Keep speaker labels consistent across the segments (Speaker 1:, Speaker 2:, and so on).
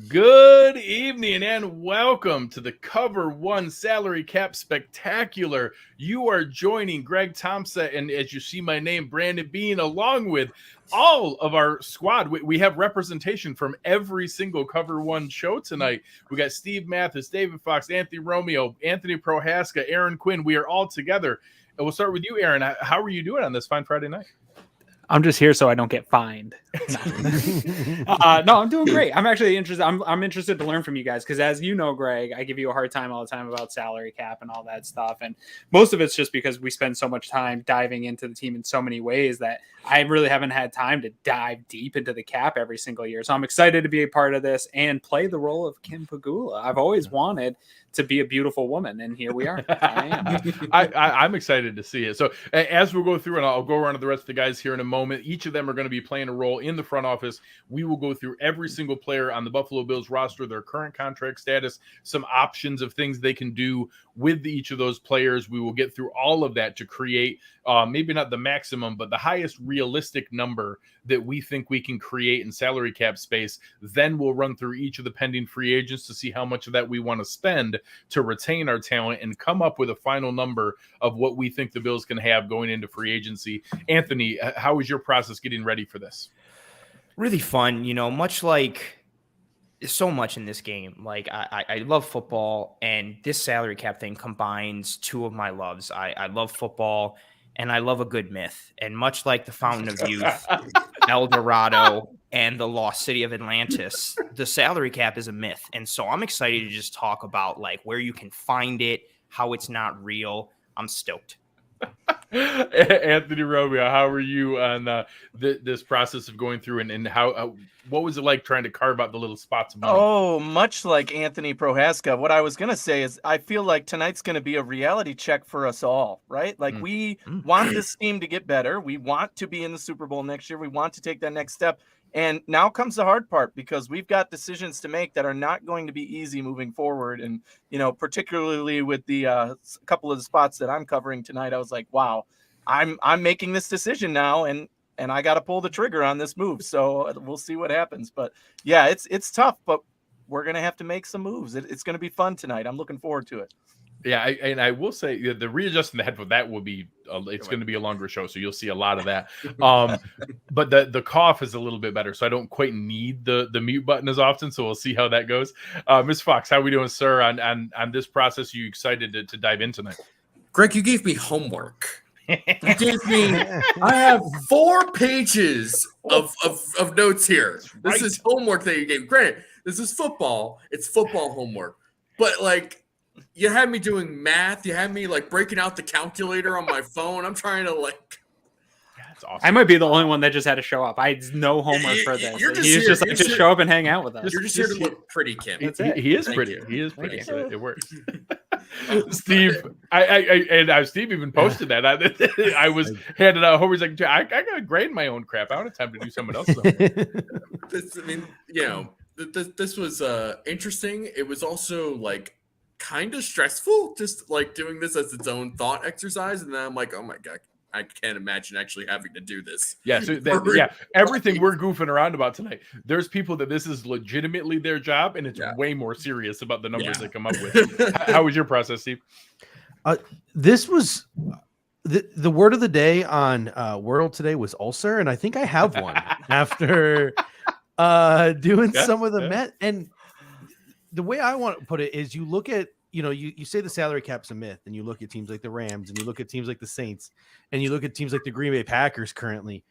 Speaker 1: Good evening and welcome to the Cover One Salary Cap Spectacular. You are joining Greg Tompsett and, as you see my name, Brandon Beane, along with all of our squad. We have representation from every single Cover One show tonight. We got Steve Mathis, David Fox, Anthony Romeo, Anthony Prohaska, Aaron Quinn. We are all together. And we'll start with you, Aaron. How are you doing on this fine Friday night?
Speaker 2: I'm just here so I don't get fined. No, I'm doing great. I'm actually interested. I'm interested to learn from you guys because, as you know, Greg, I give you a hard time all the time about salary cap and all that stuff. And most of it's just because we spend so much time diving into the team in so many ways that I really haven't had time to dive deep into the cap every single year. So I'm excited to be a part of this and play the role of Kim Pagula. I've always wanted to be a beautiful woman, and here we are. I am.
Speaker 1: I'm excited to see it. So as we'll go through, and I'll go around to the rest of the guys here in a moment, each of them are going to be playing a role in the front office. We will go through every single player on the Buffalo Bills roster, their current contract status, some options of things they can do with each of those players. We will get through all of that to create maybe not the maximum, but the highest realistic number that we think we can create in salary cap space. Then we'll run through each of the pending free agents to see how much of that we want to spend to retain our talent and come up with a final number of what we think the Bills can have going into free agency. Anthony, how was your process getting ready for this?
Speaker 3: Really fun, much like so much in this game. Like I love football, and this salary cap thing combines two of my loves. I love football and I love a good myth. And much like the Fountain of Youth, El Dorado, and the lost city of Atlantis, the salary cap is a myth. And so I'm excited to just talk about like where you can find it, how it's not real. I'm stoked.
Speaker 1: Anthony Romeo, how are you on this process of going through and how what was it like trying to carve out the little spots of money?
Speaker 4: Oh, much like Anthony Prohaska, what I was going to say is I feel like tonight's going to be a reality check for us all, right? Like we want this team to get better. We want to be in the Super Bowl next year. We want to take that next step. And now comes the hard part because we've got decisions to make that are not going to be easy moving forward. And, particularly with the couple of the spots that I'm covering tonight, I was like, wow, I'm making this decision now and I got to pull the trigger on this move. So we'll see what happens. But yeah, it's tough, but we're going to have to make some moves. It's going to be fun tonight. I'm looking forward to it.
Speaker 1: Yeah, and I will say the readjusting the head for that will be it's going to be a longer show, so you'll see a lot of that. But the cough is a little bit better, so I don't quite need the mute button as often. So we'll see how that goes. Ms. Fox, how are we doing, sir? On this process, are you excited to dive in tonight?
Speaker 5: Greg, you gave me homework. You gave me. I have 4 pages of notes here. This is homework that you gave. Granted, this is football. It's football homework, but like. You had me doing math. You had me like breaking out the calculator on my phone. I'm trying to like.
Speaker 1: That's awesome.
Speaker 2: I might be the only one that just had to show up. I had no homework for this. He's just like, just show up and hang out with us.
Speaker 5: You're just here to look pretty, Kim.
Speaker 1: He is pretty. He is pretty. So it works. Steve, Steve even posted that. I was handing out homework. Like, I got to grade my own crap. I don't have time to do someone else's.
Speaker 5: This was interesting. It was also like. Kind of stressful, just like doing this as its own thought exercise, and then I'm like, oh my god, I can't imagine actually having to do this.
Speaker 1: Yeah, so everything we're goofing around about tonight. There's people that this is legitimately their job, and it's way more serious about the numbers they come up with. How was your process, Steve?
Speaker 6: This was the word of the day on World today was ulcer, and I think I have one after doing some of the Met and. The way I want to put it is you look at, you say the salary cap's a myth, and you look at teams like the Rams, and you look at teams like the Saints, and you look at teams like the Green Bay Packers currently.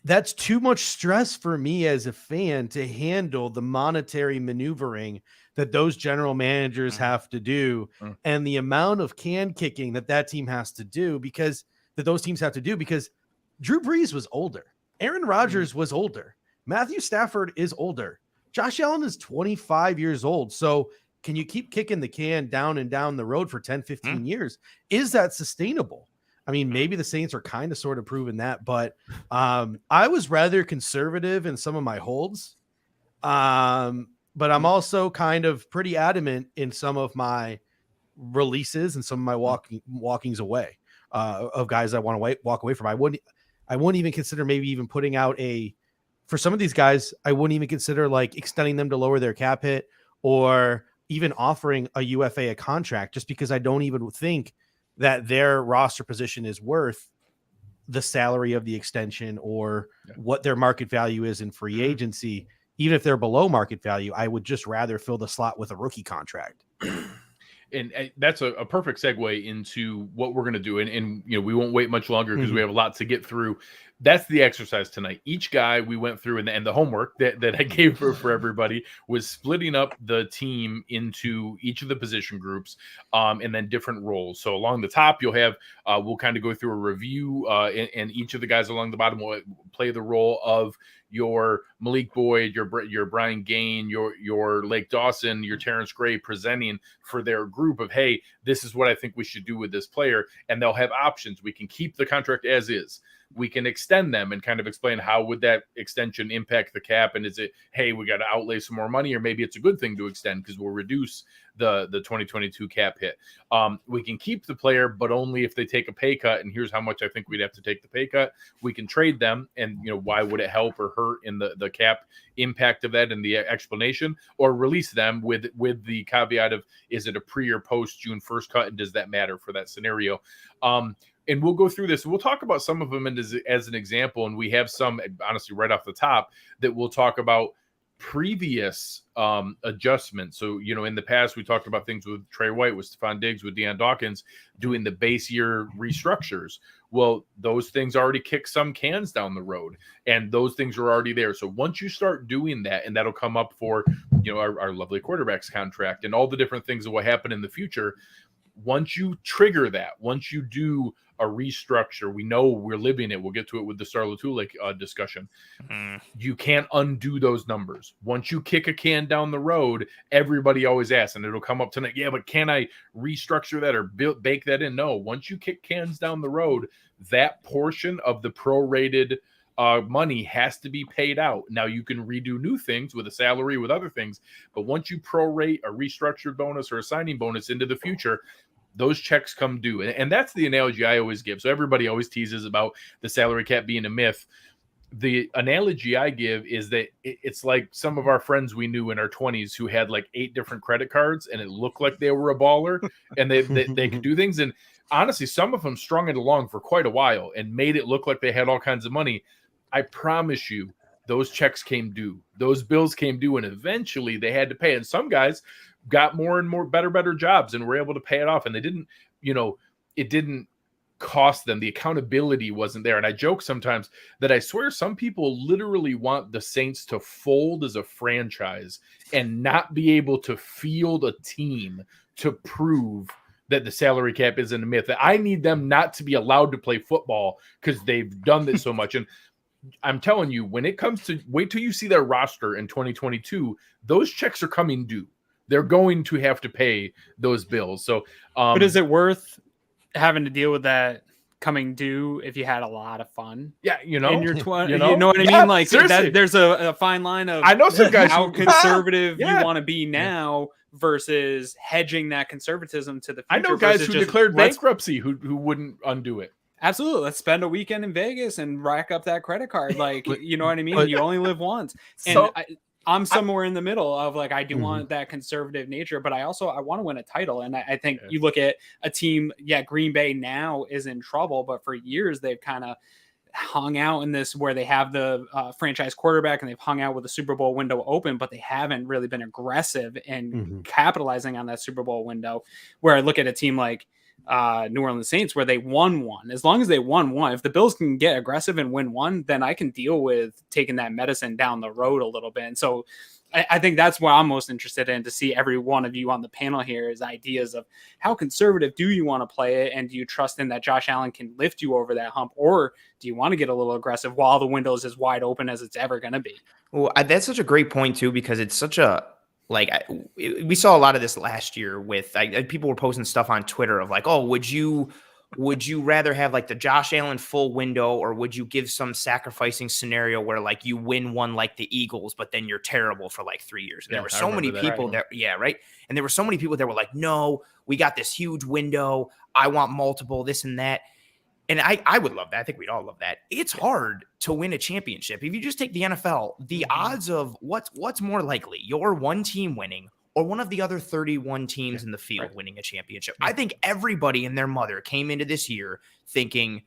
Speaker 6: That's too much stress for me as a fan to handle the monetary maneuvering that those general managers have to do and the amount of can kicking that team has to do because those teams have to do because Drew Brees was older. Aaron Rodgers was older. Matthew Stafford is older. Josh Allen is 25 years old. So can you keep kicking the can down and down the road for 10, 15 years? Is that sustainable? I mean, maybe the Saints are kind of sort of proving that, but I was rather conservative in some of my holds. But I'm also kind of pretty adamant in some of my releases and some of my walkings away of guys I want to walk away from. I wouldn't even consider maybe even putting out a for some of these guys, I wouldn't even consider like extending them to lower their cap hit or even offering a UFA a contract, just because I don't even think that their roster position is worth the salary of the extension or what their market value is in free agency. Even if they're below market value, I would just rather fill the slot with a rookie contract.
Speaker 1: And that's a perfect segue into what we're going to do. And we won't wait much longer because we have a lot to get through. That's the exercise tonight. Each guy we went through, and the homework that I gave for everybody was splitting up the team into each of the position groups and then different roles. So along the top, you'll have, we'll kind of go through a review and each of the guys along the bottom will play the role of your Malik Boyd, your Brian Gain, your Lake Dawson, your Terrence Gray, presenting for their group of, hey, this is what I think we should do with this player. And they'll have options. We can keep the contract as is. We can extend them and kind of explain how would that extension impact the cap. And is it, hey, we got to outlay some more money, or maybe it's a good thing to extend because we'll reduce the 2022 cap hit. We can keep the player, but only if they take a pay cut. And here's how much I think we'd have to take the pay cut. We can trade them. And, why would it help or hurt in the cap impact of that and the explanation, or release them with the caveat of, is it a pre or post June 1st cut? And does that matter for that scenario? And we'll go through this. We'll talk about some of them as an example. And we have some, honestly, right off the top that we'll talk about previous adjustments. So, in the past, we talked about things with Trey White, with Stephon Diggs, with Deion Dawkins, doing the base year restructures. Well, those things already kick some cans down the road, and those things are already there. So once you start doing that, and that'll come up for, our lovely quarterback's contract and all the different things that will happen in the future. Once you trigger that, once you do a restructure, we know we're living it. We'll get to it with the Star Latulic discussion. You can't undo those numbers. Once you kick a can down the road, everybody always asks, and it'll come up tonight. Yeah, but can I restructure that or bake that in? No. Once you kick cans down the road, that portion of the prorated money has to be paid out. Now you can redo new things with a salary, with other things, but once you prorate a restructured bonus or a signing bonus into the future, those checks come due. And that's the analogy I always give. So everybody always teases about the salary cap being a myth. The analogy I give is that it's like some of our friends we knew in our 20s who had like 8 different credit cards, and it looked like they were a baller and they could do things. And honestly, some of them strung it along for quite a while and made it look like they had all kinds of money. I promise you, those checks came due. Those bills came due, and eventually they had to pay. And some guys got more and more better jobs and were able to pay it off. And they didn't, it didn't cost them. The accountability wasn't there. And I joke sometimes that I swear some people literally want the Saints to fold as a franchise and not be able to field a team to prove that the salary cap isn't a myth. That I need them not to be allowed to play football because they've done this so much. And I'm telling you, when it comes to, wait till you see their roster in 2022, those checks are coming due. They're going to have to pay those bills. So,
Speaker 2: but is it worth having to deal with that coming due if you had a lot of fun?
Speaker 1: Yeah,
Speaker 2: in your 20, you know what I
Speaker 1: Yeah,
Speaker 2: mean? Like
Speaker 1: seriously.
Speaker 2: there's a fine line of
Speaker 1: I know some guys
Speaker 2: how
Speaker 1: who
Speaker 2: conservative
Speaker 1: Yeah.
Speaker 2: you want to be now versus hedging that conservatism to the future.
Speaker 1: I know guys
Speaker 2: versus
Speaker 1: who
Speaker 2: just,
Speaker 1: declared
Speaker 2: let's-
Speaker 1: bankruptcy who wouldn't undo it.
Speaker 2: Absolutely. Let's spend a weekend in Vegas and rack up that credit card. Like, you know what I mean?
Speaker 6: but-
Speaker 2: You only live once. And
Speaker 4: So-
Speaker 2: I'm somewhere in the middle of like, I do want that conservative nature, but I want to win a title. And I think you look at a team, Green Bay now is in trouble, but for years they've kind of hung out in this where they have the franchise quarterback and they've hung out with the Super Bowl window open, but they haven't really been aggressive in capitalizing on that Super Bowl window. Where I look at a team like New Orleans Saints where they won one. As long as they won one, if the Bills can get aggressive and win one, then I can deal with taking that medicine down the road a little bit. And so I think that's what I'm most interested in, to see every one of you on the panel here is ideas of how conservative do you want to play it, and do you trust in that Josh Allen can lift you over that hump, or do you want to get a little aggressive while the window is as wide open as it's ever going to be?
Speaker 3: Well, that's such a great point too, because it's such a, we saw a lot of this last year with people were posting stuff on Twitter of like, oh, would you rather have like the Josh Allen full window, or would you give some sacrificing scenario where like you win one like the Eagles, but then you're terrible for like 3 years? And there were so many people that, and there were so many people that were like, no, we got this huge window. I want multiple, this and that. and I would love that. I think we'd all love that. It's hard to win a championship. If you just take the NFL, the odds of what's more likely, your one team winning or one of the other 31 teams in the field winning a championship. I think everybody and their mother came into this year thinking,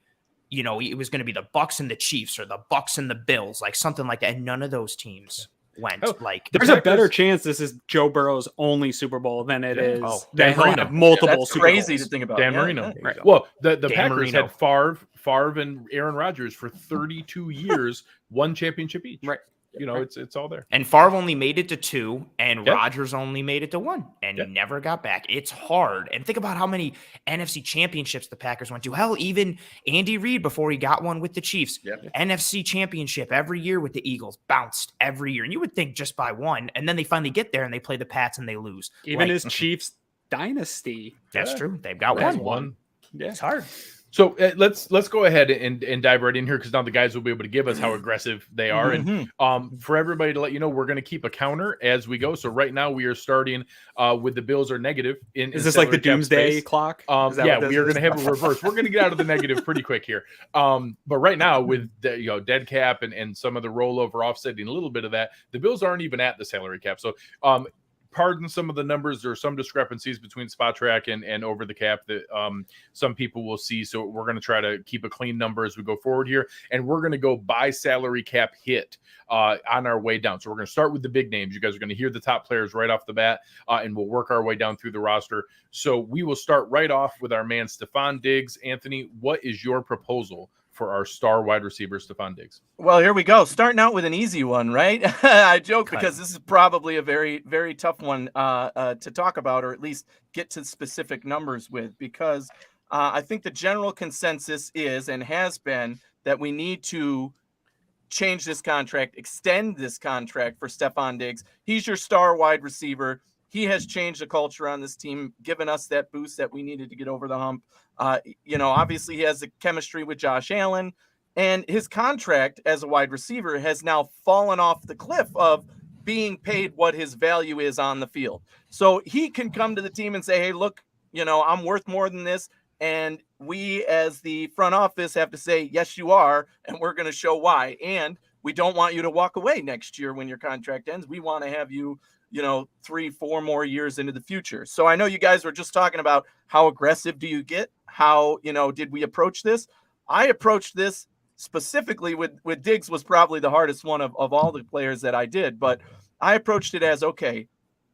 Speaker 3: you know, it was going to be the Bucs and the Chiefs or the Bucs and the Bills, like something like that. And none of those teams went.
Speaker 2: There's a better chance this is Joe Burrow's only Super Bowl than it is
Speaker 1: Dan
Speaker 2: he'll
Speaker 1: Marino.
Speaker 2: have multiple
Speaker 4: That's
Speaker 2: Super
Speaker 4: crazy
Speaker 2: Bowls.
Speaker 4: to think about.
Speaker 1: Dan
Speaker 4: Yeah,
Speaker 1: Marino.
Speaker 4: yeah.
Speaker 1: Well, the Packers
Speaker 3: Marino.
Speaker 1: had Favre and Aaron Rodgers for 32 years, one championship each.
Speaker 2: Right.
Speaker 1: You know, it's all there.
Speaker 3: And Favre only made it to 2, and Rodgers only made it to 1, and he never got back. It's hard. And think about how many NFC championships the Packers went to. Hell, even Andy Reid, before he got one with the Chiefs, NFC championship every year with the Eagles, bounced every year. And you would think just by one, and then they finally get there and they play the Pats and they lose.
Speaker 2: Even his Chiefs dynasty.
Speaker 3: That's true. They've got one.
Speaker 2: Yeah.
Speaker 3: It's hard.
Speaker 1: So let's go ahead and dive right in here, because now the guys will be able to give us how aggressive they are. And for everybody to let you know, we're going to keep a counter as we go. So right now we are starting with the Bills are negative. Is
Speaker 2: this like the doomsday clock?
Speaker 1: We are going to have a reverse. We're going to get out of the negative pretty quick here. But right now with the, dead cap and some of the rollover offsetting a little bit of that, the Bills aren't even at the salary cap. So pardon some of the numbers. There are some discrepancies between Spot Track and over the cap that some people will see. So we're going to try to keep a clean number as we go forward here. And we're going to go by salary cap hit on our way down. So we're going to start with the big names. You guys are going to hear the top players right off the bat, and we'll work our way down through the roster. So we will start right off with our man, Stephon Diggs. Anthony, what is your proposal for our star wide receiver, Stephon Diggs?
Speaker 4: Well, here we go. Starting out with an easy one, right? I joke because this is probably a very, very tough one to talk about, or at least get to specific numbers with, because I think the general consensus is and has been that we need to change this contract, extend this contract for Stephon Diggs. He's your star wide receiver. He has changed the culture on this team, given us that boost that we needed to get over the hump. Obviously he has the chemistry with Josh Allen, and his contract as a wide receiver has now fallen off the cliff of being paid what his value is on the field. So he can come to the team and say, hey, look, I'm worth more than this. And we as the front office have to say, yes, you are. And we're going to show why. And we don't want you to walk away next year when your contract ends. We want to have you 3-4 more years into the future. So I know you guys were just talking about how aggressive do you get? How, did we approach this? I approached this specifically with Diggs was probably the hardest one of all the players that I did, but I approached it as, okay,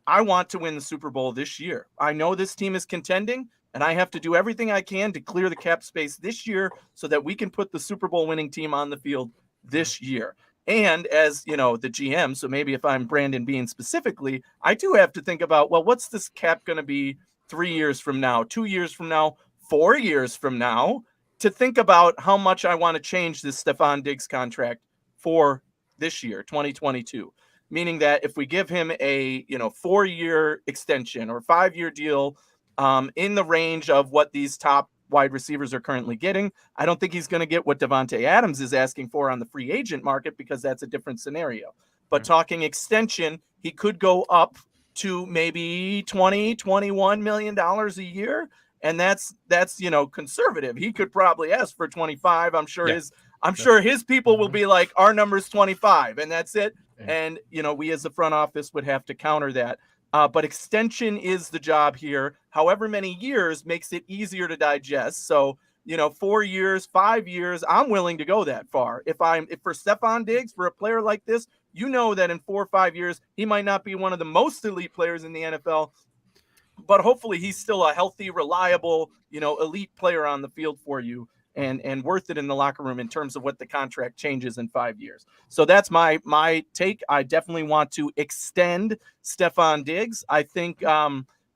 Speaker 4: I want to win the Super Bowl this year. I know this team is contending, and I have to do everything I can to clear the cap space this year so that we can put the Super Bowl winning team on the field this year. And as the GM, so maybe if I'm Brandon Beane specifically, I do have to think about, well, what's this cap going to be 3 years from now, 2 years from now, 4 years from now, to think about how much I want to change this Stephon Diggs contract for this year, 2022. Meaning that if we give him a 4-year extension or 5-year deal in the range of what these top wide receivers are currently getting, I don't think he's going to get what Devontae Adams is asking for on the free agent market, because that's a different scenario. But talking extension, he could go up to maybe $20-21 million a year. And that's conservative. He could probably ask for 25. I'm sure his people will be like, our number's 25 and that's it. And, we as the front office would have to counter that. But extension is the job here. However many years makes it easier to digest. So, 4 years, 5 years, I'm willing to go that far. If for Stephon Diggs, for a player like this, that in 4 or 5 years, he might not be one of the most elite players in the NFL, but hopefully he's still a healthy, reliable, elite player on the field for you and worth it in the locker room in terms of what the contract changes in 5 years. So that's my take. I definitely want to extend Stephon Diggs. I think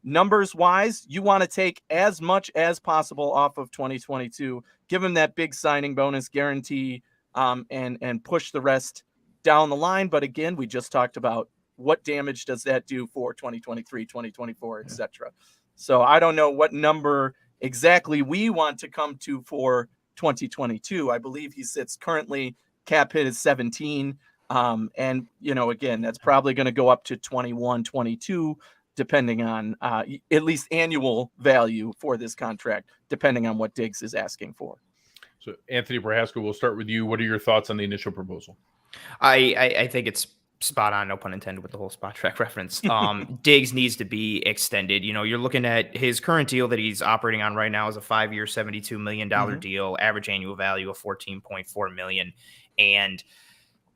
Speaker 4: numbers wise, you want to take as much as possible off of 2022, give him that big signing bonus guarantee, and push the rest down the line. But again, we just talked about what damage does that do for 2023, 2024, etc. So I don't know what number exactly we want to come to for 2022. I believe he sits currently, cap hit is 17. And, again, that's probably going to go up to 21, 22, depending on at least annual value for this contract, depending on what Diggs is asking for.
Speaker 1: So Anthony Prohaska, we'll start with you. What are your thoughts on the initial proposal?
Speaker 3: I think it's spot on, no pun intended with the whole spot track reference. Diggs needs to be extended. You know, you're looking at his current deal that he's operating on right now is a 5-year, $72 million deal, average annual value of $14.4 million. And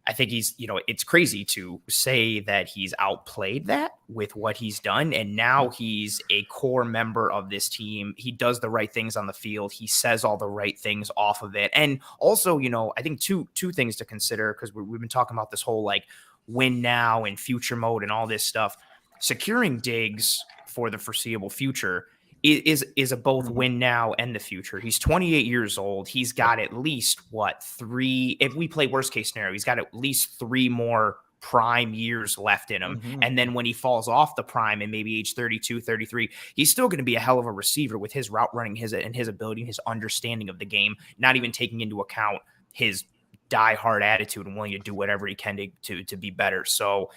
Speaker 3: I think he's, you know, it's crazy to say that he's outplayed that with what he's done. And now he's a core member of this team. He does the right things on the field. He says all the right things off of it. And also, you know, I think two things to consider, because we've been talking about this whole like win now and future mode and all this stuff. Securing Diggs for the foreseeable future is a both win now and the future. He's 28 years old. He's got at least three, if we play worst case scenario, he's got at least 3 more prime years left in him. And then when he falls off the prime and maybe age 32, 33, he's still going to be a hell of a receiver with his route running, his ability, and his understanding of the game, not even taking into account his die-hard attitude and willing to do whatever he can to be better. So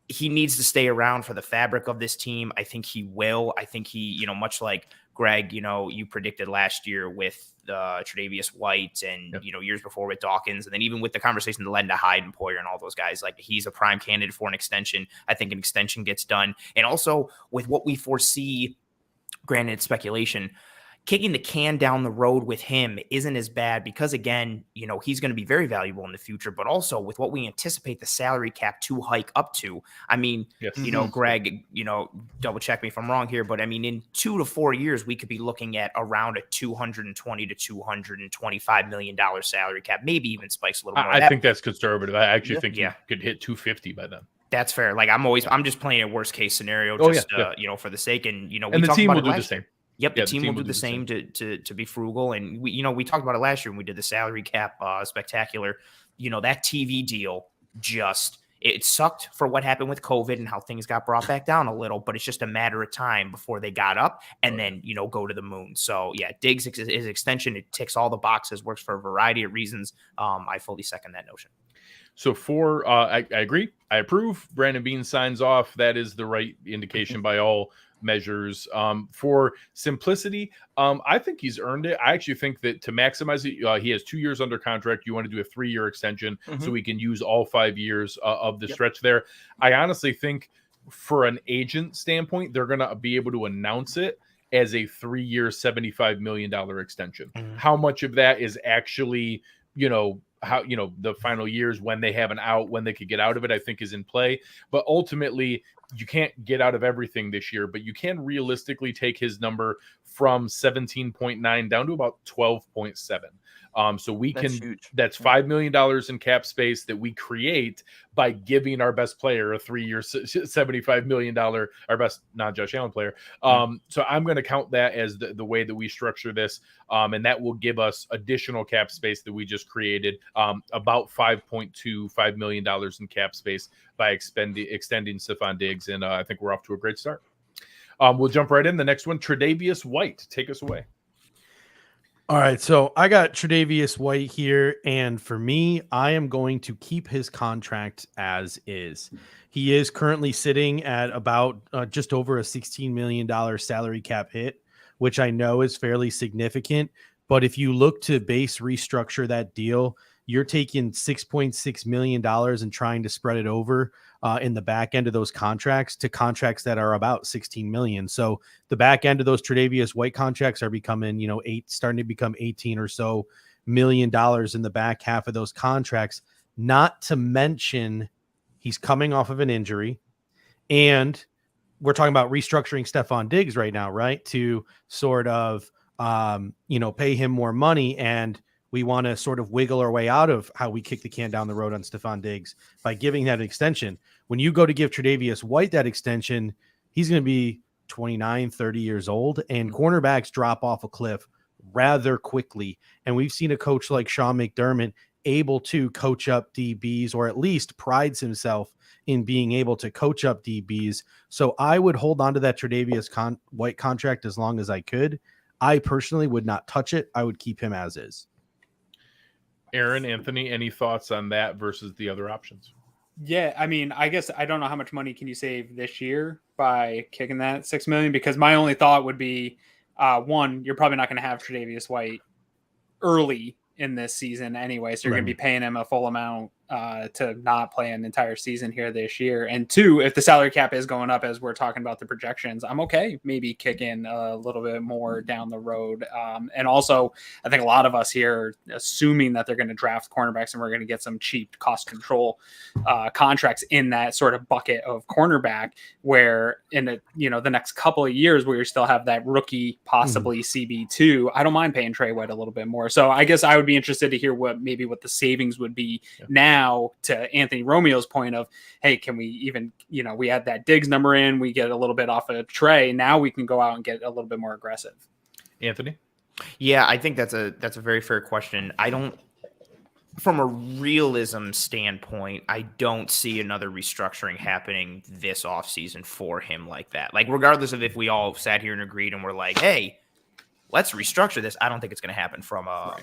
Speaker 3: he needs to stay around for the fabric of this team. I think he will. I think he, you know, much like Greg, you know, you predicted last year with Tredavious White and, you know, years before with Dawkins. And then even with the conversation to Micah Hyde and Poyer and all those guys, like he's a prime candidate for an extension. I think an extension gets done. And also with what we foresee, granted it's speculation, kicking the can down the road with him isn't as bad because, again, you know, he's going to be very valuable in the future, but also with what we anticipate the salary cap to hike up to. I mean, you know, Greg, you know, double check me if I'm wrong here, but I mean, in 2 to 4 years, we could be looking at around a $220 to $225 million salary cap, maybe even spikes a little more.
Speaker 1: I think that's conservative. I actually think you could hit 250 by then.
Speaker 3: That's fair. Like I'm just playing a worst case scenario, you know, for the sake, and, you know,
Speaker 1: and the team will do the same.
Speaker 3: Yep, the team will do the same to be frugal. And we talked about it last year when we did the salary cap spectacular. You know, that TV deal it sucked for what happened with COVID and how things got brought back down a little, but it's just a matter of time before they got up and then, you know, go to the moon. So yeah, Diggs' his extension, it ticks all the boxes, works for a variety of reasons. I fully second that notion.
Speaker 1: So I agree. I approve. Brandon Beane signs off. That is the right indication by all measures. For simplicity, I think he's earned it. I actually think that to maximize it, he has 2 years under contract. You want to do a 3-year extension so we can use all 5 years of the stretch there. I honestly think for an agent standpoint, they're going to be able to announce it as a 3-year, $75 million extension. How much of that is actually, you know, how, you know, the final years when they have an out, when they could get out of it, I think is in play. But ultimately, you can't get out of everything this year, but you can realistically take his number from 17.9 down to about 12.7. So that's $5 million in cap space that we create by giving our best player a 3-year, $75 million, our best non-Josh Allen player. So I'm going to count that as the way that we structure this. And that will give us additional cap space that we just created, about $5 million in cap space by extending Stephon Diggs. And I think we're off to a great start. We'll jump right in. The next one, Tredavious White. Take us away.
Speaker 6: All right, so I got Tredavious White here, and for me, I am going to keep his contract as is. He is currently sitting at about just over a $16 million salary cap hit, which I know is fairly significant, but if you look to base restructure that deal, you're taking $6.6 million and trying to spread it over in the back end of those contracts to contracts that are about $16 million. So the back end of those Tredavious White contracts are becoming, starting to become $18 or so million in the back half of those contracts, not to mention he's coming off of an injury. And we're talking about restructuring Stephon Diggs right now, right? To sort of, pay him more money, and we want to sort of wiggle our way out of how we kick the can down the road on Stephon Diggs by giving that extension. When you go to give Tredavious White that extension, he's going to be 29, 30 years old, and cornerbacks drop off a cliff rather quickly. And we've seen a coach like Sean McDermott able to coach up DBs, or at least prides himself in being able to coach up DBs. So I would hold on to that Tredavious White contract as long as I could. I personally would not touch it. I would keep him as is.
Speaker 1: Aaron, Anthony, any thoughts on that versus the other options?
Speaker 2: Yeah, I mean, I guess I don't know how much money can you save this year by kicking that $6 million, because my only thought would be, one, you're probably not going to have Tredavious White early in this season anyway, so you're going to be paying him a full amount to not play an entire season here this year. And two, if the salary cap is going up as we're talking about the projections, I'm okay maybe kicking a little bit more down the road. And also, I think a lot of us here are assuming that they're going to draft cornerbacks and we're going to get some cheap cost control contracts in that sort of bucket of cornerback, where in the next couple of years where you still have that rookie, possibly CB2, I don't mind paying Trey White a little bit more. So I guess I would be interested to hear what the savings would be now, to Anthony Romeo's point of, hey, can we even, we had that Diggs number in, we get a little bit off of Trey. Now we can go out and get a little bit more aggressive.
Speaker 1: Anthony?
Speaker 3: Yeah, I think that's a very fair question. From a realism standpoint, I don't see another restructuring happening this offseason for him like that. Like, regardless of if we all sat here and agreed and we're like, hey, let's restructure this, I don't think it's going to happen from a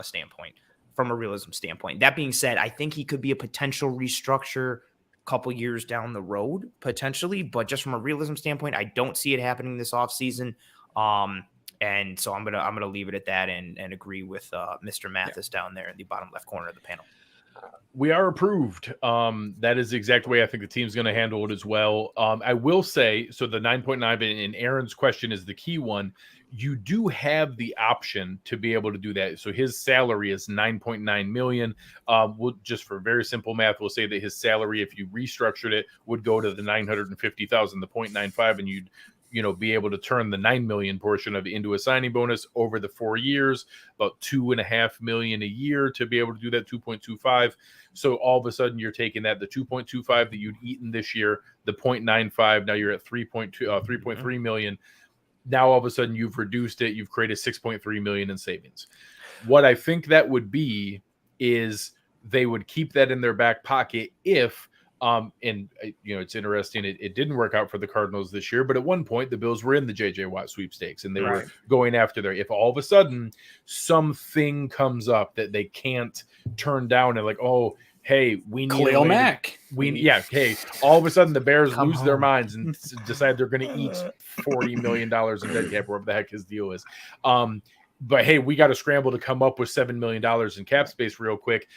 Speaker 3: standpoint, from a realism standpoint. That being said, I think he could be a potential restructure a couple years down the road, potentially. But just from a realism standpoint, I don't see it happening this offseason. And so I'm gonna leave it at that and agree with Mr. Mathis down there in the bottom left corner of the panel.
Speaker 1: We are approved. That is the exact way I think the team's going to handle it as well. I will say, so the 9.9 and Aaron's question is the key one. You do have the option to be able to do that. So his salary is 9.9 million. We'll just, for very simple math, we'll say that his salary, if you restructured it, would go to the 950,000, the 0.95, and you'd be able to turn the 9 million portion of it into a signing bonus over the 4 years, about 2.5 million a year to be able to do that, 2.25. So all of a sudden you're taking the 2.25 that you'd eaten this year, the 0.95, now you're at 3.3 million. Now all of a sudden you've reduced it, you've created 6.3 million in savings. What I think that would be is they would keep that in their back pocket if it's interesting. It didn't work out for the Cardinals this year, but at one point the Bills were in the JJ Watt sweepstakes and they were going after there. If all of a sudden something comes up that they can't turn down and like, oh, hey, we need
Speaker 2: Khalil Mack.
Speaker 1: Hey, all of a sudden the Bears lose their minds and decide they're going to eat $40 million in dead cap, wherever the heck his deal is. But hey, we got to scramble to come up with $7 million in cap space real quick.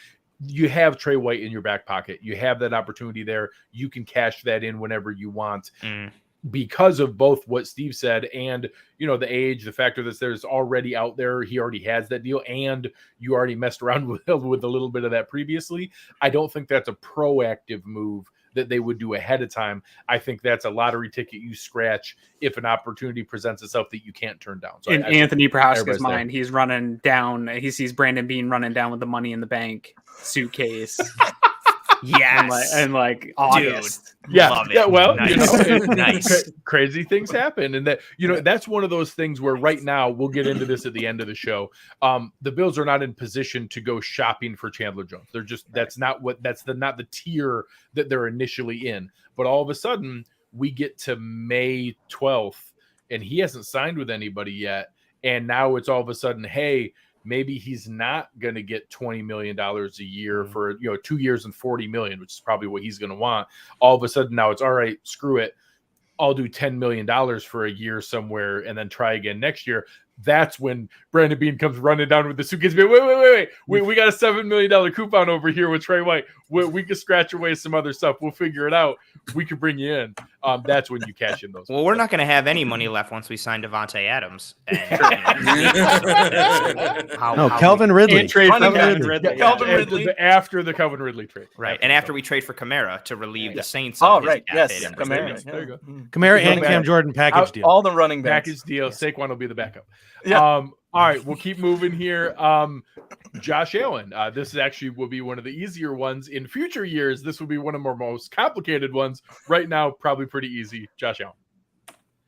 Speaker 1: You have Trey White in your back pocket. You have that opportunity there. You can cash that in whenever you want because of both what Steve said and, the age, the factor that there's already out there. He already has that deal and you already messed around with a little bit of that previously. I don't think that's a proactive move that they would do ahead of time. I think that's a lottery ticket you scratch if an opportunity presents itself that you can't turn down. So
Speaker 2: in Anthony Prohaska's mind, he's running down. He sees Brandon Beane running down with the Money in the Bank suitcase.
Speaker 3: Yes,
Speaker 2: and like August.
Speaker 3: Dude, love it.
Speaker 1: Well,
Speaker 3: nice. Nice.
Speaker 1: Crazy things happen, and that that's one of those things where right now we'll get into this at the end of the show. The Bills are not in position to go shopping for Chandler Jones. They're just that's not the tier that they're initially in. But all of a sudden we get to May 12th, and he hasn't signed with anybody yet, and now it's all of a sudden, hey, maybe he's not going to get $20 million a year for 2 years and $40 million, which is probably what he's going to want. All of a sudden now it's all right, screw it. I'll do $10 million for a year somewhere and then try again next year. That's when Brandon Beane comes running down with the suitcase. Wait. We got a $7 million coupon over here with Trey White. We can scratch away some other stuff. We'll figure it out. We can bring you in. That's when you cash in those.
Speaker 3: Well, we're not going to have any money left once we sign Devontae Adams.
Speaker 6: Calvin Ridley.
Speaker 1: Calvin Ridley. After the Calvin Ridley trade.
Speaker 3: Right. And after we trade for Kamara to relieve the Saints.
Speaker 4: Oh, right. Yes.
Speaker 1: Kamara. There you go.
Speaker 6: Kamara and Cam Jordan package deal.
Speaker 4: All the running backs.
Speaker 1: Package deal.
Speaker 4: Yes.
Speaker 1: Saquon will be the backup.
Speaker 4: Yeah.
Speaker 1: All right, we'll keep moving here. Josh Allen. This is actually will be one of the easier ones. In future years, this will be one of our most complicated ones. Right now, probably pretty easy. Josh Allen.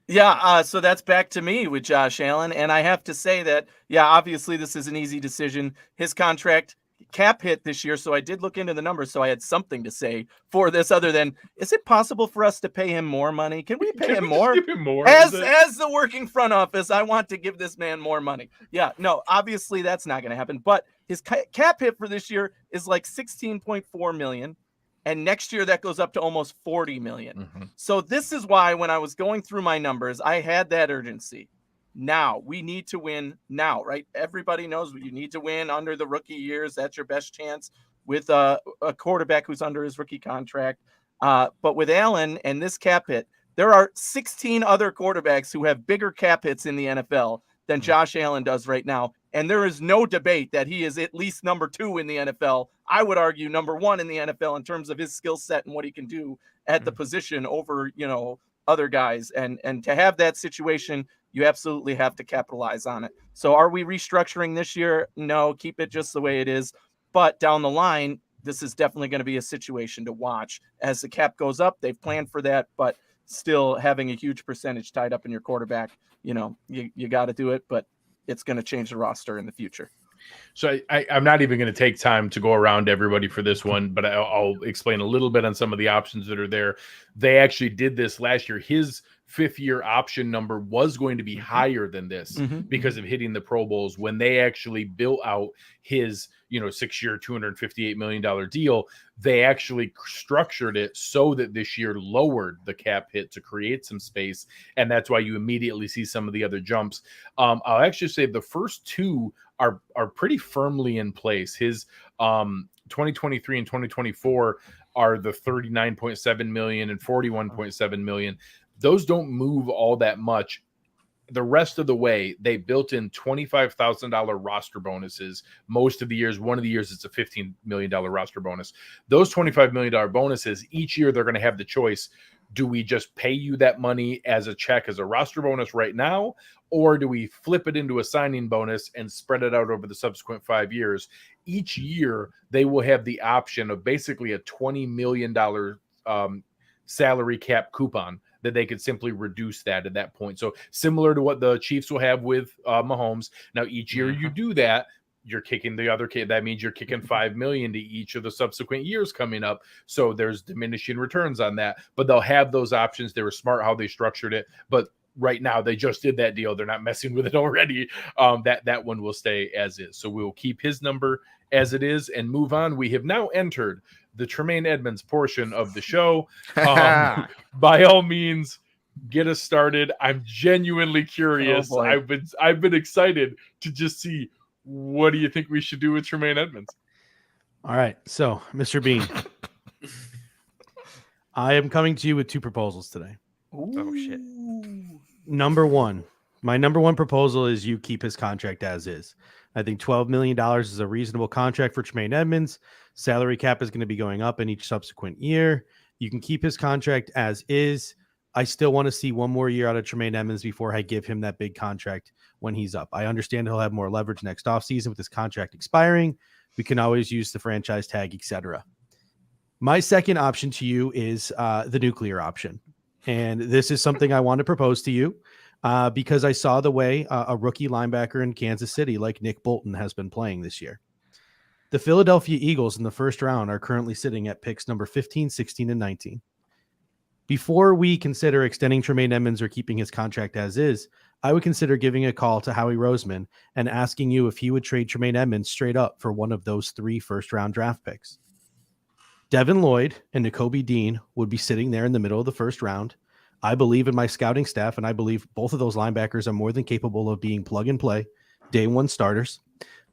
Speaker 4: Yeah, so that's back to me with Josh Allen. And I have to say that, obviously this is an easy decision. His contract cap hit this year, so I did look into the numbers, so I had something to say for this other than, is it possible for us to pay him more money? Can we pay him more?
Speaker 1: Give him more?
Speaker 4: As the working front office, I want to give this man more money. Yeah, no, obviously that's not going to happen, but his cap hit for this year is like 16.4 million. And next year that goes up to almost 40 million. So this is why when I was going through my numbers, I had that urgency. now. We need to win now, right? Everybody knows you need to win under the rookie years. That's your best chance with a quarterback who's under his rookie contract. But with Allen and this cap hit, there are 16 other quarterbacks who have bigger cap hits in the NFL than Josh Allen does right now. And there is no debate that he is at least number 2 in the NFL. I would argue number 1 in the NFL in terms of his skill set and what he can do at the position over, other guys. And to have that situation, you absolutely have to capitalize on it. So are we restructuring this year? No, keep it just the way it is. But down the line, this is definitely going to be a situation to watch. As the cap goes up, they've planned for that, but still having a huge percentage tied up in your quarterback, you got to do it, but it's going to change the roster in the future.
Speaker 1: So I'm not even going to take time to go around everybody for this one, but I'll explain a little bit on some of the options that are there. They actually did this last year. His 5th-year option number was going to be higher than this because of hitting the Pro Bowls. When they actually built out his 6-year, $258 million deal, they actually structured it so that this year lowered the cap hit to create some space. And that's why you immediately see some of the other jumps. I'll actually say the first 2 are pretty firmly in place. His 2023 and 2024 are the $39.7 million and $41.7 million. Those don't move all that much. The rest of the way, they built in $25,000 roster bonuses. Most of the years, one of the years, it's a $15 million roster bonus. Those $25 million bonuses, each year they're going to have the choice. Do we just pay you that money as a check, as a roster bonus right now? Or do we flip it into a signing bonus and spread it out over the subsequent 5 years? Each year, they will have the option of basically a $20 million salary cap coupon that they could simply reduce that at that point. So similar to what the Chiefs will have with Mahomes. Now, each year you do that, you're kicking the other kid. That means you're kicking $5 million to each of the subsequent years coming up. So there's diminishing returns on that, but they'll have those options. They were smart how they structured it, but right now they just did that deal. They're not messing with it already. That one will stay as is. So we'll keep his number as it is and move on. We have now entered the Tremaine Edmonds portion of the show. By all means, get us started. I'm genuinely curious.
Speaker 4: Oh,
Speaker 1: I've been excited to just see, what do you think we should do with Tremaine Edmonds?
Speaker 6: All right. So, Mr. Beane, I am coming to you with 2 proposals today.
Speaker 3: Oh, shit.
Speaker 6: My number one proposal is you keep his contract as is. I think $12 million is a reasonable contract for Tremaine Edmonds. Salary cap is going to be going up in each subsequent year. You can keep his contract as is. I still want to see one more year out of Tremaine Edmonds before I give him that big contract when he's up. I understand he'll have more leverage next offseason with his contract expiring. We can always use the franchise tag, etc. My second option to you is the nuclear option. And this is something I want to propose to you because I saw the way a rookie linebacker in Kansas City like Nick Bolton has been playing this year. The Philadelphia Eagles in the first round are currently sitting at picks number 15, 16, and 19. Before we consider extending Tremaine Edmonds or keeping his contract as is, I would consider giving a call to Howie Roseman and asking you if he would trade Tremaine Edmonds straight up for one of those 3 first-round draft picks. Devin Lloyd and Nakobe Dean would be sitting there in the middle of the first round. I believe in my scouting staff, and I believe both of those linebackers are more than capable of being plug-and-play, day-one starters.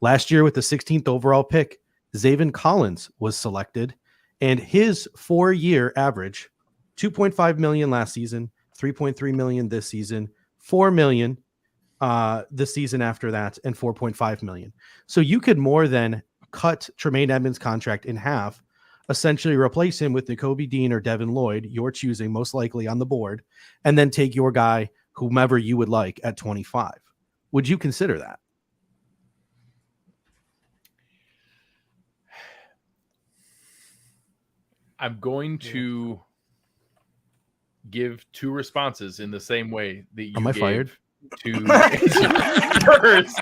Speaker 6: Last year with the 16th overall pick, Zaven Collins was selected, and his 4-year average, $2.5 million last season, $3.3 million this season, $4 million the season after that, and $4.5 million. So you could more than cut Tremaine Edmonds' contract in half, essentially replace him with Nakobe Dean or Devin Lloyd, you're choosing most likely on the board, and then take your guy, whomever you would like, at 25. Would you consider that?
Speaker 1: I'm going to give 2 responses in the same way that you
Speaker 6: Am I
Speaker 1: gave
Speaker 6: fired?
Speaker 1: To first.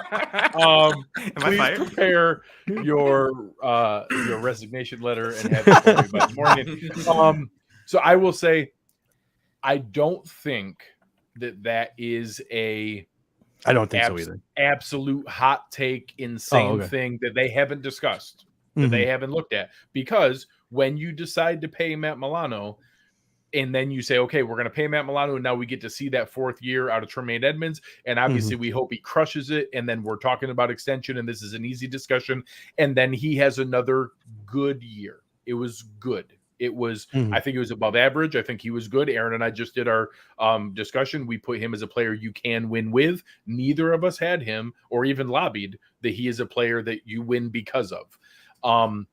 Speaker 1: Please prepare your resignation letter and have it for me by the morning. So I will say, I don't think that is a.
Speaker 6: I don't think so either.
Speaker 1: Absolute hot take, insane thing that they haven't discussed, that they haven't looked at. Because when you decide to pay Matt Milano, And then you say, okay, we're going to pay Matt Milano, and now we get to see that 4th year out of Tremaine Edmonds. And obviously we hope he crushes it. And then we're talking about extension, and this is an easy discussion. And then he has another good year. It was good. It was, I think it was above average. I think he was good. Aaron and I just did our discussion. We put him as a player you can win with. Neither of us had him or even lobbied that he is a player that you win because of.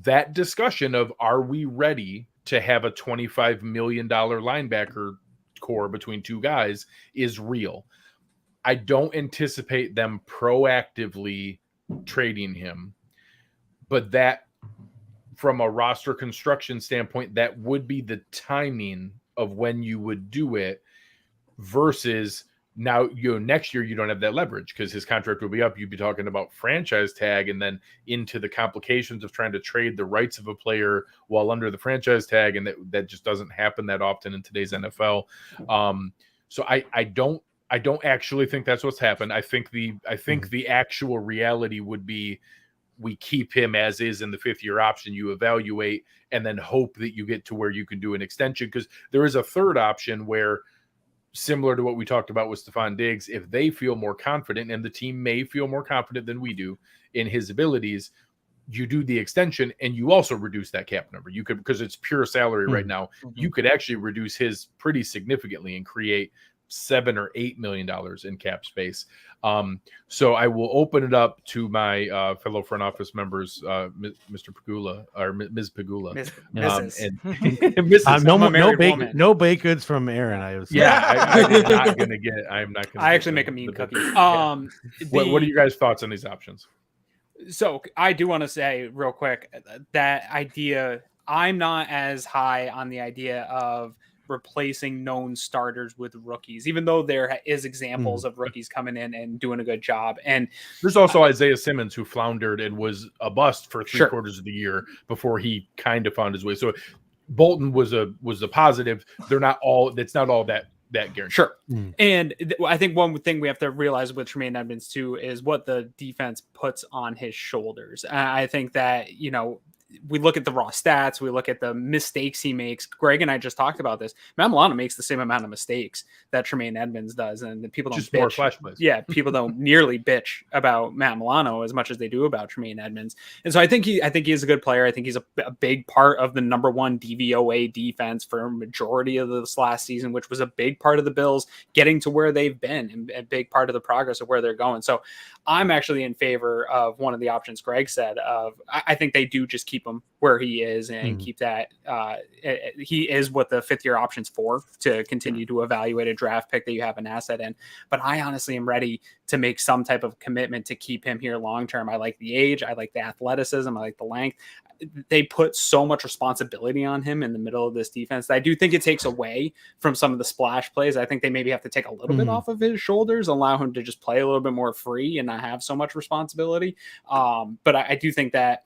Speaker 1: That discussion of, are we ready to have a $25 million linebacker core between two guys, is real. I don't anticipate them proactively trading him, but that, from a roster construction standpoint, that would be the timing of when you would do it, versus now, next year you don't have that leverage because his contract will be up. You'd be talking about franchise tag, and then into the complications of trying to trade the rights of a player while under the franchise tag. And that just doesn't happen that often in today's NFL. So I don't actually think that's what's happened. I think the actual reality would be, we keep him as is in the 5th year option. You evaluate and then hope that you get to where you can do an extension. Because there is a third option where, similar to what we talked about with Stephon Diggs, if they feel more confident, and the team may feel more confident than we do in his abilities, you do the extension and you also reduce that cap number. You could, because it's pure salary right now, you could actually reduce his pretty significantly and create $7 or $8 million in cap space. So I will open it up to my fellow front office members, Mr. Pagula or Ms. Pagula, and Mrs.
Speaker 6: No baked goods from Aaron. I'm
Speaker 1: not gonna get. I'm not gonna.
Speaker 2: I actually make a mean cookie.
Speaker 1: What are you guys' thoughts on these options?
Speaker 2: So I do want to say real quick that idea, I'm not as high on the idea of replacing known starters with rookies, even though there is examples of rookies coming in and doing a good job. And
Speaker 1: there's also Isaiah Simmons, who floundered and was a bust for 3/4 of the year before he kind of found his way. So Bolton was a positive. They're not all. That's not all that guaranteed.
Speaker 2: Sure. And I think one thing we have to realize with Tremaine Edmonds too is what the defense puts on his shoulders. I think that, we look at the raw stats, we look at the mistakes he makes. Greg and I just talked about this. Matt Milano makes the same amount of mistakes that Tremaine Edmonds does, and people don't
Speaker 1: just
Speaker 2: bitch.
Speaker 1: More flash plays.
Speaker 2: Yeah, people don't nearly bitch about Matt Milano as much as they do about Tremaine Edmonds. And so I think he is a good player. I think he's a big part of the number 1 DVOA defense for a majority of this last season, which was a big part of the Bills getting to where they've been and a big part of the progress of where they're going. So I'm actually in favor of one of the options Greg said of, I think they do just keep him where he is and keep that. He is what the 5th year option's for, to continue to evaluate a draft pick that you have an asset in. But I honestly am ready to make some type of commitment to keep him here long term. I like the age, I like the athleticism, I like the length. They put so much responsibility on him in the middle of this defense that I do think it takes away from some of the splash plays. I think they maybe have to take a little bit off of his shoulders, allow him to just play a little bit more free and not have so much responsibility. But I do think that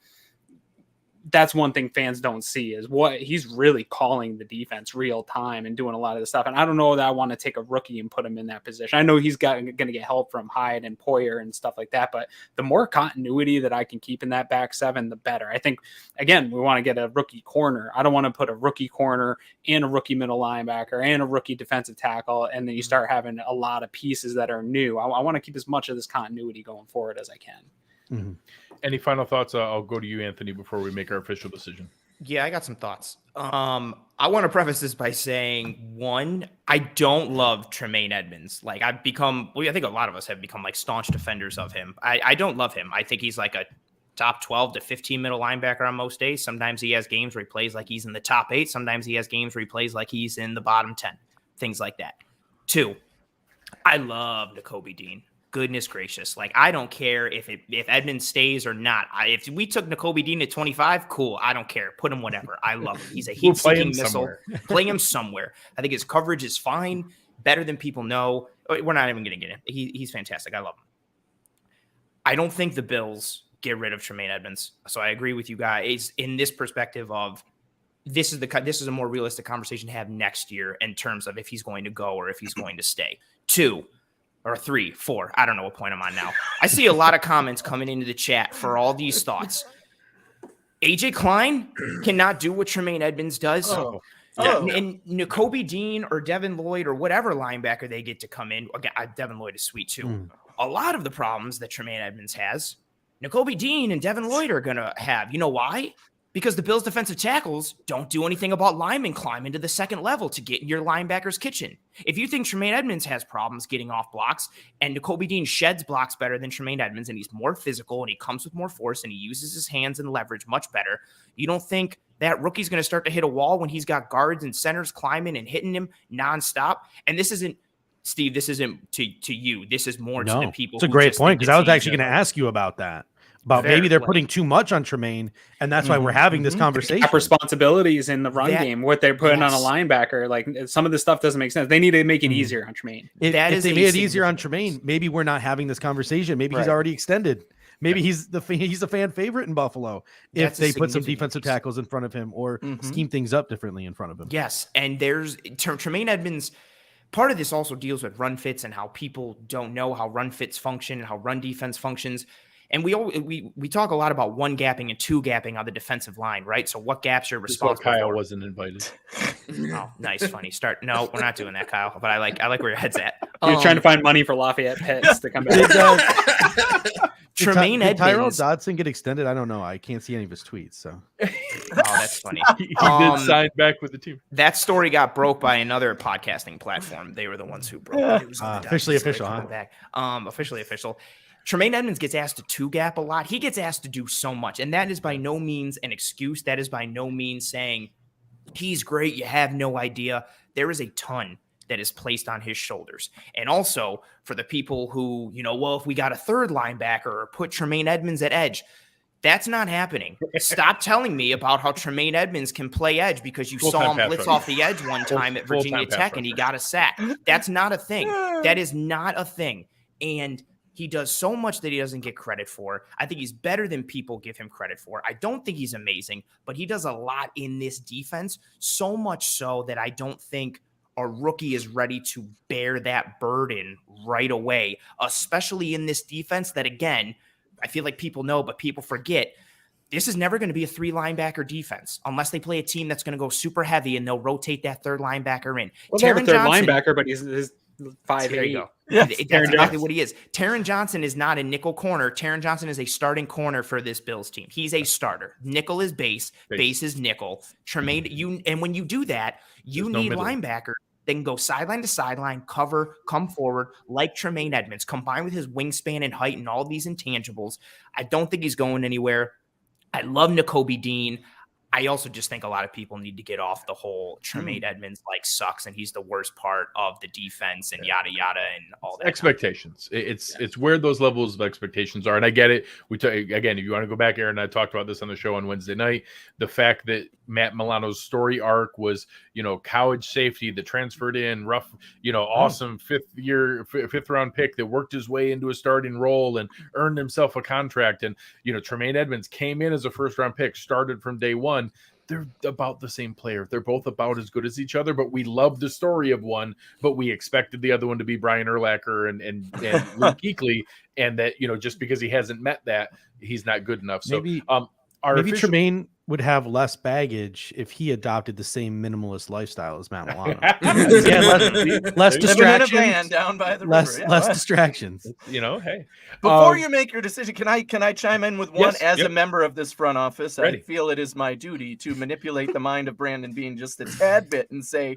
Speaker 2: that's one thing fans don't see, is what he's really calling the defense real time and doing a lot of the stuff. And I don't know that I want to take a rookie and put him in that position. I know he's going to get help from Hyde and Poyer and stuff like that, but the more continuity that I can keep in that back 7, the better. I think, again, we want to get a rookie corner. I don't want to put a rookie corner and a rookie middle linebacker and a rookie defensive tackle, and then you start having a lot of pieces that are new. I want to keep as much of this continuity going forward as I can.
Speaker 1: Any final thoughts? I'll go to you, Anthony, before we make our official decision.
Speaker 3: Yeah, I got some thoughts. I want to preface this by saying, one, I don't love Tremaine Edmonds. Like, I think a lot of us have become like staunch defenders of him. I don't love him. I think he's like a top 12 to 15 middle linebacker on most days. Sometimes he has games where he plays like he's in the top 8. Sometimes he has games where he plays like he's in the bottom 10. Things like that. 2, I love Nakobe Dean. Goodness gracious. Like, I don't care if Edmonds stays or not. If we took Nakobe Dean at 25, cool. I don't care. Put him whatever. I love him. He's a heat-seeking missile. Play him somewhere. I think his coverage is fine. Better than people know. We're not even going to get him. He's fantastic. I love him. I don't think the Bills get rid of Tremaine Edmonds. So I agree with you guys in this perspective of this is a more realistic conversation to have next year in terms of if he's going to go or if he's going to stay. 2 or 3, 4. I don't know what point I'm on now. I see a lot of comments coming into the chat for all these thoughts. AJ Klein cannot do what Tremaine Edmonds does.
Speaker 4: Oh.
Speaker 3: And Nakobe Dean or Devin Lloyd or whatever linebacker they get to come in. Again, Devin Lloyd is sweet too. A lot of the problems that Tremaine Edmonds has, Nakobe Dean and Devin Lloyd are going to have. You know why? Because the Bills' defensive tackles don't do anything about linemen climbing to the second level to get in your linebacker's kitchen. If you think Tremaine Edmonds has problems getting off blocks and Nakobe Dean sheds blocks better than Tremaine Edmonds and he's more physical and he comes with more force and he uses his hands and leverage much better, you don't think that rookie's going to start to hit a wall when he's got guards and centers climbing and hitting him nonstop? And this isn't, Steve, this isn't to you. This is more to the people.
Speaker 6: It's a great point because I was actually going to ask you about that. About maybe they're putting too much on Tremaine, and that's why we're having this conversation.
Speaker 2: Responsibilities in the run game, what they're putting on a linebacker, like some of this stuff doesn't make sense. They need to make it easier on Tremaine.
Speaker 6: If they made it easier on Tremaine, maybe we're not having this conversation. Maybe he's already extended. Maybe he's a fan favorite in Buffalo if they put some defensive tackles in front of him or scheme things up differently in front of him.
Speaker 3: Yes, and there's Tremaine Edmonds. Part of this also deals with run fits and how people don't know how run fits function and how run defense functions. And we talk a lot about one gapping and two gapping on the defensive line, right? So what gaps are responsible for?
Speaker 1: Kyle wasn't invited.
Speaker 3: Oh, nice, funny start. No, we're not doing that, Kyle. But I like where your head's at.
Speaker 2: You're trying to find money for Lafayette Pitts to come back.
Speaker 3: Tremaine
Speaker 6: Edmonds. Did Tyrell Dodson get extended? I don't know. I can't see any of his tweets. So,
Speaker 3: that's funny.
Speaker 1: He did sign back with the team.
Speaker 3: That story got broke by another podcasting platform. They were the ones who broke it.
Speaker 6: Officially official, huh?
Speaker 3: Officially official. Tremaine Edmonds gets asked to two-gap a lot. He gets asked to do so much, and that is by no means an excuse. That is by no means saying he's great, you have no idea. There is a ton that is placed on his shoulders. And also, for the people who, if we got a third linebacker or put Tremaine Edmonds at edge, that's not happening. Stop telling me about how Tremaine Edmonds can play edge because you saw him blitz off the edge one time at Virginia Tech and he got a sack. That's not a thing. That is not a thing. And he does so much that he doesn't get credit for. I think he's better than people give him credit for. I don't think he's amazing, but he does a lot in this defense, so much so that I don't think a rookie is ready to bear that burden right away, especially in this defense that, again, I feel like people know, but people forget. This is never going to be a three linebacker defense unless they play a team that's going to go super heavy and they'll rotate that third linebacker in.
Speaker 2: Well, they have a third linebacker, but he's 5'8".
Speaker 3: There you go. That's exactly what he is. Taron Johnson is not a nickel corner. Taron Johnson is a starting corner for this Bills team. He's a starter. Nickel is base is nickel. Tremaine, and when you do that, you need linebackers that can go sideline to sideline, cover, come forward, like Tremaine Edmonds, combined with his wingspan and height and all these intangibles. I don't think he's going anywhere. I love Nakobe Dean. I also just think a lot of people need to get off the whole Tremaine Edmonds sucks and he's the worst part of the defense and yada yada and all that.
Speaker 1: Expectations. It's where those levels of expectations are, and I get it. Again, if you want to go back, Aaron and I talked about this on the show on Wednesday night. The fact that Matt Milano's story arc was, college safety that transferred in, rough, awesome fifth round pick that worked his way into a starting role and earned himself a contract, and Tremaine Edmonds came in as a first round pick, started from day one. They're about the same player. They're both about as good as each other, but we love the story of one, but we expected the other one to be Brian Urlacher and Luke Kuechly, and that, just because he hasn't met that, he's not good enough. So
Speaker 6: maybe Tremaine would have less baggage if he adopted the same minimalist lifestyle as Matt Milano. less distractions.
Speaker 4: Down by the
Speaker 6: less distractions.
Speaker 1: Hey.
Speaker 4: Before you make your decision, can I chime in with one a member of this front office?
Speaker 1: Ready.
Speaker 4: I feel it is my duty to manipulate the mind of Brandon Beane just a tad bit and say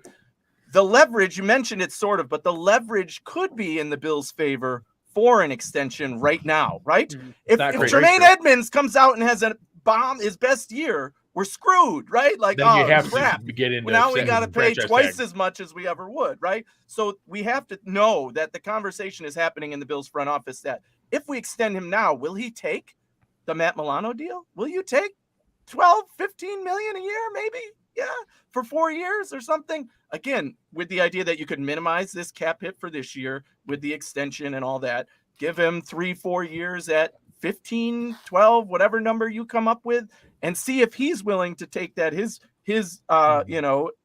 Speaker 4: the leverage, you mentioned it sort of, but the leverage could be in the Bills' favor for an extension right now, right? If Tremaine Edmonds comes out and has a bomb his best year, we're screwed, right?
Speaker 1: Then you have to get into
Speaker 4: now we got to pay twice as much as we ever would, right? So we have to know that the conversation is happening in the Bills front office that if we extend him now, will he take the Matt Milano deal? Will you take 12, 15 million a year, maybe? Yeah, for 4 years or something. Again, with the idea that you could minimize this cap hit for this year with the extension and all that, give him 3-4 years at 15, 12, whatever number you come up with, and see if he's willing to take that. His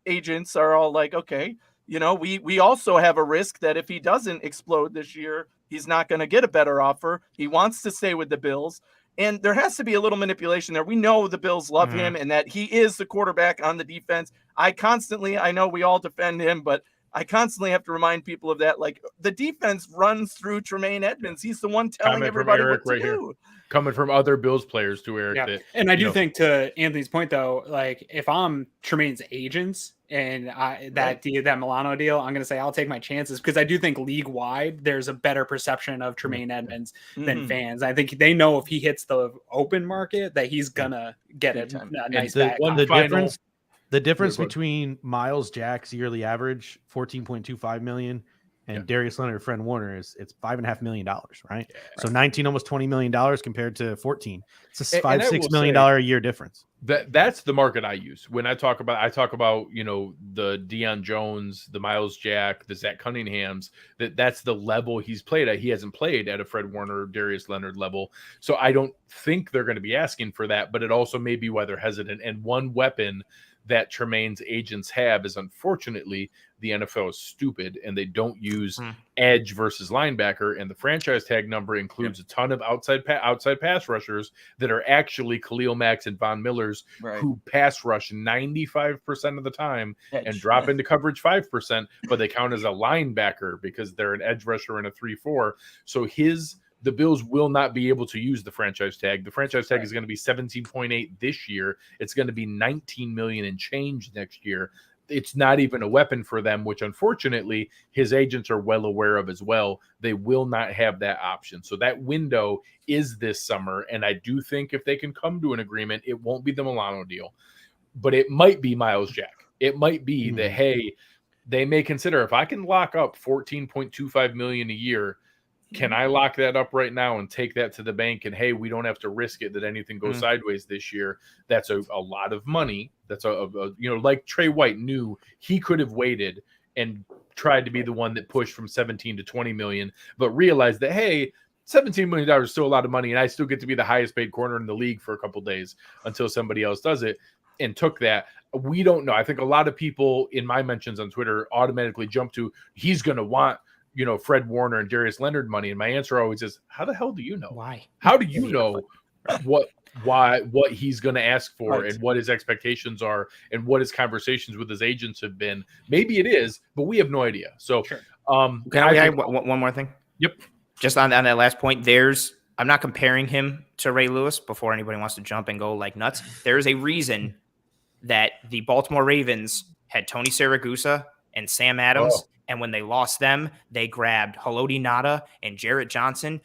Speaker 4: agents are all like, okay, we also have a risk that if he doesn't explode this year, he's not going to get a better offer. He wants to stay with the Bills. And there has to be a little manipulation there. We know the Bills love him and that he is the quarterback on the defense. I know we all defend him, but I constantly have to remind people of that. Like, the defense runs through Tremaine Edmonds. He's the one telling everybody what to do.
Speaker 1: Coming from other Bills players to Eric.
Speaker 2: Yeah. And I do think, to Anthony's point, though, like, if I'm Tremaine's agents and that Milano deal, I'm going to say I'll take my chances, because I do think league wide there's a better perception of Tremaine Edmonds than fans. I think they know if he hits the open market that he's going to get a nice bag.
Speaker 6: The difference between Miles Jack's yearly average, $14.25 million, and Darius Leonard, Fred Warner, it's $5.5 million, right? Yeah, so 19, almost $20 million compared to 14. It's a $6 million a year difference.
Speaker 1: That's the market I use when I talk about the Deion Jones, the Miles Jack, the Zach Cunninghams. That's the level he's played at. He hasn't played at a Fred Warner, Darius Leonard level, so I don't think they're going to be asking for that. But it also may be why they're hesitant. And one weapon that Tremaine's agents have is, unfortunately, the NFL is stupid and they don't use edge versus linebacker, and the franchise tag number includes a ton of outside pass rushers that are actually Khalil Macks and Von Millers, who pass rush 95% of the time and drop into coverage 5%, but they count as a linebacker because they're an edge rusher in a 3-4. So the Bills will not be able to use the franchise tag. The franchise tag is going to be 17.8 this year. It's going to be 19 million and change next year. It's not even a weapon for them, which unfortunately his agents are well aware of as well. They will not have that option. So that window is this summer. And I do think if they can come to an agreement, it won't be the Milano deal, but it might be Miles Jack. It might be that, hey, they may consider, if I can lock up $14.25 million a year, can I lock that up right now and take that to the bank? And hey, we don't have to risk it that anything goes sideways this year. That's a lot of money. That's like Trey White knew he could have waited and tried to be the one that pushed from 17 to 20 million, but realized that, hey, $17 million is still a lot of money, and I still get to be the highest paid corner in the league for a couple of days until somebody else does it, and took that. We don't know. I think a lot of people in my mentions on Twitter automatically jump to, he's going to want Fred Warner and Darius Leonard money. And my answer always is, how the hell do you know?
Speaker 3: Why?
Speaker 1: How do you know what he's going to ask for and what his expectations are and what his conversations with his agents have been? Maybe it is, but we have no idea. So,
Speaker 3: can I add one more thing?
Speaker 1: Yep.
Speaker 3: Just on that last point, I'm not comparing him to Ray Lewis before anybody wants to jump and go like nuts. There's a reason that the Baltimore Ravens had Tony Siragusa and Sam Adams. And when they lost them, they grabbed Haloti Ngata and Jarrett Johnson.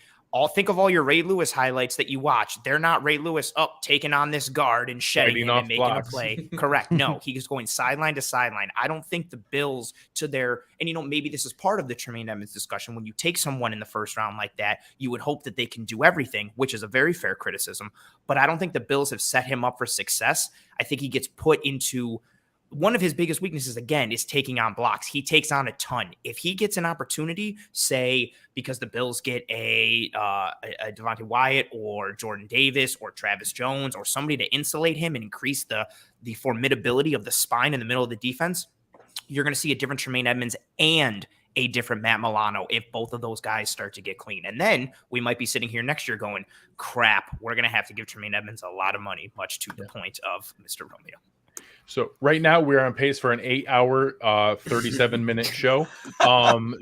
Speaker 3: Think of all your Ray Lewis highlights that you watch. They're not Ray Lewis taking on this guard and shedding him and making a play. Correct. No, he is going sideline to sideline. I don't think the Bills maybe this is part of the Tremaine Edmonds discussion. When you take someone in the first round like that, you would hope that they can do everything, which is a very fair criticism. But I don't think the Bills have set him up for success. I think he gets put into one of his biggest weaknesses, again, is taking on blocks. He takes on a ton. If he gets an opportunity, say, because the Bills get a Devontae Wyatt or Jordan Davis or Travis Jones or somebody to insulate him and increase the formidability of the spine in the middle of the defense, you're going to see a different Tremaine Edmonds and a different Matt Milano if both of those guys start to get clean. And then we might be sitting here next year going, crap, we're going to have to give Tremaine Edmonds a lot of money, much to the point of Mr. Romeo.
Speaker 1: So right now we're on pace for an 8-hour, 37-minute show.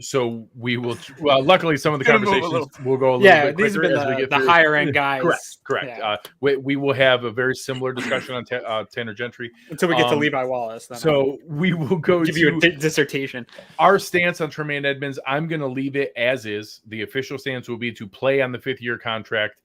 Speaker 1: So we will. Well, luckily some of the conversations will go a little bit quicker.
Speaker 2: These have been the higher end guys.
Speaker 1: Correct.
Speaker 2: Yeah.
Speaker 1: We will have a very similar discussion on Tanner Gentry
Speaker 2: until we get to Levi Wallace. Then
Speaker 1: so we will give
Speaker 2: you a dissertation.
Speaker 1: Our stance on Tremaine Edmonds, I'm going to leave it as is. The official stance will be to play on the 5th-year contract.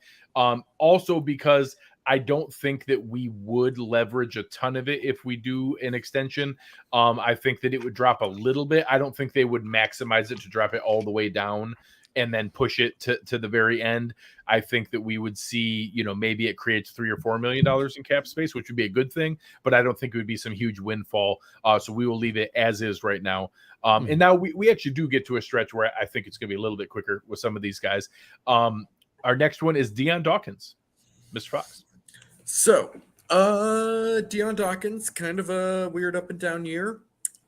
Speaker 1: Also because I don't think that we would leverage a ton of it if we do an extension. I think that it would drop a little bit. I don't think they would maximize it to drop it all the way down and then push it to the very end. I think that we would see, maybe it creates $3 or $4 million in cap space, which would be a good thing, but I don't think it would be some huge windfall. So we will leave it as is right now. And now we actually do get to a stretch where I think it's going to be a little bit quicker with some of these guys. Our next one is Deion Dawkins. Mr. Fox.
Speaker 5: So, Deion Dawkins, kind of a weird up and down year.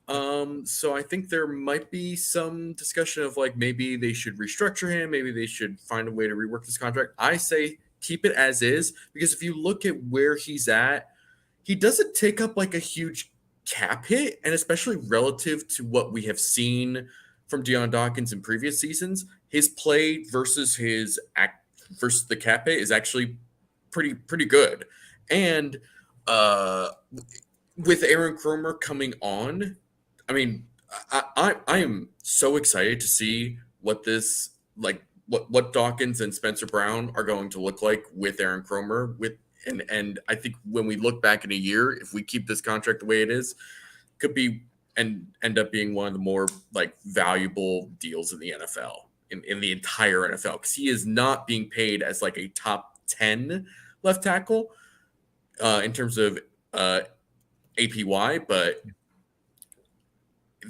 Speaker 5: So I think there might be some discussion of maybe they should restructure him. Maybe they should find a way to rework this contract. I say keep it as is, because if you look at where he's at, he doesn't take up like a huge cap hit, and especially relative to what we have seen from Deion Dawkins in previous seasons, his play versus versus the cap hit is actually pretty good. And with Aaron Cromer coming on, I mean, I am so excited to see what this what Dawkins and Spencer Brown are going to look like with Aaron Cromer. And I think when we look back in a year, if we keep this contract the way it is, could be and end up being one of the more like valuable deals in the NFL, in the entire NFL, because he is not being paid as like a top 10 left tackle in terms of APY, but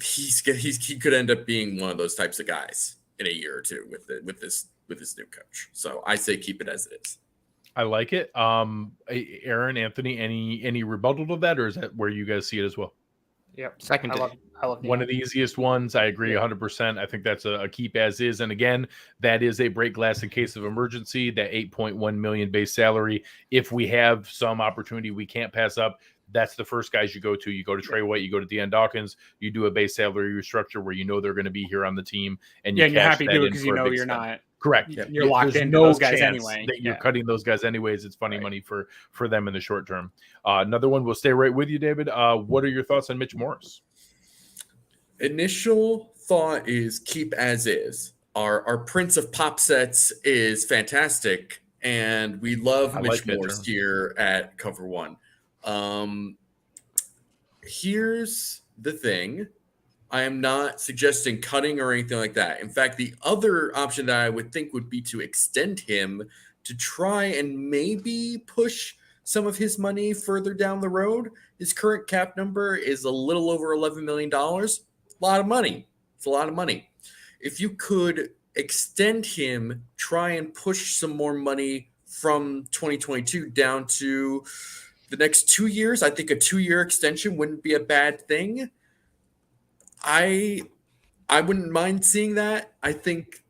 Speaker 5: he could end up being one of those types of guys in a year or two with this new coach. So I say keep it as it is.
Speaker 1: I like it. Aaron, Anthony, any rebuttal to that, or is that where you guys see it as well?
Speaker 2: Yep.
Speaker 3: Second.
Speaker 2: I love
Speaker 1: One of the easiest ones. I agree 100%. I think that's a keep as is. And again, that is a break glass in case of emergency, that $8.1 million base salary. If we have some opportunity we can't pass up, that's the first guys you go to. You go to Trey White, you go to Deion Dawkins, you do a base salary restructure where you know they're going to be here on the team. And
Speaker 2: you're happy to do it because you know you're not.
Speaker 1: Correct.
Speaker 2: Yeah, you're locked into those guys anyway.
Speaker 1: That you're cutting those guys anyways. It's funny money for them in the short term. Another one, we'll stay right with you, David. What are your thoughts on Mitch Morse?
Speaker 5: Initial thought is keep as is. Our Prince of Pop Sets is fantastic, and we love Mitch Morse here at Cover One. Here's the thing. I am not suggesting cutting or anything like that. In fact, the other option that I would think would be to extend him to try and maybe push some of his money further down the road. His current cap number is a little over $11 million. A lot of money. It's a lot of money. If you could extend him, try and push some more money from 2022 down to the next 2 years, I think a 2-year extension wouldn't be a bad thing. I wouldn't mind seeing that. I think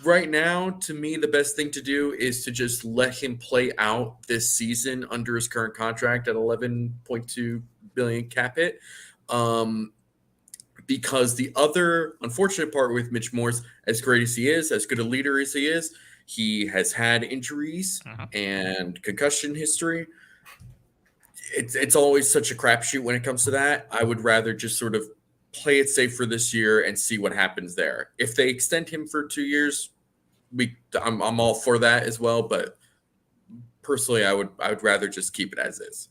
Speaker 5: right now, to me, the best thing to do is to just let him play out this season under his current contract at $11.2 billion cap hit. Because the other unfortunate part with Mitch Morse, as great as he is, as good a leader as he has had injuries and concussion history. It's always such a crapshoot when it comes to that. I would rather just sort of play it safe for this year and see what happens there. If they extend him for 2 years, I'm all for that as well. But personally, I would rather just keep it as is.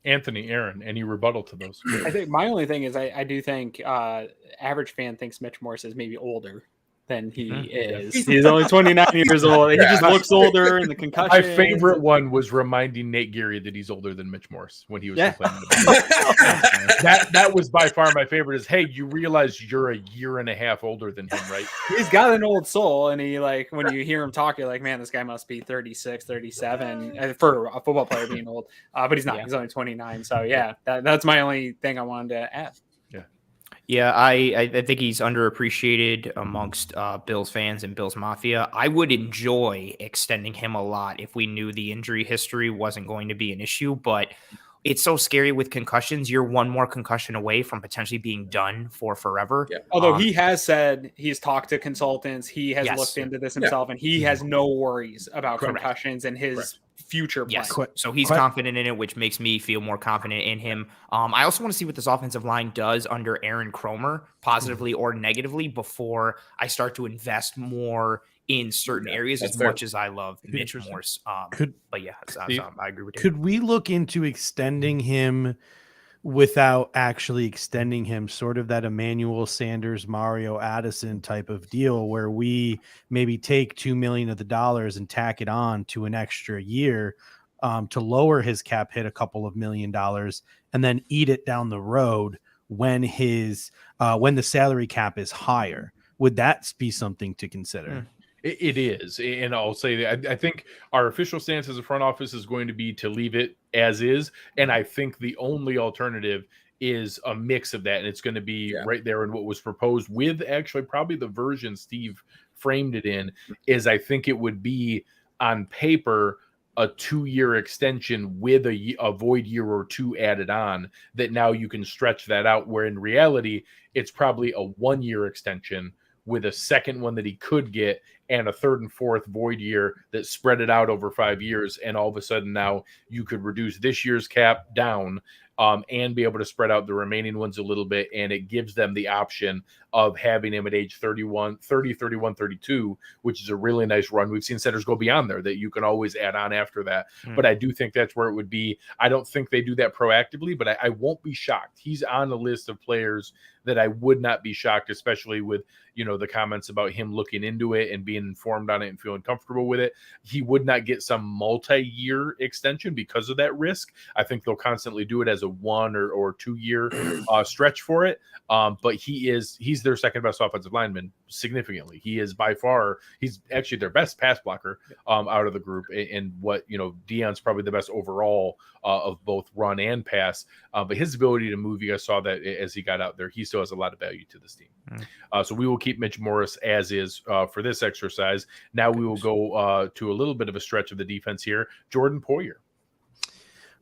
Speaker 1: Anthony, Aaron, any rebuttal to those?
Speaker 2: I think my only thing is I do think average fan thinks Mitch Morse is maybe older than he is. He's only 29 years old. He just looks older, and the concussion.
Speaker 1: My favorite one was reminding Nate Geary that he's older than Mitch Morse when he was complaining about that was by far my favorite. Is, hey, you realize you're a year and a half older than him, right?
Speaker 2: He's got an old soul, and he, like, when you hear him talk, you're like, man, this guy must be 36, 37 for a football player being old. But he's not. He's only 29. So yeah, that's my only thing I wanted to add.
Speaker 3: Yeah, I think he's underappreciated amongst Bills fans and Bills Mafia. I would enjoy extending him a lot if we knew the injury history wasn't going to be an issue, but it's so scary with concussions. You're one more concussion away from potentially being done for forever.
Speaker 2: Yeah. Although he has said he's talked to consultants, he has looked into this himself, and he has no worries about concussions and his future plans.
Speaker 3: Yes. So he's confident in it, which makes me feel more confident in him. I also want to see what this offensive line does under Aaron Cromer, positively or negatively, before I start to invest more in certain areas, as much as I love Mitch Morse. But yeah, I agree with you.
Speaker 6: Could we look into extending him without actually extending him, sort of that Emmanuel Sanders, Mario Addison type of deal, where we maybe take $2 million of the dollars and tack it on to an extra year to lower his cap hit a couple of $1 million, and then eat it down the road when the salary cap is higher? Would that be something to consider?
Speaker 1: It is. And I'll say that I think our official stance as a front office is going to be to leave it as is. And I think the only alternative is a mix of that. And it's going to be right there in what was proposed with actually probably the version Steve framed it in, is I think it would be on paper a 2-year extension with a void year or 2 added on, that now you can stretch that out, where in reality it's probably a 1-year extension with a second one that he could get and a third and fourth void year that spread it out over 5 years. And all of a sudden now you could reduce this year's cap down and be able to spread out the remaining ones a little bit. And it gives them the option of having him at age 30, 31, 32, which is a really nice run. We've seen centers go beyond there that you can always add on after that. But I do think that's where it would be. I don't think they do that proactively, but I won't be shocked. He's on the list of players that I would not be shocked, especially with, the comments about him looking into it and being informed on it and feeling comfortable with it. He would not get some multi-year extension because of that risk. I think they'll constantly do it as a 1 or 2 year stretch for it. But he's their second best offensive lineman significantly. He is by far, he's actually their best pass blocker out of the group. And what, Deion's probably the best overall of both run and pass. But his ability to move, you guys saw that as he got out there, he still has a lot of value to this team. So we will keep Mitch Morris as is for this exercise. Now we will go to a little bit of a stretch of the defense here. Jordan Poyer.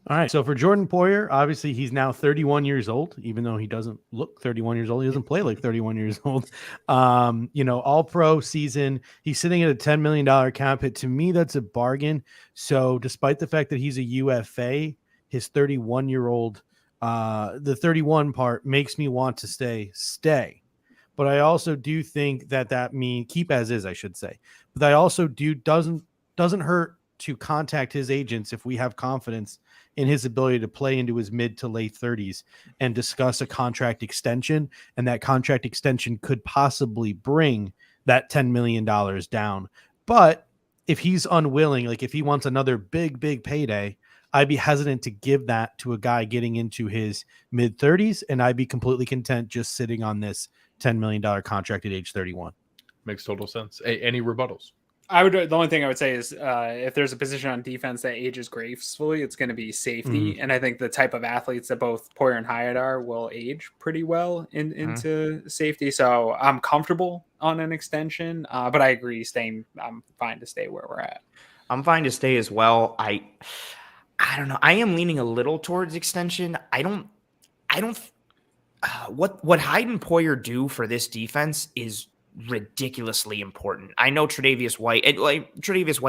Speaker 6: All right. So for Jordan Poyer, obviously he's now 31 years old, even though he doesn't look 31 years old. He doesn't play like 31 years old. All pro season. He's sitting at a $10 million cap hit. To me, that's a bargain. So despite the fact that he's a UFA, his 31-year-old, the 31 part makes me want to stay. But I also do think that means keep as is, I should say. But I also doesn't hurt to contact his agents if we have confidence in his ability to play into his mid to late 30s and discuss a contract extension. And that contract extension could possibly bring that $10 million down. But if he's unwilling, like if he wants another big payday, I'd be hesitant to give that to a guy getting into his mid 30s. And I'd be completely content just sitting on this $10 million contract at age 31.
Speaker 1: Makes total sense. Any rebuttals?
Speaker 2: The only thing I would say is if there's a position on defense that ages gracefully, it's going to be safety. And I think the type of athletes that both Poyer and Hyde are will age pretty well into safety. So I'm comfortable on an extension, but I agree I'm fine to stay where we're at.
Speaker 3: I'm fine to stay as well. I don't know. I am leaning a little towards extension. What Hyde and Poyer do for this defense is ridiculously important. I know Tredavious White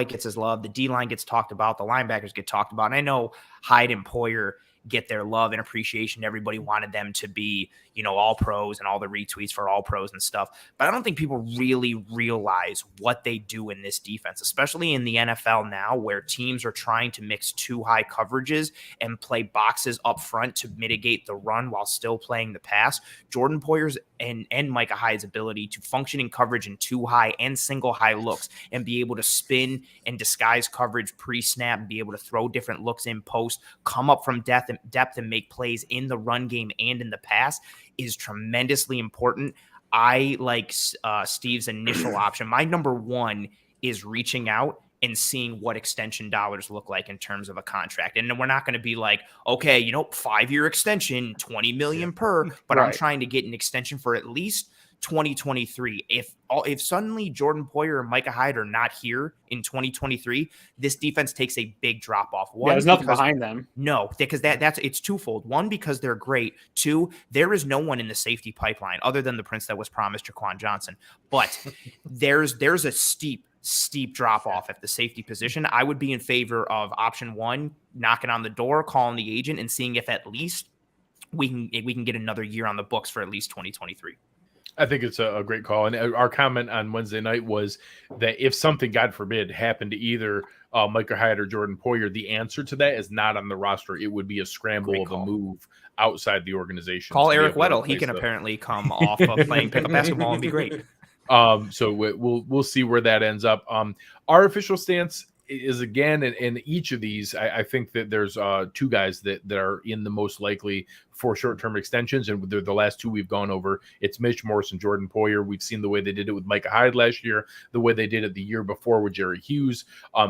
Speaker 3: gets his love. The D-line gets talked about. The linebackers get talked about. And I know Hyde and Poyer get their love and appreciation. Everybody wanted them to be, all pros and all the retweets for all pros and stuff. But I don't think people really realize what they do in this defense, especially in the NFL now where teams are trying to mix too high coverages and play boxes up front to mitigate the run while still playing the pass. Jordan Poyer's and Micah Hyde's ability to function in coverage in too high and single high looks and be able to spin and disguise coverage pre-snap and be able to throw different looks in post, come up from depth and make plays in the run game and in the pass is tremendously important. I like Steve's initial option. My number one is reaching out and seeing what extension dollars look like in terms of a contract. And we're not going to be like, okay, 5-year extension, $20 million per, but right. I'm trying to get an extension for at least 2023. If suddenly Jordan Poyer and Micah Hyde are not here in 2023, this defense takes a big drop off. One,
Speaker 2: there's nothing behind them.
Speaker 3: No, because it's twofold. One, because they're great. Two, there is no one in the safety pipeline other than the prince that was promised, Jaquan Johnson. But there's a steep drop off at the safety position. I would be in favor of option one, knocking on the door, calling the agent, and seeing if at least we can get another year on the books for at least 2023.
Speaker 1: I think it's a great call. And our comment on Wednesday night was that if something, God forbid, happened to either Micah Hyde or Jordan Poyer, the answer to that is not on the roster. It would be a scramble of a move outside the organization.
Speaker 3: Call Eric Weddle. He can apparently come off of playing pickup basketball and be great.
Speaker 1: So we'll see where that ends up. Our official stance is, again, in each of these, I think that there's two guys that are in the most likely for short-term extensions, and they're the last two we've gone over. It's Mitch Morse and Jordan Poyer. We've seen the way they did it with Micah Hyde last year, the way they did it the year before with Jerry Hughes.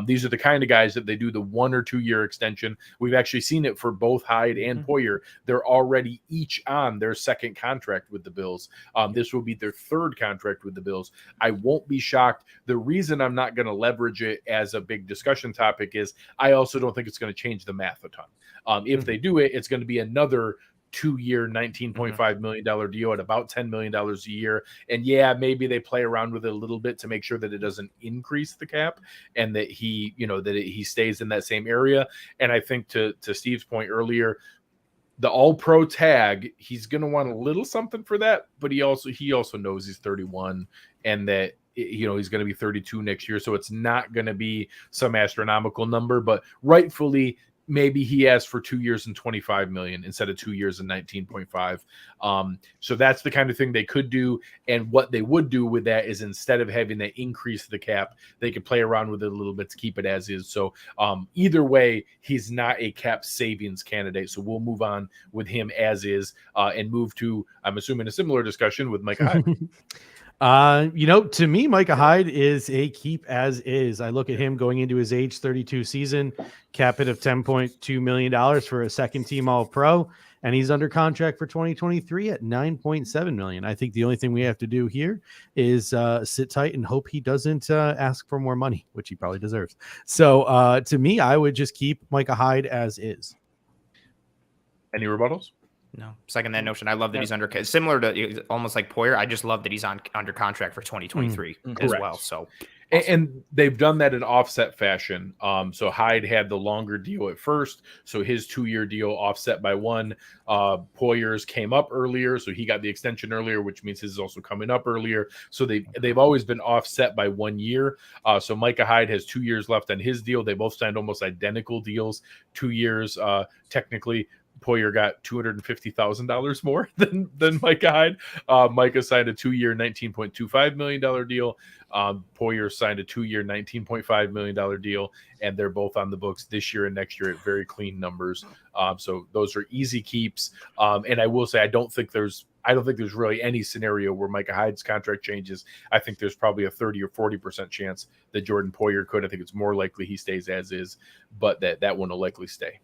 Speaker 1: These are the kind of guys that they do the 1 or 2 year extension. We've actually seen it for both Hyde and Poyer. They're already each on their second contract with the Bills. This will be their third contract with the Bills. I won't be shocked. The reason I'm not going to leverage it as a big discussion topic is I also don't think it's going to change the math a ton. If they do it, it's going to be another 2-year, $19.5 million deal at about $10 million a year. And yeah, maybe they play around with it a little bit to make sure that it doesn't increase the cap and that he, he stays in that same area. And I think to Steve's point earlier, the all-pro tag, he's going to want a little something for that, but he also knows he's 31 and that, he's going to be 32 next year. So it's not going to be some astronomical number, but rightfully, maybe he asked for 2 years and $25 million instead of 2 years and 19.5. So that's the kind of thing they could do. And what they would do with that is instead of having to increase the cap, they could play around with it a little bit to keep it as is. So either way, he's not a cap savings candidate. So we'll move on with him as is and move to, I'm assuming, a similar discussion with Micah Hyde.
Speaker 6: To me, Micah Hyde is a keep as is. I look at him going into his age 32 season, cap hit of $10.2 million for a second team all pro. And he's under contract for 2023 at $9.7 million. I think the only thing we have to do here is sit tight and hope he doesn't ask for more money, which he probably deserves. So to me, I would just keep Micah Hyde as is.
Speaker 1: Any rebuttals?
Speaker 3: No, second that notion. I love that he's under, similar to almost like Poyer. I just love that he's under contract for 2023 as well. So,
Speaker 1: and they've done that in offset fashion. So Hyde had the longer deal at first, so his 2-year deal offset by 1. Poyer's came up earlier, so he got the extension earlier, which means his is also coming up earlier. So they've always been offset by 1 year. So Micah Hyde has 2 years left on his deal. They both signed almost identical deals, 2 years technically. Poyer got $250,000 more than Micah Hyde. Micah signed a 2-year, $19.25 million deal. Poyer signed a 2-year, $19.5 million deal, and they're both on the books this year and next year at very clean numbers. So those are easy keeps. And I will say, I don't think there's really any scenario where Micah Hyde's contract changes. I think there's probably a 30 or 40% chance that Jordan Poyer could. I think it's more likely he stays as is, but that one will likely stay.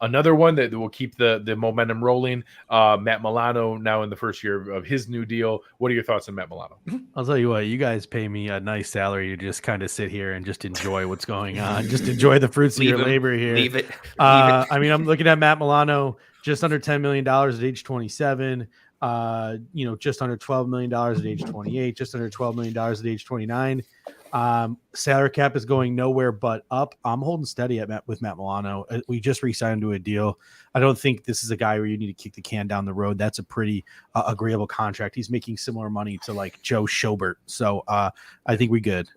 Speaker 1: Another one that will keep the momentum rolling, Matt Milano, now in the first year of his new deal. What are your thoughts on Matt Milano?
Speaker 6: I'll tell you what, you guys pay me a nice salary to just kind of sit here and just enjoy what's going on. Just enjoy the fruits of your labor here.
Speaker 3: Leave it.
Speaker 6: I mean, I'm looking at Matt Milano, just under $10 million at age 27. Just under $12 million at age 28, just under $12 million at age 29. Salary cap is going nowhere but up. I'm holding steady with Matt Milano. We just re-signed to a deal. I don't think this is a guy where you need to kick the can down the road. That's a pretty agreeable contract. He's making similar money to like Joe Schobert. So I think we good.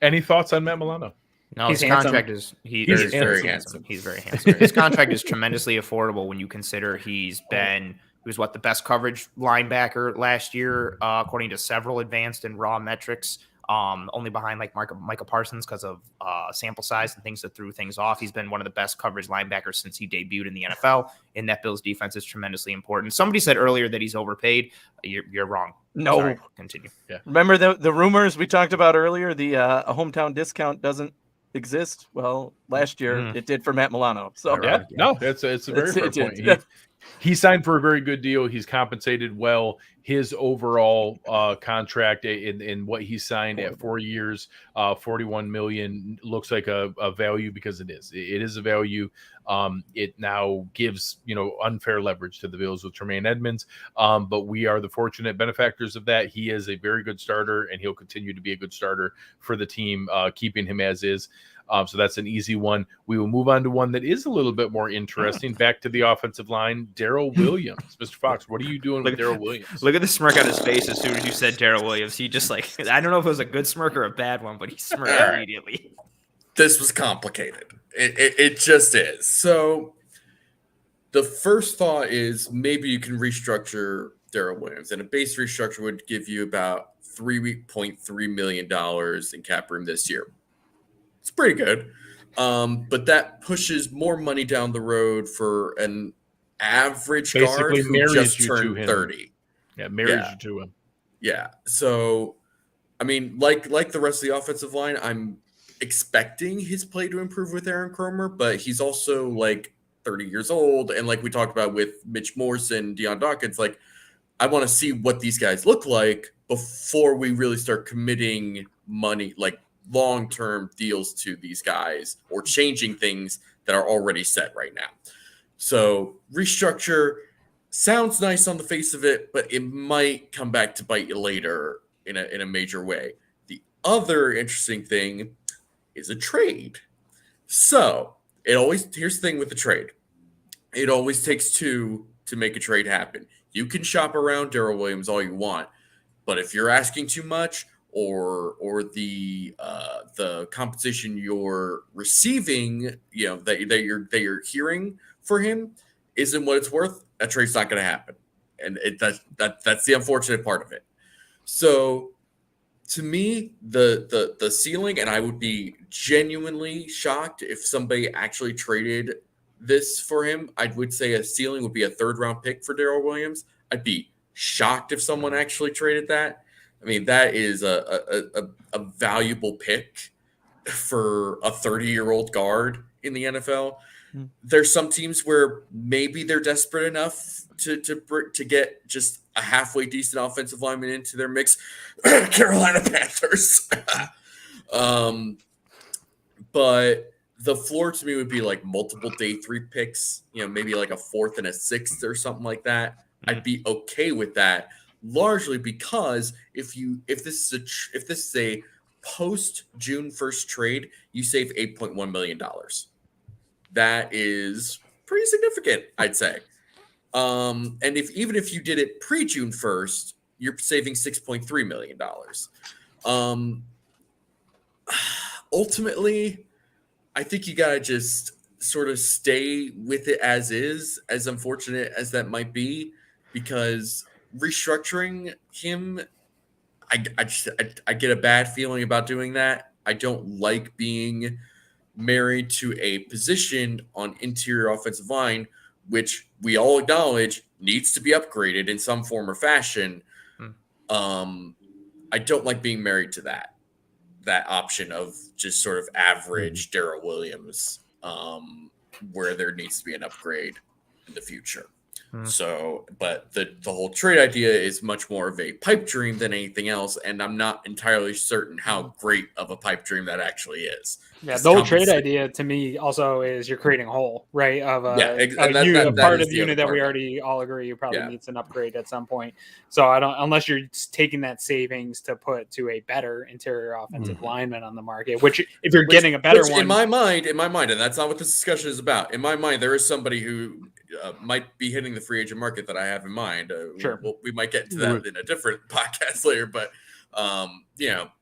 Speaker 1: Any thoughts on Matt Milano?
Speaker 3: No, his contract is very handsome. He's very handsome. His contract is tremendously affordable when you consider he was the best coverage linebacker last year, according to several advanced and raw metrics, only behind like Micah Parsons because of sample size and things that threw things off. He's been one of the best coverage linebackers since he debuted in the NFL, and that Bills defense is tremendously important. Somebody said earlier that he's overpaid. You're wrong.
Speaker 4: No.
Speaker 3: Sorry, continue.
Speaker 1: Yeah.
Speaker 4: Remember the rumors we talked about earlier? A hometown discount doesn't exist. Well, last year it did for Matt Milano. So
Speaker 1: yeah, no, it's a very fair point. He signed for a very good deal. He's compensated well. His overall contract in what he signed at 4 years, $41 million looks like a value because it is a value. It now gives unfair leverage to the Bills with Tremaine Edmonds, but we are the fortunate benefactors of that. He is a very good starter, and he'll continue to be a good starter for the team, keeping him as is. So that's an easy one. We will move on to one that is a little bit more interesting. Back to the offensive line, Daryl Williams. Mr. Fox, what are you doing with Daryl Williams?
Speaker 3: Look at the smirk on his face as soon as you said Daryl Williams. He just I don't know if it was a good smirk or a bad one, but he smirked immediately.
Speaker 5: This was complicated. It just is. So the first thought is maybe you can restructure Daryl Williams, and a base restructure would give you about $3.3 million in cap room this year. It's pretty good. But that pushes more money down the road for an average guard
Speaker 1: Basically
Speaker 5: who
Speaker 1: marries
Speaker 5: just
Speaker 1: you to
Speaker 5: turned
Speaker 1: him.
Speaker 5: 30.
Speaker 1: Yeah, marries
Speaker 5: Yeah.
Speaker 1: you to him.
Speaker 5: Yeah. So, I mean, like the rest of the offensive line, I'm expecting his play to improve with Aaron Cromer, but he's also like 30 years old. And like we talked about with Mitch Morrison, Deion Dawkins, like I want to see what these guys look like before we really start committing money, like long-term deals to these guys or changing things that are already set right now. So restructure sounds nice on the face of it, but it might come back to bite you later in a major way. The other interesting thing is a trade. So here's the thing with the trade. It always takes two to make a trade happen. You can shop around Daryl Williams all you want, but if you're asking too much or the compensation you're receiving, that you're hearing for him isn't what it's worth, that trade's not going to happen, and that's the unfortunate part of it. So, to me, the ceiling, and I would be genuinely shocked if somebody actually traded this for him. I would say a ceiling would be a 3rd-round pick for Daryl Williams. I'd be shocked if someone actually traded that. I mean, that is a valuable pick for a 30-year-old guard in the NFL. There's some teams where maybe they're desperate enough to get just a halfway decent offensive lineman into their mix. Carolina Panthers. But the floor to me would be like multiple day 3 picks, maybe like a 4th and a 6th or something like that. I'd be okay with that, largely because if this is a post June 1st trade, you save $8.1 million. That is pretty significant, I'd say. And even if you did it pre June 1st, you're saving $6.3 million. Ultimately, I think you gotta just sort of stay with it as is, as unfortunate as that might be, because restructuring him, I get a bad feeling about doing that. I don't like being married to a position on interior offensive line, which we all acknowledge needs to be upgraded in some form or fashion. I don't like being married to that option of just sort of average Daryl Williams, where there needs to be an upgrade in the future. So, but the whole trade idea is much more of a pipe dream than anything else, and I'm not entirely certain how great of a pipe dream that actually is.
Speaker 2: Yeah, the whole trade idea to me also is you're creating a hole, right? Of a part of the unit that we already all agree you probably needs an upgrade at some point. So unless you're taking that savings to put to a better interior offensive lineman on the market, which if you're getting a better one,
Speaker 5: in my mind, and that's not what this discussion is about. In my mind, there is somebody who might be hitting the free agent market that I have in mind.
Speaker 2: Sure,
Speaker 5: we might get into that in a different podcast later, but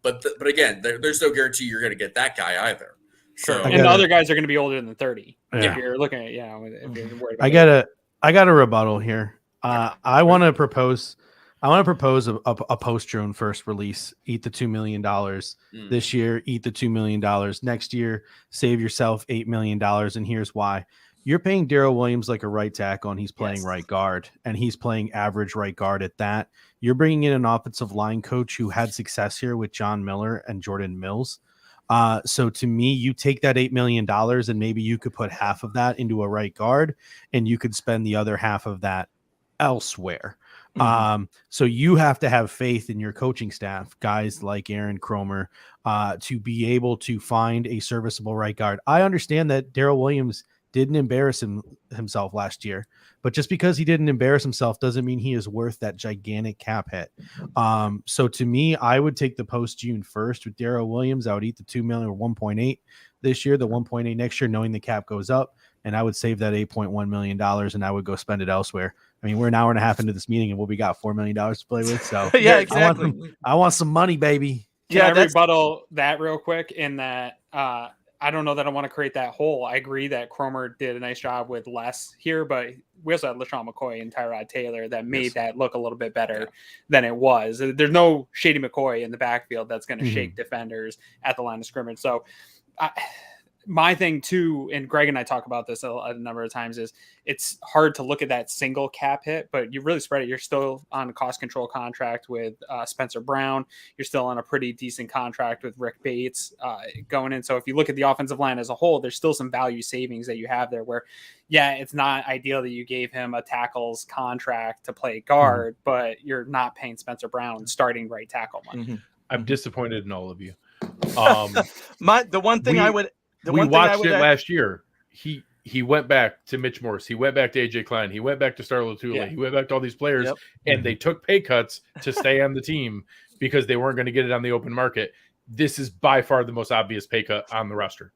Speaker 5: but again, there's no guarantee you're going to get that guy either.
Speaker 2: Sure, and the other guys are going to be older than 30.
Speaker 6: Yeah.
Speaker 2: If you're looking at, if you're worried about
Speaker 6: I got a rebuttal here. I want to propose a post June 1st release. Eat the $2 million this year. Eat the $2 million next year. Save yourself $8 million. And here's why. You're paying Daryl Williams like a right tackle, and he's playing right guard, and he's playing average right guard at that. You're bringing in an offensive line coach who had success here with John Miller and Jordan Mills. So to me, you take that $8 million and maybe you could put half of that into a right guard, and you could spend the other half of that elsewhere. So you have to have faith in your coaching staff, guys like Aaron Cromer, to be able to find a serviceable right guard. I understand that Daryl Williams didn't embarrass himself last year, but just because he didn't embarrass himself doesn't mean he is worth that gigantic cap hit. So to me, I would take the post June 1st with Daryl Williams. I would eat the $2 million or 1.8 this year, the 1.8 next year, knowing the cap goes up, and I would save that $8.1 million and I would go spend it elsewhere. I mean, we're an hour and a half into this meeting and we got $4 million to play with. So
Speaker 4: yeah, exactly.
Speaker 6: I want some money, baby.
Speaker 2: Can I rebuttal that real quick in that, I don't know that I want to create that hole. I agree that Cromer did a nice job with less here, but we also had LaShawn McCoy and Tyrod Taylor that made that look a little bit better than it was. There's no Shady McCoy in the backfield that's going to shake defenders at the line of scrimmage. So my thing too, and Greg and I talk about this a number of times, is it's hard to look at that single cap hit, but you really spread it. You're still on a cost control contract with Spencer Brown. You're still on a pretty decent contract with Rick Bates going in. So if you look at the offensive line as a whole, there's still some value savings that you have there where, yeah, it's not ideal that you gave him a tackle's contract to play guard, but you're not paying Spencer Brown starting right tackle money.
Speaker 1: I'm disappointed in all of you.
Speaker 4: The one thing
Speaker 1: we watched it last year. He went back to Mitch Morse. He went back to AJ Klein. He went back to Star Lotulelei.
Speaker 2: Yeah.
Speaker 1: He went back to all these players, and they took pay cuts to stay on the team because they weren't going to get it on the open market. This is by far the most obvious pay cut on the roster.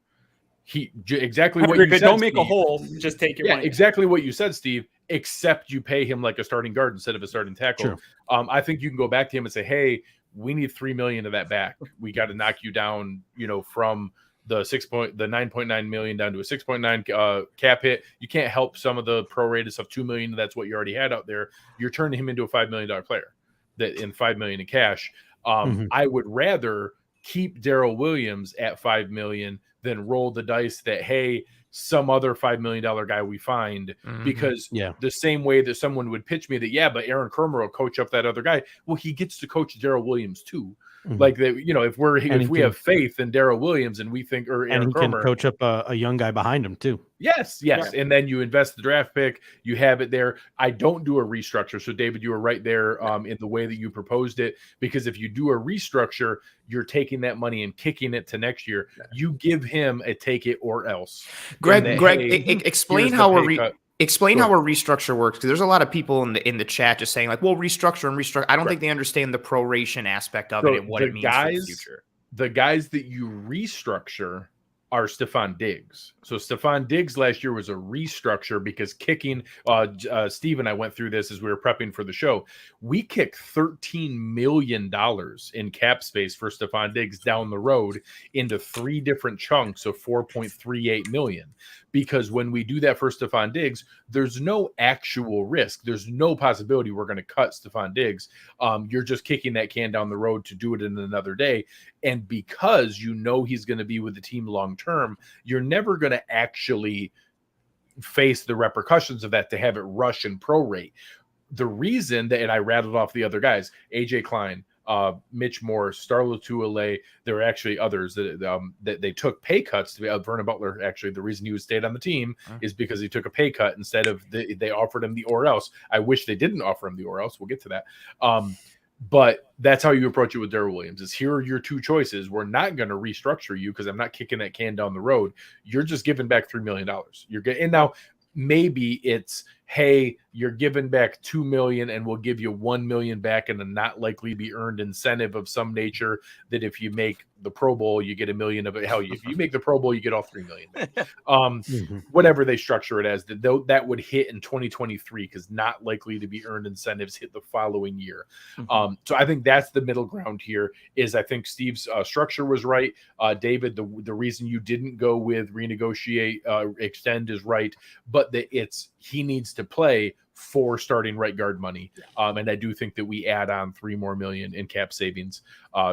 Speaker 1: Exactly what you said.
Speaker 2: Don't make
Speaker 1: Steve.
Speaker 2: a hole. Just take your money.
Speaker 1: Exactly what you said, Steve. Except you pay him like a starting guard instead of a starting tackle.
Speaker 6: Sure.
Speaker 1: I think you can go back to him and say, "Hey, we need $3 million of that back. We got to knock you down, from the 9.9 million down to a 6.9 cap hit. You can't help some of the prorated stuff. $2 million. That's what you already had out there. You're turning him into a $5 million player in $5 million in cash. I would rather keep Daryl Williams at $5 million than roll the dice that, hey, some other $5 million guy we find, because the same way that someone would pitch me that, but Aaron Kermer will coach up that other guy. Well, he gets to coach Daryl Williams too. Like that, if we have faith in Daryl Williams and we think, or Aaron Kermer,
Speaker 6: can coach up a young guy behind him too.
Speaker 1: Yes. And then you invest the draft pick, you have it there. I don't do a restructure. So David, you were right there in the way that you proposed it, because if you do a restructure, you're taking that money and kicking it to next year. You give him a take it or else.
Speaker 3: Greg, explain how Explain how a restructure works, because there's a lot of people in the chat just saying like, "Well, restructure." I don't think they understand the proration aspect of it and what it means for the future.
Speaker 1: The guys that you restructure are Stephon Diggs. So Stephon Diggs last year was a restructure because kicking. Steve and I went through this as we were prepping for the show. We kicked $13 million in cap space for Stephon Diggs down the road into 3 different chunks of $4.38 million. Because when we do that for Stephon Diggs, there's no actual risk. There's no possibility we're going to cut Stephon Diggs. You're just kicking that can down the road to do it in another day. And because he's going to be with the team long term, you're never going to actually face the repercussions of that to have it rush and prorate. The reason that, and I rattled off the other guys, AJ Klein, Mitch Morse, Star Lotulelei, there were actually others that they took pay cuts to be. Vernon Butler, actually, the reason he stayed on the team is because he took a pay cut instead of they offered him the or else. I wish they didn't offer him the or else. We'll get to that. But that's how you approach it with Daryl Williams. Is here are your 2 choices. We're not going to restructure you because I'm not kicking that can down the road. You're just giving back $3 million. You're getting, and now maybe it's, hey, you're giving back $2 million and we'll give you $1 million back in a not likely to be earned incentive of some nature that if you make the Pro Bowl, you get $1 million of it. Hell, if you make the Pro Bowl, you get all $3 million. Whatever they structure it as, that would hit in 2023 because not likely to be earned incentives hit the following year. So I think that's the middle ground here. Is I think Steve's structure was right. David, the reason you didn't go with renegotiate, extend is right, but he needs to play for starting right guard money. And I do think that we add on $3 more million in cap savings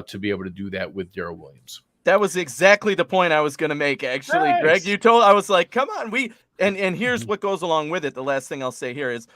Speaker 1: to be able to do that with Daryl Williams.
Speaker 4: That was exactly the point I was going to make, actually. Nice. Greg, I was like, come on, and here's what goes along with it. The last thing I'll say here is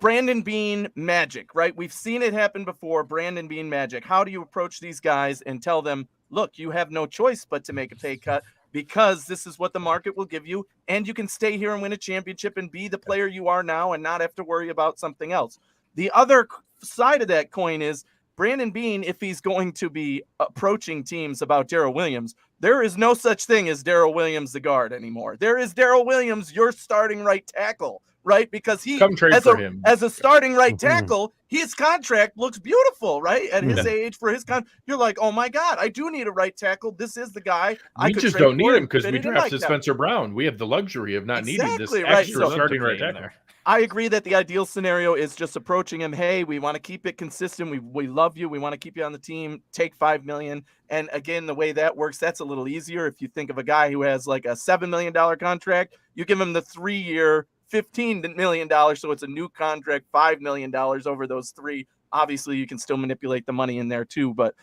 Speaker 4: Brandon Beane magic, right? We've seen it happen before. Brandon Beane magic. How do you approach these guys and tell them, look, you have no choice but to make a pay cut, because this is what the market will give you, and you can stay here and win a championship and be the player you are now and not have to worry about something else. The other side of that coin is Brandon Beane, if he's going to be approaching teams about Daryl Williams, there is no such thing as Daryl Williams the guard anymore. There is Daryl Williams, your starting right tackle, right? Because he, as a starting right tackle, his contract looks beautiful, right? At his age, for his you're like, oh my God, I do need a right tackle. This is the guy.
Speaker 1: We just don't need him because we drafted Spencer Brown. We have the luxury of not needing this extra starting right tackle.
Speaker 4: I agree that the ideal scenario is just approaching him. Hey, we want to keep it consistent. We love you. We want to keep you on the team. Take $5 million. And again, the way that works, that's a little easier. If you think of a guy who has like a $7 million contract, you give him the 3-year $15 million. So it's a new contract, $5 million over those 3. Obviously, you can still manipulate the money in there too, but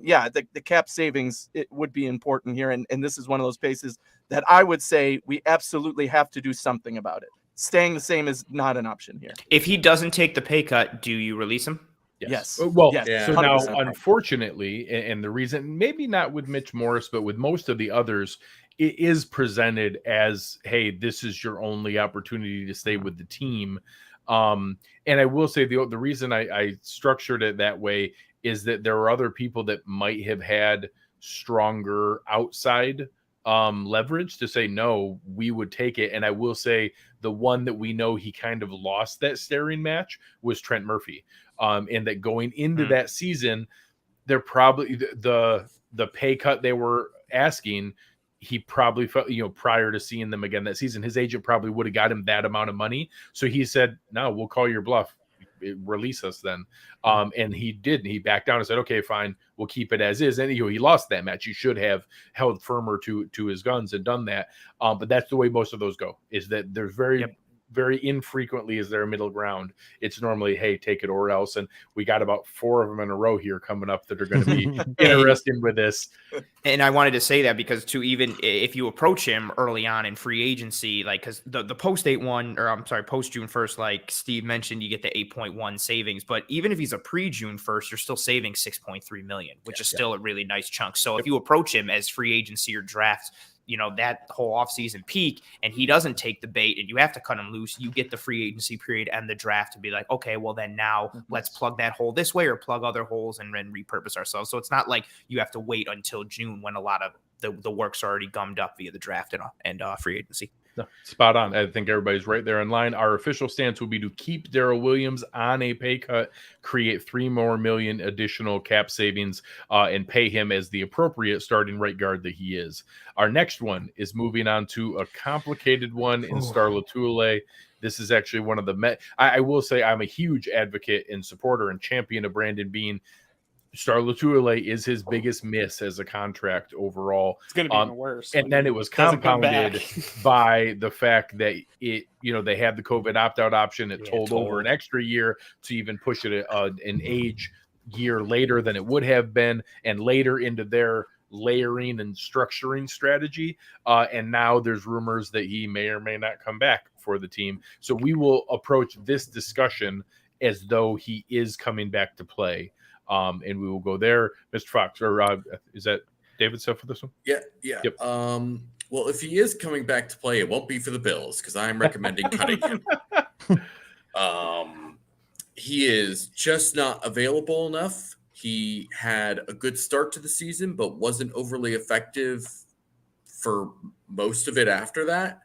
Speaker 4: yeah, the cap savings, it would be important here, and this is one of those places that I would say we absolutely have to do something about it. Staying the same is not an option here.
Speaker 3: If he doesn't take the pay cut, do you release him?
Speaker 4: Yes.
Speaker 1: Well,
Speaker 4: yes,
Speaker 1: so now,
Speaker 4: 100%.
Speaker 1: unfortunately, and the reason, maybe not with Mitch Morris, but with most of the others, it is presented as, hey, this is your only opportunity to stay with the team. And I will say the reason I structured it that way is that there are other people that might have had stronger outside leverage to say, no, we would take it. And I will say the one that we know he kind of lost that staring match was Trent Murphy. And that going into that season, they're probably the pay cut they were asking, he probably felt, prior to seeing them again that season, his agent probably would have got him that amount of money. So he said, no, we'll call your bluff. Release us then. And he did. He backed down and said, okay, fine, we'll keep it as is. And he lost that match. He should have held firmer to his guns and done that. But that's the way most of those go, is that there's very infrequently is there a middle ground. It's normally, hey, take it or else. And we got about 4 of them in a row here coming up that are going to be interesting with this.
Speaker 3: And I wanted to say that because even if you approach him early on in free agency, like, because the post June 1st, like Steve mentioned, you get the 8.1 savings. But even if he's a pre-June 1st, you're still saving $6.3 million, which is still a really nice chunk. So if you approach him as free agency or draft, that whole offseason peak, and he doesn't take the bait and you have to cut him loose, you get the free agency period and the draft to be like, okay, well then now let's plug that hole this way or plug other holes and then repurpose ourselves. So it's not like you have to wait until June when a lot of the work's already gummed up via the draft and free agency.
Speaker 1: No, spot on. I think everybody's right there in line. Our official stance will be to keep Daryl Williams on a pay cut, create $3 million more additional cap savings, and pay him as the appropriate starting right guard that he is. Our next one is moving on to a complicated one in Star Lotulelei. This is actually one of the I will say I'm a huge advocate and supporter and champion of Brandon Beane. Star Lotulelei is his biggest miss as a contract overall.
Speaker 2: It's going to be even worse.
Speaker 1: And then it was compounded by the fact that they had the COVID opt-out option. It told over an extra year to even push it an age year later than it would have been, and later into their layering and structuring strategy. And now there's rumors that he may or may not come back for the team. So we will approach this discussion as though he is coming back to play. And we will go there. Mr. Fox, or is that David stuff for this one?
Speaker 5: Yeah.
Speaker 1: Yep.
Speaker 5: Well, if he is coming back to play, it won't be for the Bills because I'm recommending cutting him. He is just not available enough. He had a good start to the season, but wasn't overly effective for most of it after that.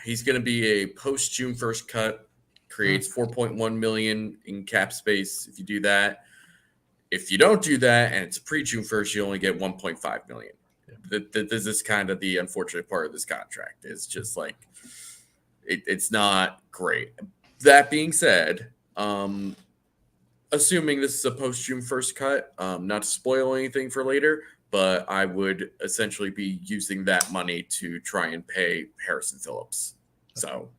Speaker 5: He's going to be a post-June 1st cut. Creates $4.1 million in cap space if you do that. If you don't do that and it's pre-June 1st, you only get $1.5 million. This is kind of the unfortunate part of this contract. It's just like it's not great. That being said, assuming this is a post-June 1st cut, not to spoil anything for later, but I would essentially be using that money to try and pay Harrison Phillips. So.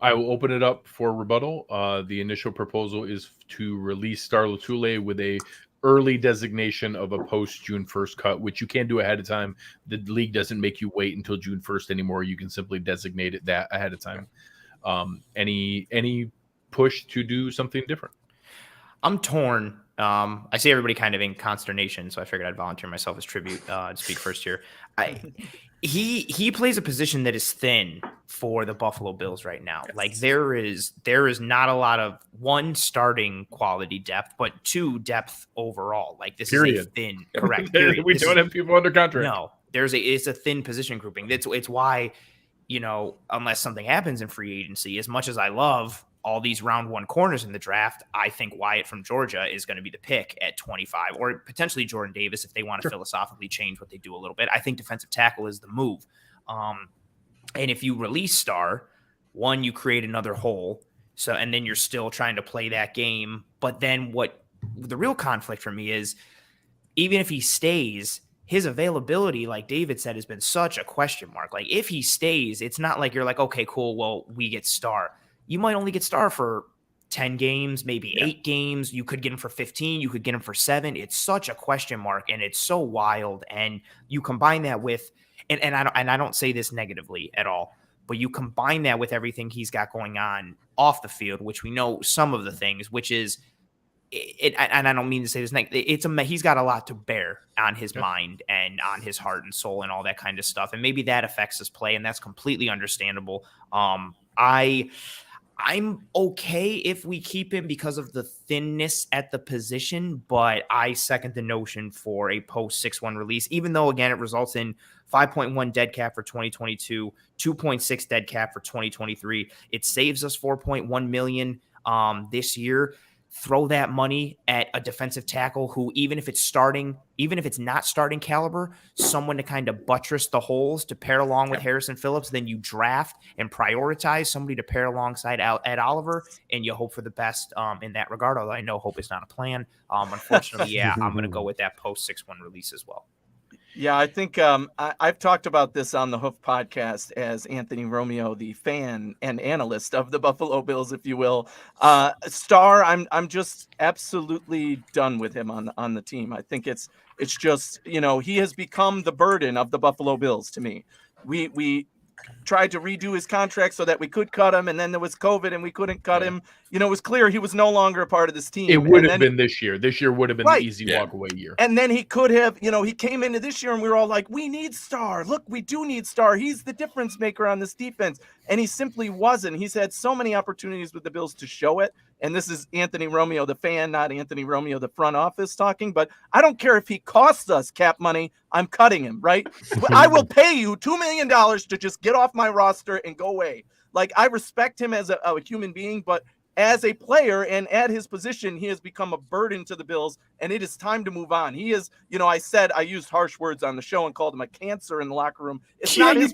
Speaker 1: I will open it up for rebuttal. The initial proposal is to release Star Lotulelei with a early designation of a post-June 1st cut, which you can do ahead of time. The league doesn't make you wait until June 1st anymore. You can simply designate it that ahead of time. Any push to do something different?
Speaker 3: I'm torn. I see everybody kind of in consternation, so I figured I'd volunteer myself as tribute to speak first here. He plays a position that is thin for the Buffalo Bills right now. Yes. Like there is not a lot of starting quality depth, but 2 depth overall. Like this is a thin, correct. Period.
Speaker 1: We don't have people under contract.
Speaker 3: No, it's a thin position grouping. It's why, unless something happens in free agency, as much as I love all these round 1 corners in the draft, I think Wyatt from Georgia is going to be the pick at 25, or potentially Jordan Davis if they want to philosophically change what they do a little bit. I think defensive tackle is the move. And if you release Star, one, you create another hole. So, and then you're still trying to play that game. But then what the real conflict for me is, even if he stays, his availability, like David said, has been such a question mark. Like if he stays, it's not like you're like, okay, cool, well, we get Star. you might only get Star for 10 games, maybe 8 games. You could get him for 15. You could get him for 7. It's such a question mark, and it's so wild. And you combine that with, and I don't say this negatively at all, but you combine that with everything he's got going on off the field, which we know some of the things, which is, and I don't mean to say this, he's got a lot to bear on his mind and on his heart and soul and all that kind of stuff. And maybe that affects his play, and that's completely understandable. I'm okay if we keep him because of the thinness at the position, but I second the notion for a post 6-1 release, even though, again, it results in 5.1 dead cap for 2022, 2.6 dead cap for 2023. It saves us $4.1 million this year. Throw that money at a defensive tackle who, even if it's not starting caliber, someone to kind of buttress the holes to pair along with Harrison Phillips, then you draft and prioritize somebody to pair alongside Ed Oliver, and you hope for the best in that regard, although I know hope is not a plan. Unfortunately, I'm going to go with that post 6-1 release as well.
Speaker 4: Yeah, I think I've talked about this on the Hoof podcast as Anthony Romeo, the fan and analyst of the Buffalo Bills, if you will. Star, I'm just absolutely done with him on the team. I think it's just, he has become the burden of the Buffalo Bills to me. We tried to redo his contract so that we could cut him, and then there was COVID and we couldn't cut him. It was clear he was no longer a part of this team.
Speaker 1: It would have been this year. This year would have been the easy walk away year.
Speaker 4: And then he could have, he came into this year and we were all like, we need Star. Look, we do need Star. He's the difference maker on this defense. And he simply wasn't. He's had so many opportunities with the Bills to show it. And this is Anthony Romeo, the fan, not Anthony Romeo, the front office talking. But I don't care if he costs us cap money. I'm cutting him, right? I will pay you $2 million to just get off my roster and go away. Like, I respect him as a human being, but as a player and at his position, he has become a burden to the Bills, and it is time to move on. He is, I used harsh words on the show and called him a cancer in the locker room. It's not his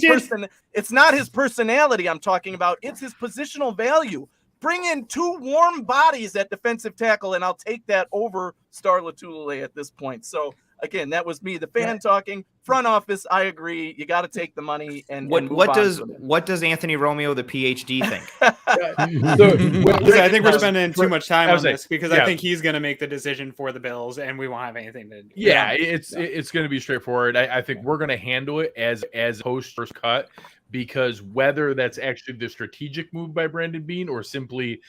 Speaker 4: it's not his personality I'm talking about. It's his positional value. Bring in 2 warm bodies at defensive tackle, and I'll take that over Star Lotulelei at this point. So, again, that was me, the fan talking. Front office, I agree. You got to take the money and
Speaker 3: what does Anthony Romeo, the PhD, think?
Speaker 2: I think we're spending too much time on this because I think he's going to make the decision for the Bills, and we won't have anything to do.
Speaker 1: It's going to be straightforward. I think we're going to handle it as post first cut, because whether that's actually the strategic move by Brandon Beane or simply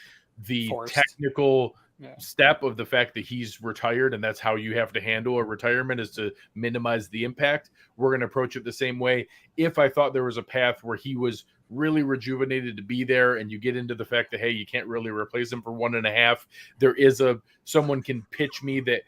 Speaker 1: the technical step of the fact that he's retired and that's how you have to handle a retirement, is to minimize the impact, we're going to approach it the same way. If I thought there was a path where he was really rejuvenated to be there, and you get into the fact that, hey, you can't really replace him for 1.5, there is someone can pitch me that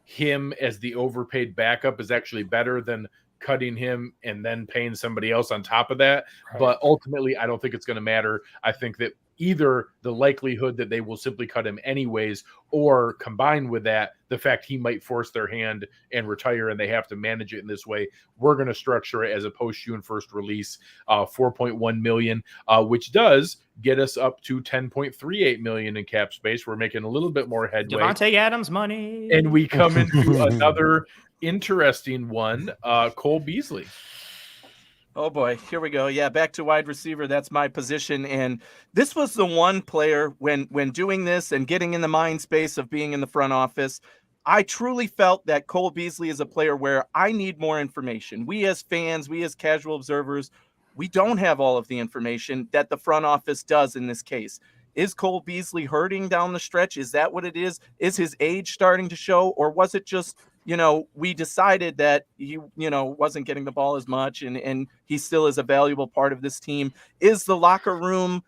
Speaker 1: him as the overpaid backup is actually better than cutting him and then paying somebody else on top of that. Right. But ultimately, I don't think it's going to matter. I think that either the likelihood that they will simply cut him anyways, or combined with that, the fact he might force their hand and retire and they have to manage it in this way, we're going to structure it as a post-June 1st release, $4.1 million, which does get us up to $10.38 million in cap space. We're making a little bit more headway.
Speaker 3: Devontae Adams money.
Speaker 1: And we come into another interesting one, Cole Beasley.
Speaker 4: Oh boy, here we go. Yeah, back to wide receiver. That's my position. And this was the one player when doing this and getting in the mind space of being in the front office, I truly felt that Cole Beasley is a player where I need more information. We as fans, we as casual observers, we don't have all of the information that the front office does in this case. Is Cole Beasley hurting down the stretch? Is that what it is? Is his age starting to show? Or was it just, we decided that he, wasn't getting the ball as much and he still is a valuable part of this team? Is the locker room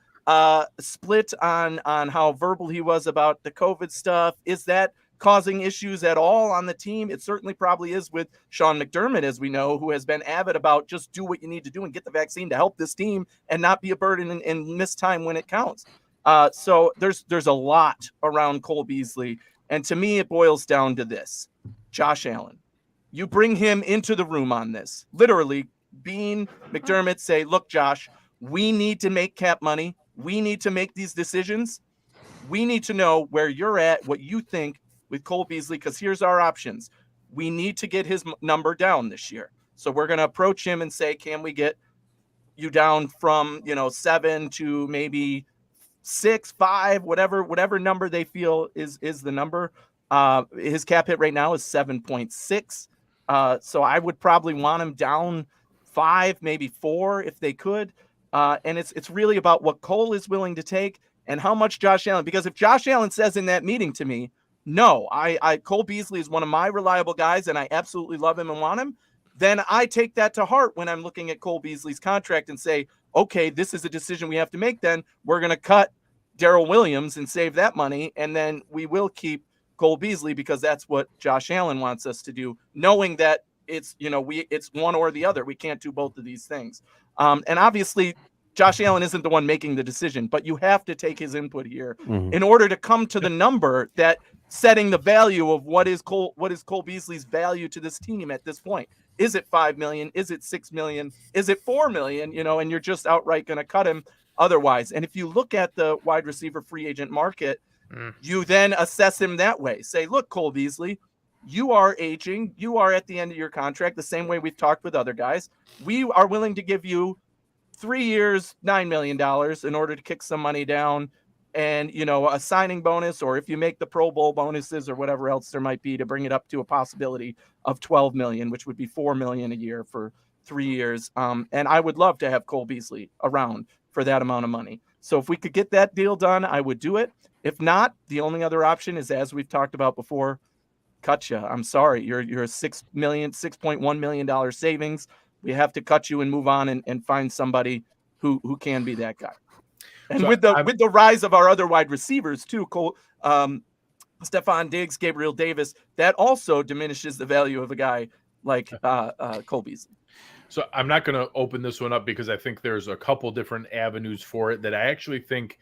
Speaker 4: split on how verbal he was about the COVID stuff? Is that causing issues at all on the team? It certainly probably is with Sean McDermott, as we know, who has been avid about just do what you need to do and get the vaccine to help this team and not be a burden and miss time when it counts. So there's a lot around Cole Beasley. And to me, it boils down to this. Josh Allen, you bring him into the room on this. Literally, Beane, McDermott say, look, Josh, we need to make cap money. We need to make these decisions. We need to know where you're at, what you think with Cole Beasley, because here's our options. We need to get his number down this year. So we're going to approach him and say, can we get you down from, 7 to maybe 6, 5, whatever number they feel is the number. His cap hit right now is 7.6. So I would probably want him down 5, maybe 4 if they could. And it's really about what Cole is willing to take and how much Josh Allen, because if Josh Allen says in that meeting to me, no, Cole Beasley is one of my reliable guys and I absolutely love him and want him, then I take that to heart when I'm looking at Cole Beasley's contract and say, okay, this is a decision we have to make. Then we're going to cut Daryl Williams and save that money. And then we will keep Cole Beasley because that's what Josh Allen wants us to do, knowing that it's one or the other. We can't do both of these things. And obviously Josh Allen isn't the one making the decision, but you have to take his input here in order to come to the number that setting the value of what is Cole Beasley's value to this team at this point. Is it 5 million? Is it 6 million? Is it 4 million? And you're just outright going to cut him otherwise. And if you look at the wide receiver free agent market, you then assess him that way. Say, look, Cole Beasley, you are aging. You are at the end of your contract, the same way we've talked with other guys. We are willing to give you 3 years, $9 million in order to kick some money down and, a signing bonus, or if you make the Pro Bowl bonuses or whatever else there might be to bring it up to a possibility of 12 million, which would be 4 million a year for 3 years. And I would love to have Cole Beasley around for that amount of money. So if we could get that deal done, I would do it. If not, the only other option is, as we've talked about before, cut you. I'm sorry. You're a $6.1 million savings. We have to cut you and move on and find somebody who can be that guy. And
Speaker 1: So
Speaker 4: with the rise of our other wide receivers too, Cole, Stephon Diggs, Gabriel Davis, that also diminishes the value of a guy like Cole Beasley.
Speaker 1: So I'm not going to open this one up because I think there's a couple different avenues for it that I actually think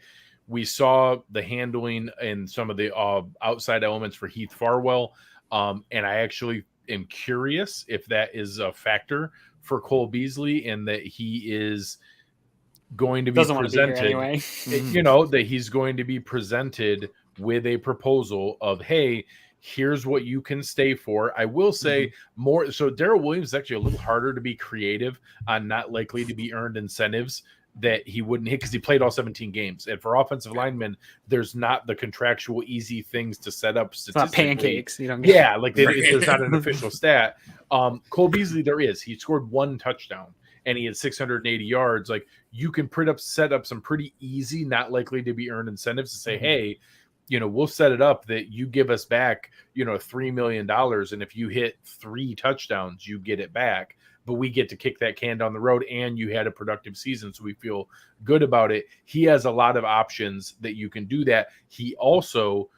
Speaker 1: we saw the handling and some of the outside elements for Heath Farwell. And I actually am curious if that is a factor for Cole Beasley and that he is going to be presented,
Speaker 2: anyway.
Speaker 1: That he's going to be presented with a proposal of, hey, here's what you can stay for. I will say more. So Daryl Williams is actually a little harder to be creative on not likely to be earned incentives that he wouldn't hit because he played all 17 games. And for offensive linemen, there's not the contractual easy things to set up statistically.
Speaker 2: It's not pancakes. You don't get
Speaker 1: there's not an official stat. Cole Beasley, there is. He scored 1 touchdown and he had 680 yards. Like, you can set up some pretty easy, not likely to be earned incentives to say, hey, we'll set it up that you give us back, $3 million. And if you hit 3 touchdowns, you get it back. But we get to kick that can down the road and you had a productive season. So we feel good about it. He has a lot of options that you can do that. He also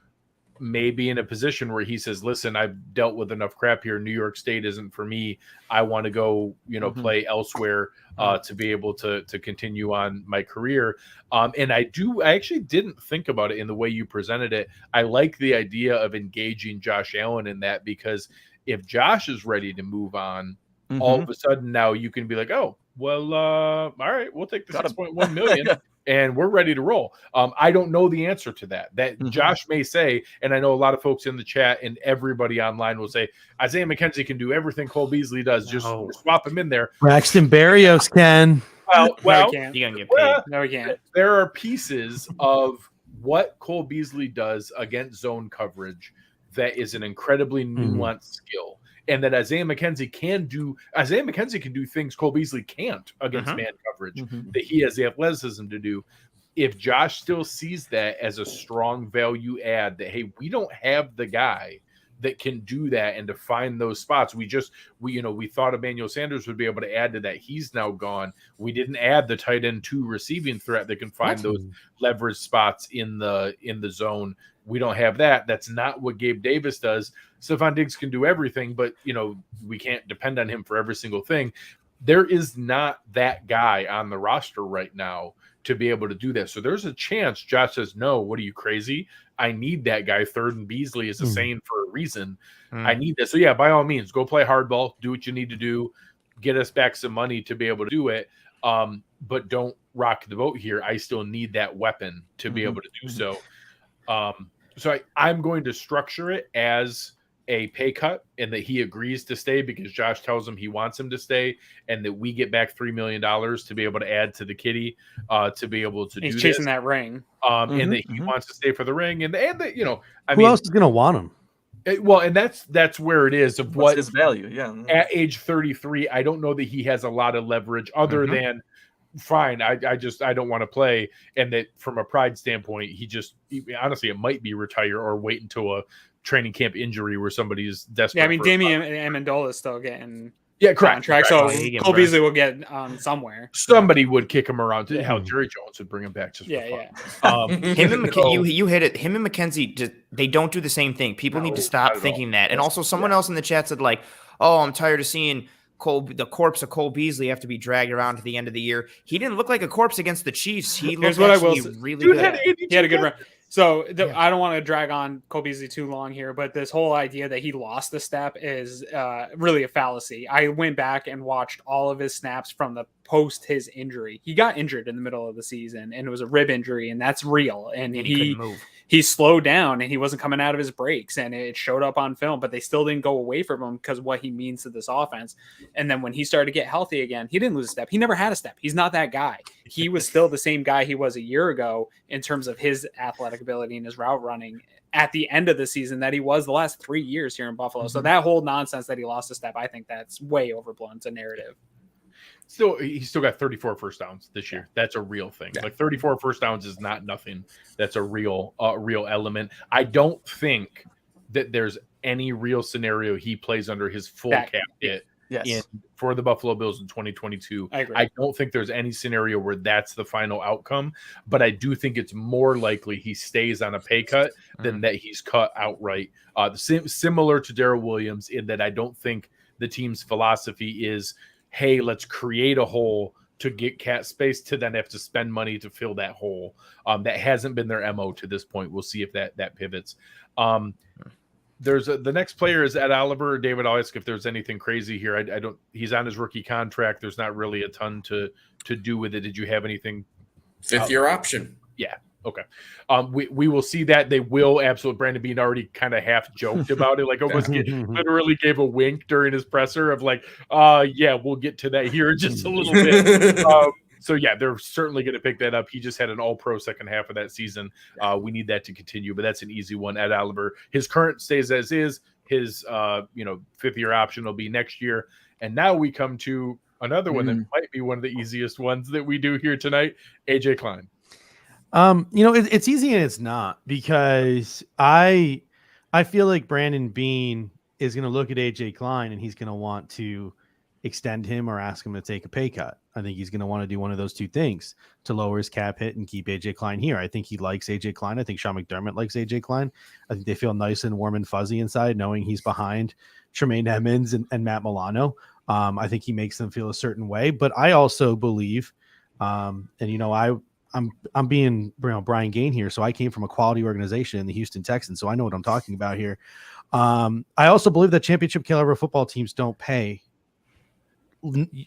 Speaker 1: may be in a position where he says, listen, I've dealt with enough crap here. New York State isn't for me. I want to go, play elsewhere to be able to continue on my career. And I actually didn't think about it in the way you presented it. I like the idea of engaging Josh Allen in that, because if Josh is ready to move on, all of a sudden now you can be like, oh, well, all right, we'll take the 6.1 million and we're ready to roll. I don't know the answer to that. Josh may say, and I know a lot of folks in the chat and everybody online will say, Isaiah McKenzie can do everything Cole Beasley does. Just swap him in there.
Speaker 6: Braxton Berrios can.
Speaker 2: Well, he can't.
Speaker 3: You're going to get paid.
Speaker 2: No, he can't.
Speaker 1: There are pieces of what Cole Beasley does against zone coverage that is an incredibly nuanced skill. And that Isaiah McKenzie can do. Isaiah McKenzie can do things Cole Beasley can't against man coverage that he has the athleticism to do. If Josh still sees that as a strong value add, that, hey, we don't have the guy that can do that and to find those spots. We thought Emmanuel Sanders would be able to add to that. He's now gone. We didn't add the tight end 2 receiving threat that can find those leverage spots in the zone. We don't have that. That's not what Gabe Davis does. Stephon Diggs can do everything, but we can't depend on him for every single thing. There is not that guy on the roster right now to be able to do that. So there's a chance Josh says, no, what are you, crazy? I need that guy. Third and Beasley is a saying for a reason. I need that. So yeah, by all means, go play hardball, do what you need to do, get us back some money to be able to do it. But don't rock the boat here. I still need that weapon to be able to do so. So I'm going to structure it as a pay cut and that he agrees to stay because Josh tells him he wants him to stay, and that we get back $3 million to be able to add to the kitty, to be able to
Speaker 2: He's
Speaker 1: do
Speaker 2: chasing
Speaker 1: this.
Speaker 2: that ring.
Speaker 1: And that he wants to stay for the ring, and that, you know,
Speaker 6: Who else is going to want him?
Speaker 1: well, and that's where it is of
Speaker 4: What's
Speaker 1: what
Speaker 4: his value. Yeah.
Speaker 1: at age 33. I don't know that he has a lot of leverage other than fine. I don't want to play, and that from a pride standpoint, honestly, it might be retire or wait until a training camp injury where somebody's desperate.
Speaker 2: Yeah, I mean, Damian Amendola is still getting
Speaker 1: contract,
Speaker 2: so Cole Beasley will get somewhere.
Speaker 1: Somebody would kick him around. Hell, Jerry Jones would bring him back just for fun.
Speaker 3: Him and you hit it. Him and McKenzie, they don't do the same thing. People need to stop thinking that. And also, someone else in the chat said like, "Oh, I'm tired of seeing the corpse of Cole Beasley have to be dragged around to the end of the year." He didn't look like a corpse against the Chiefs. He looked really good.
Speaker 2: He had a good run. So I don't want to drag on Cole Beasley too long here, but this whole idea that he lost the step is really a fallacy. I went back and watched all of his snaps from the post his injury. He got injured in the middle of the season, and it was a rib injury, and that's real. And
Speaker 3: he couldn't move.
Speaker 2: He slowed down, and he wasn't coming out of his breaks, and it showed up on film, but they still didn't go away from him because of what he means to this offense. And then when he started to get healthy again, he didn't lose a step. He never had a step. He's not that guy. He was still the same guy he was a year ago in terms of his athletic ability and his route running at the end of the season that he was the last 3 years here in Buffalo. So that whole nonsense that he lost a step, I think that's way overblown. It's a narrative.
Speaker 1: He's still got 34 first downs this year. That's a real thing. Like 34 first downs is not nothing. That's a real element. I don't think that there's any real scenario he plays under his full cap hit for the Buffalo Bills in 2022. I don't think there's any scenario where that's the final outcome, but I do think it's more likely he stays on a pay cut than that he's cut outright. Similar to Daryl Williams in that I don't think the team's philosophy is, hey, let's create a hole to get cap space to then have to spend money to fill that hole. That hasn't been their MO to this point. We'll see if that pivots. The next player is Ed Oliver. David, I'll ask if there's anything crazy here. I don't. He's on his rookie contract. There's not really a ton to do with it. Did you have anything?
Speaker 5: 5th-year option.
Speaker 1: Yeah. Okay. We will see that. They will absolutely. Brandon Beane already kind of half joked about it, like almost literally gave a wink during his presser of like, yeah, we'll get to that here in just a little bit. So yeah, they're certainly going to pick that up. He just had an all-pro second half of that season. We need that to continue, but that's an easy one. Ed Oliver, his current stays as is. His 5th-year option will be next year. And now we come to another one that might be one of the easiest ones that we do here tonight. AJ Klein.
Speaker 6: It's easy and it's not, because I feel like Brandon Beane is going to look at AJ Klein and he's going to want to extend him or ask him to take a pay cut. I think he's going to want to do one of those two things to lower his cap hit and keep AJ Klein here. I think he likes AJ Klein. I think Sean McDermott likes AJ Klein. I think they feel nice and warm and fuzzy inside, knowing he's behind Tremaine Edmonds and Matt Milano. I think he makes them feel a certain way, but I also believe, I'm being Brian Gaine here, so I came from a quality organization in the Houston Texans, so I know what I'm talking about here. I also believe that championship caliber football teams don't pay.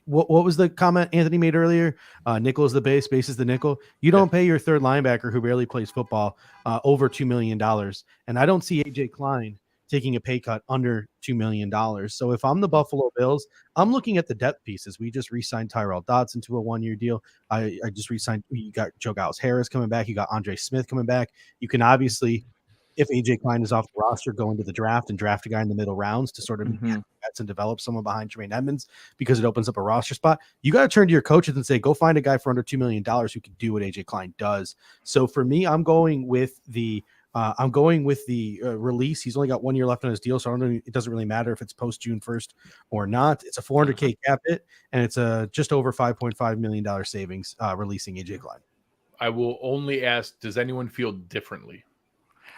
Speaker 6: What was the comment Anthony made earlier? Nickel is the base is the nickel. You don't pay your third linebacker who barely plays football over $2 million, and I don't see AJ Klein taking a pay cut under $2 million. So if I'm the Buffalo Bills, I'm looking at the depth pieces. We just re-signed Tyrell Dodson to a 1-year deal. I just re-signed. You got Joe Gallas-Harris coming back. You got Andre Smith coming back. You can obviously, if AJ Klein is off the roster, go into the draft and draft a guy in the middle rounds to sort of and develop someone behind Tremaine Edmonds, because it opens up a roster spot. You got to turn to your coaches and say, go find a guy for under $2 million who can do what AJ Klein does. So for me, I'm going with the release. He's only got 1 year left on his deal, so it doesn't really matter if it's post June 1st or not. It's a $400K cap hit, and it's a just over $5.5 million savings releasing AJ Klein.
Speaker 1: I will only ask, does anyone feel differently?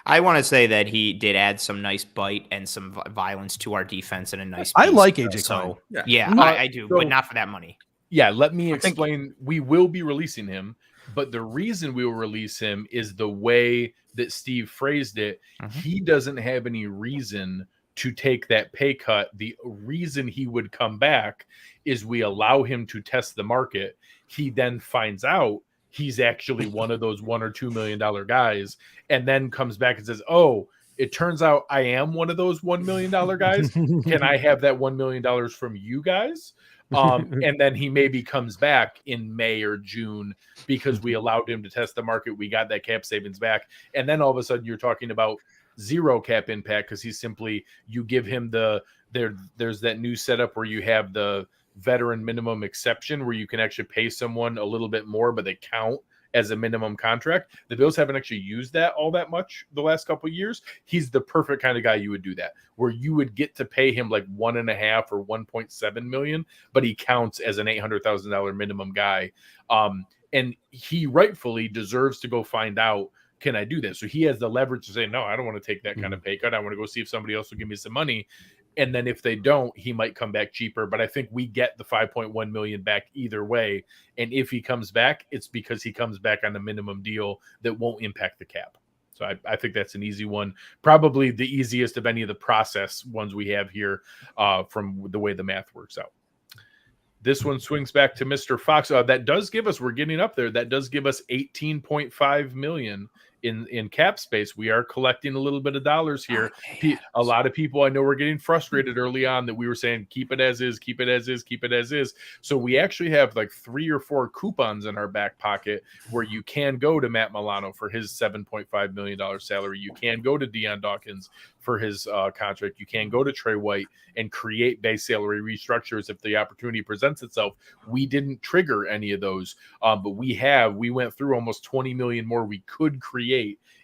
Speaker 3: I want to say that he did add some nice bite and some violence to our defense and a nice piece.
Speaker 6: I like AJ Klein.
Speaker 3: So, I do, but not for that money.
Speaker 1: Yeah, let me explain. We will be releasing him, but the reason we will release him is the way that Steve phrased it. He doesn't have any reason to take that pay cut. The reason he would come back is we allow him to test the market. He then finds out he's actually one of those $1 or $2 million guys, and then comes back and says, oh, It turns out I am one of those $1 million guys. Can I have that $1 million from you guys? And then he maybe comes back in May or June because we allowed him to test the market. We got that cap savings back. And then all of a sudden you're talking about zero cap impact because he's simply, you give him there's that new setup where you have the veteran minimum exception where you can actually pay someone a little bit more, but they count as a minimum contract. The Bills haven't actually used that all that much the last couple of years. He's the perfect kind of guy you would do that, where you would get to pay him like 1.5 or 1.7 million, but he counts as an $800,000 minimum guy. And he rightfully deserves to go find out, can I do this? So he has the leverage to say, no, I don't want to take that kind of pay cut. I want to go see if somebody else will give me some money. And then if they don't, he might come back cheaper. But I think we get the 5.1 million back either way. And if he comes back, it's because he comes back on a minimum deal that won't impact the cap. So I think that's an easy one. Probably the easiest of any of the process ones we have here from the way the math works out. This one swings back to Mr. Fox. That does give us, we're getting up there. That does give us 18.5 million in cap space. We are collecting a little bit of dollars here. A lot of people I know were getting frustrated early on that we were saying, keep it as is, keep it as is, keep it as is. So we actually have like 3 or 4 coupons in our back pocket where you can go to Matt Milano for his $7.5 million salary. You can go to Deion Dawkins for his contract. You can go to Trey White and create base salary restructures if the opportunity presents itself. We didn't trigger any of those, but we went through almost 20 million more we could create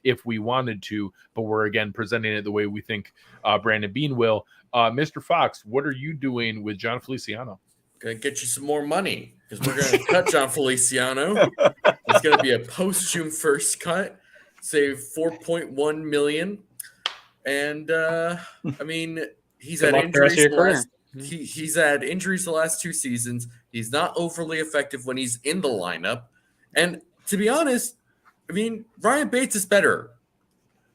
Speaker 1: if we wanted to, but we're again presenting it the way we think Brandon Beane will. Mr. Fox, what are you doing with John Feliciano?
Speaker 5: Gonna get you some more money because we're gonna cut John Feliciano. It's gonna be a post June 1st cut, save 4.1 million. And I mean, he's had injuries. He's had injuries the last 2 seasons. He's not overly effective when he's in the lineup. And to be honest, I mean, Ryan Bates is better.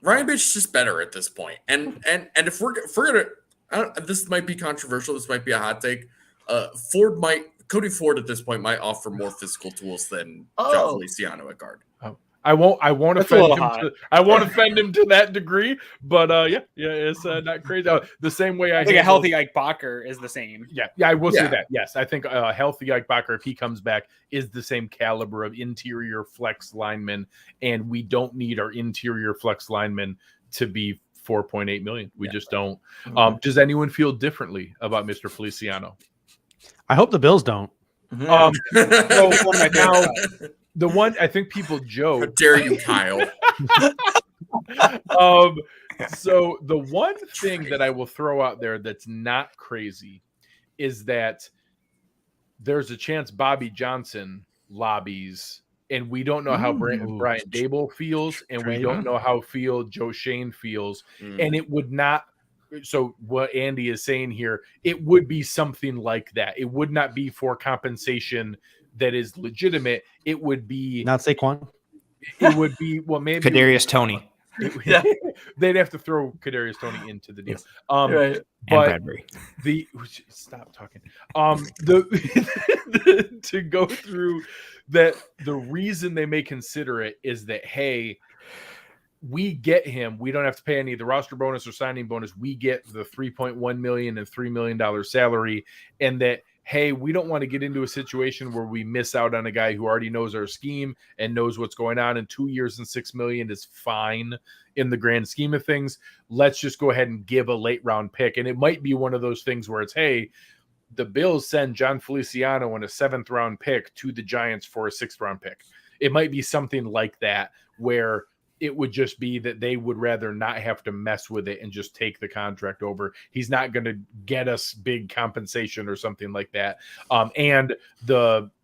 Speaker 5: Ryan Bates is just better at this point. And if we're gonna, this might be controversial. This might be a hot take. Cody Ford at this point might offer more physical tools than John Feliciano at guard.
Speaker 1: I won't offend him. I won't offend him to that degree, but yeah, it's not crazy. The same way
Speaker 2: I think a healthy Ike Bacher is the same.
Speaker 1: Yeah, I will say that. Yes, I think a healthy Ike Bacher, if he comes back, is the same caliber of interior flex lineman, and we don't need our interior flex lineman to be 4.8 million. We just don't. Does anyone feel differently about Mr. Feliciano?
Speaker 6: I hope the Bills don't.
Speaker 1: Now, the one I think people joke.
Speaker 5: How dare you, Kyle?
Speaker 1: So the one thing that I will throw out there that's not crazy is that there's a chance Bobby Johnson lobbies, and we don't know how Brian Dable feels, and we don't know how Joe Shane feels, and it would not. So what Andy is saying here, it would be something like that. It would not be for compensation that is legitimate. It would be
Speaker 6: not Saquon.
Speaker 1: It would be maybe
Speaker 3: Kadarius Toney.
Speaker 1: They'd have to throw Kadarius Toney into the deal.
Speaker 3: Right. And Bradbury.
Speaker 1: Stop talking. To go through that, the reason they may consider it is that, hey, we get him. We don't have to pay any of the roster bonus or signing bonus. We get the $3.1 million and $3 million salary, and that, hey, we don't want to get into a situation where we miss out on a guy who already knows our scheme and knows what's going on. And 2 years and $6 million is fine in the grand scheme of things. Let's just go ahead and give a late round pick. And it might be one of those things where it's, hey, the Bills send John Feliciano and a 7th round pick to the Giants for a 6th round pick. It might be something like that, where it would just be that they would rather not have to mess with it and just take the contract over. He's not going to get us big compensation or something like that. And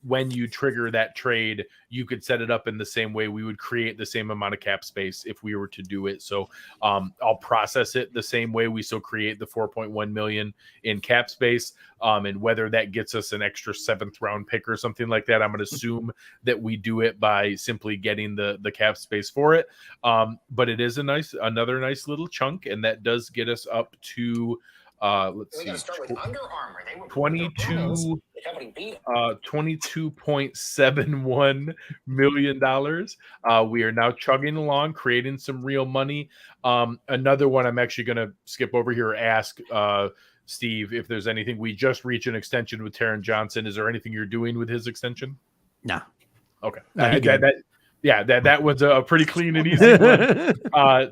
Speaker 1: when you trigger that trade, you could set it up in the same way. We would create the same amount of cap space if we were to do it. So I'll process it the same way we still create the 4.1 million in cap space. And whether that gets us an extra 7th round pick or something like that, I'm going to assume that we do it by simply getting the cap space for it. But it is another nice little chunk, and that does get us up to Let's see, 22.71 million dollars. We are now chugging along, creating some real money. Another one I'm actually going to skip over here. Ask Steve if there's anything. We just reached an extension with Taron Johnson. Is there anything you're doing with his extension?
Speaker 6: No.
Speaker 1: Okay.
Speaker 6: No,
Speaker 1: that was a pretty clean and easy one.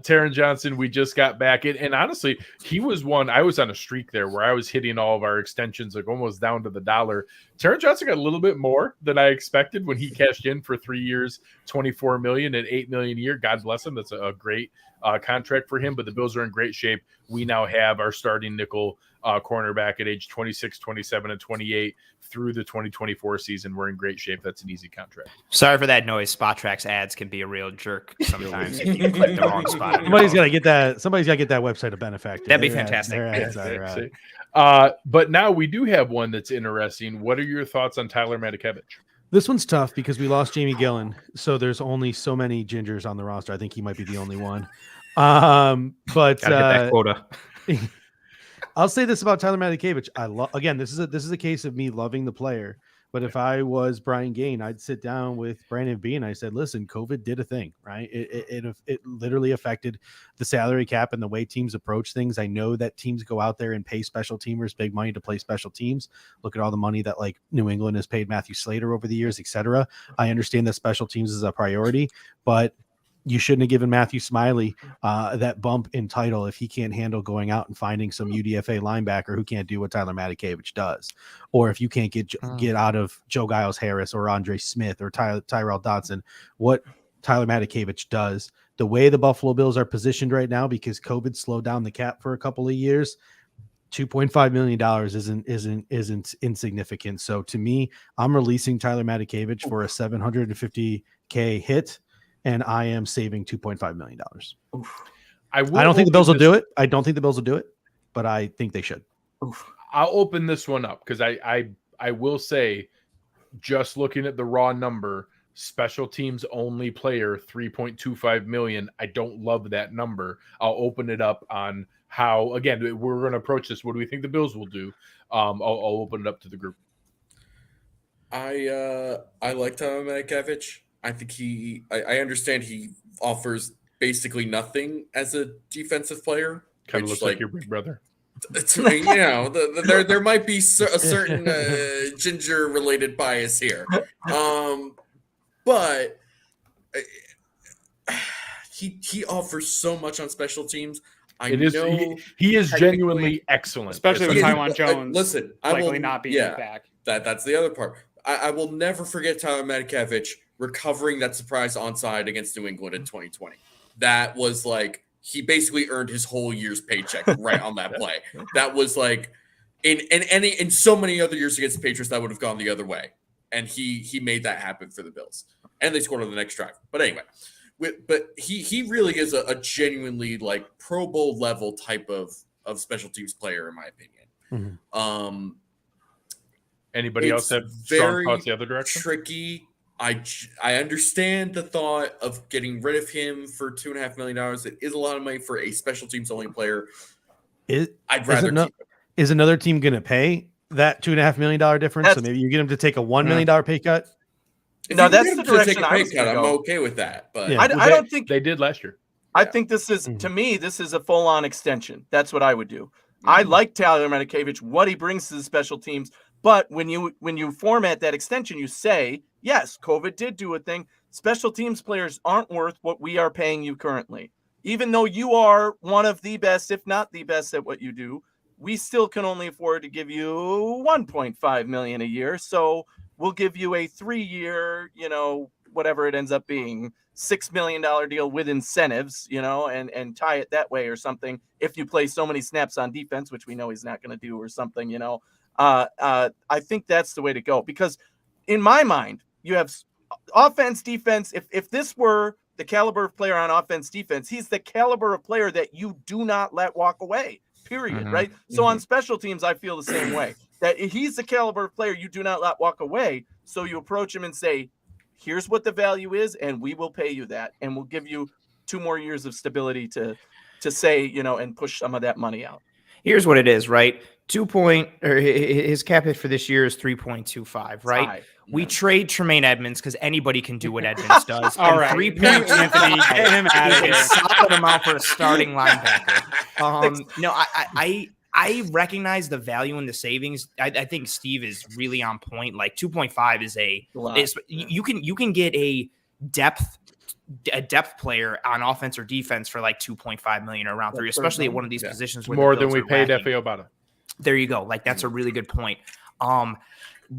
Speaker 1: Taron Johnson, we just got back in, and honestly, he was one. I was on a streak there where I was hitting all of our extensions like almost down to the dollar. Taron Johnson got a little bit more than I expected when he cashed in for 3 years, $24 million and $8 million a year. God bless him. That's a great contract for him. But the Bills are in great shape. We now have our starting nickel cornerback at age 26, 27, and 28 through the 2024 season. We're in great shape. That's an easy contract.
Speaker 3: Sorry for that noise. SpotTrack's ads can be a real jerk sometimes if you click the wrong spot.
Speaker 6: Somebody's got to get that. Somebody's got to get that website a benefactor.
Speaker 3: That'd be fantastic.
Speaker 1: But now we do have one that's interesting. What are your thoughts on Tyler Matakevich?
Speaker 6: This one's tough because we lost Jamie Gillen, so there's only so many gingers on the roster. I think he might be the only one. But
Speaker 3: Gotta get that quota.
Speaker 6: I'll say this about Tyler Matakevich. Again, this is a case of me loving the player. But if I was Brian Gaine, I'd sit down with Brandon Beane. I said, listen, COVID did a thing, right? It literally affected the salary cap and the way teams approach things. I know that teams go out there and pay special teamers big money to play special teams. Look at all the money that like New England has paid Matthew Slater over the years, etc. I understand that special teams is a priority, but you shouldn't have given Matthew Smiley that bump in title if he can't handle going out and finding some UDFA linebacker who can't do what Tyler Matakevich does. Or if you can't get out of Joe Giles Harris or Andre Smith or Tyrell Dodson, what Tyler Matakevich does. The way the Buffalo Bills are positioned right now, because COVID slowed down the cap for a couple of years, $2.5 million isn't insignificant. So to me, I'm releasing Tyler Matakevich for a $750K hit, and I am saving $2.5 million. I don't think the Bills will do it. I don't think the Bills will do it, but I think they should.
Speaker 1: I'll open this one up because I will say, just looking at the raw number, special teams only player $3.25 million. I don't love that number. I'll open it up on how, again, we're going to approach this. What do we think the Bills will do? I'll open it up to the group.
Speaker 5: I like Tyler Matakevich. I think I understand he offers basically nothing as a defensive player.
Speaker 1: Kind of looks like your big brother.
Speaker 5: There might be a certain ginger-related bias here. But he offers so much on special teams.
Speaker 1: He is genuinely excellent,
Speaker 2: especially with Taiwan Jones.
Speaker 5: Listen,
Speaker 2: likely not being back.
Speaker 5: That's the other part. I will never forget Tyler Matakevich recovering that surprise onside against New England in 2020. That was like he basically earned his whole year's paycheck right on that play. That was like in so many other years against the Patriots that would have gone the other way, and he made that happen for the Bills, and they scored on the next drive. But anyway, but he really is a genuinely like Pro Bowl level type of special teams player in my opinion.
Speaker 6: Mm-hmm.
Speaker 1: Anybody else have strong thoughts the other direction?
Speaker 5: Tricky. I understand the thought of getting rid of him for $2.5 million. It is a lot of money for a special teams only player. I'd rather keep him.
Speaker 6: Is another team going to pay that $2.5 million difference? So maybe you get him to take a $1 million pay cut.
Speaker 4: No, that's the direction I was
Speaker 5: going to go. I'm okay with that, but
Speaker 4: yeah. I don't think
Speaker 1: they did last year.
Speaker 4: I think this is to me. This is a full-on extension. That's what I would do. I like Tyler Matakevich, what he brings to the special teams. But when you format that extension, you say, yes, COVID did do a thing. Special teams players aren't worth what we are paying you currently. Even though you are one of the best, if not the best at what you do, we still can only afford to give you $1.5 million a year. So we'll give you a 3-year, whatever it ends up being, $6 million deal with incentives, and tie it that way or something. If you play so many snaps on defense, which we know he's not going to do or something, I think that's the way to go, because in my mind, you have offense, defense. If this were the caliber of player on offense, defense, he's the caliber of player that you do not let walk away, period. Right. So on special teams, I feel the same way, that he's the caliber of player you do not let walk away. So you approach him and say, here's what the value is, and we will pay you that. And we'll give you 2 more years of stability to say, and push some of that money out.
Speaker 3: Here's what it is, right? His cap hit for this year is 3.25, right?
Speaker 4: High.
Speaker 3: We
Speaker 4: Yeah.
Speaker 3: trade Tremaine Edmonds because anybody can do what Edmonds does.
Speaker 2: All
Speaker 3: and
Speaker 2: right.
Speaker 3: 3.25
Speaker 2: Anthony, get him out of
Speaker 3: is a
Speaker 2: here.
Speaker 3: solid amount for a starting linebacker. No, I recognize the value in the savings. I think Steve is really on point. Like 2.5 is you can get a depth player on offense or defense for like 2.5 million or around 3, especially at one of these positions where
Speaker 1: More
Speaker 3: the
Speaker 1: than
Speaker 3: Bills
Speaker 1: we
Speaker 3: are
Speaker 1: paid
Speaker 3: lacking.
Speaker 1: FAO Bada.
Speaker 3: There you go. Like that's a really good point.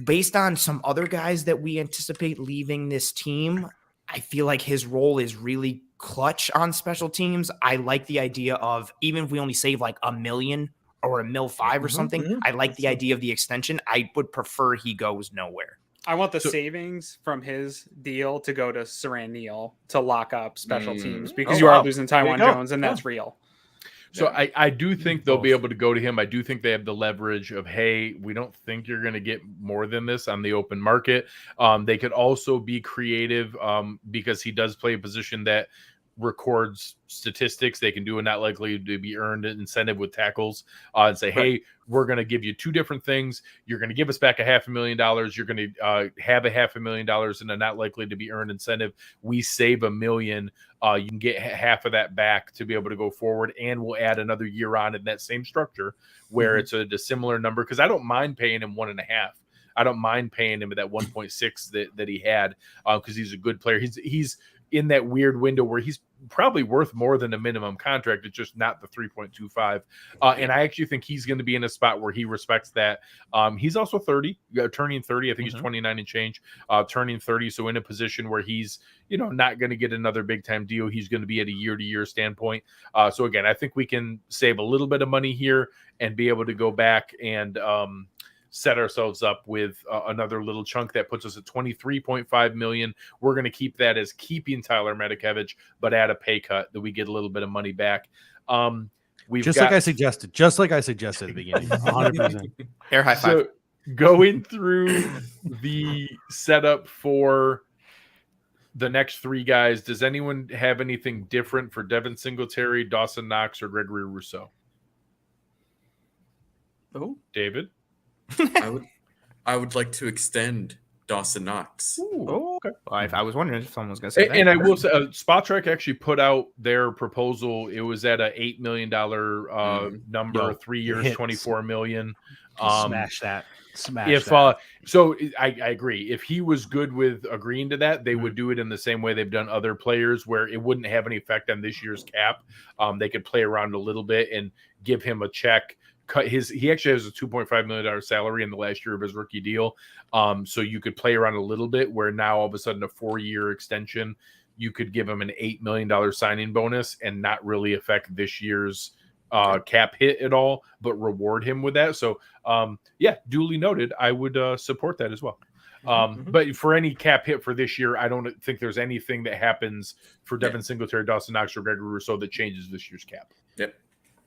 Speaker 3: Based on some other guys that we anticipate leaving this team, I feel like his role is really clutch on special teams. I like the idea of, even if we only save like $1 million or $1.5 million or something, I like the idea of the extension. I would prefer he goes nowhere.
Speaker 2: I want the savings from his deal to go to Saran Neal to lock up special teams because you are losing Taiwan Jones, and that's real.
Speaker 1: So I do think they'll be able to go to him. I do think they have the leverage of, hey, we don't think you're going to get more than this on the open market. They could also be creative because he does play a position that records statistics. They can do a not likely to be earned incentive with tackles and say, hey, we're going to give you 2 different things. You're going to give us back $500,000. You're going to have $500,000 in a not likely to be earned incentive. We save $1 million. You can get half of that back to be able to go forward, and we'll add another year on in that same structure where it's a similar number. Because I don't mind paying him 1.5. I don't mind paying him at that 1.6 that he had because he's a good player. He's in that weird window where he's probably worth more than a minimum contract. It's just not the 3.25. And I actually think he's going to be in a spot where he respects that. He's also 30, turning 30. I think he's 29 and change, turning 30. So in a position where he's, not going to get another big time deal. He's going to be at a year-to-year standpoint. So again, I think we can save a little bit of money here and be able to go back and set ourselves up with another little chunk that puts us at 23.5 million. We're going to keep that as keeping Tyler Medikevich, but at a pay cut that we get a little bit of money back.
Speaker 6: Like I suggested at the beginning. 100%.
Speaker 3: Air high five.
Speaker 1: So going through the setup for the next 3 guys, does anyone have anything different for Devin Singletary, Dawson Knox, or Gregory Rousseau?
Speaker 4: Oh,
Speaker 1: David?
Speaker 5: I would like to extend Dawson Knox.
Speaker 1: Oh, okay.
Speaker 3: I was wondering if someone was going to say that.
Speaker 1: And I will say, Spot Trek actually put out their proposal. It was at a $8 million number, 3 years, $24 million.
Speaker 6: Smash that.
Speaker 1: So I agree. If he was good with agreeing to that, they would do it in the same way they've done other players, where it wouldn't have any effect on this year's cap. They could play around a little bit and give him a check. He actually has a $2.5 million salary in the last year of his rookie deal. So you could play around a little bit, where now all of a sudden a 4-year extension, you could give him an $8 million signing bonus and not really affect this year's cap hit at all, but reward him with that. So duly noted. I would support that as well. But for any cap hit for this year, I don't think there's anything that happens for Devin Singletary, Dawson Knox, or Gregory Rousseau that changes this year's cap.
Speaker 5: Yep.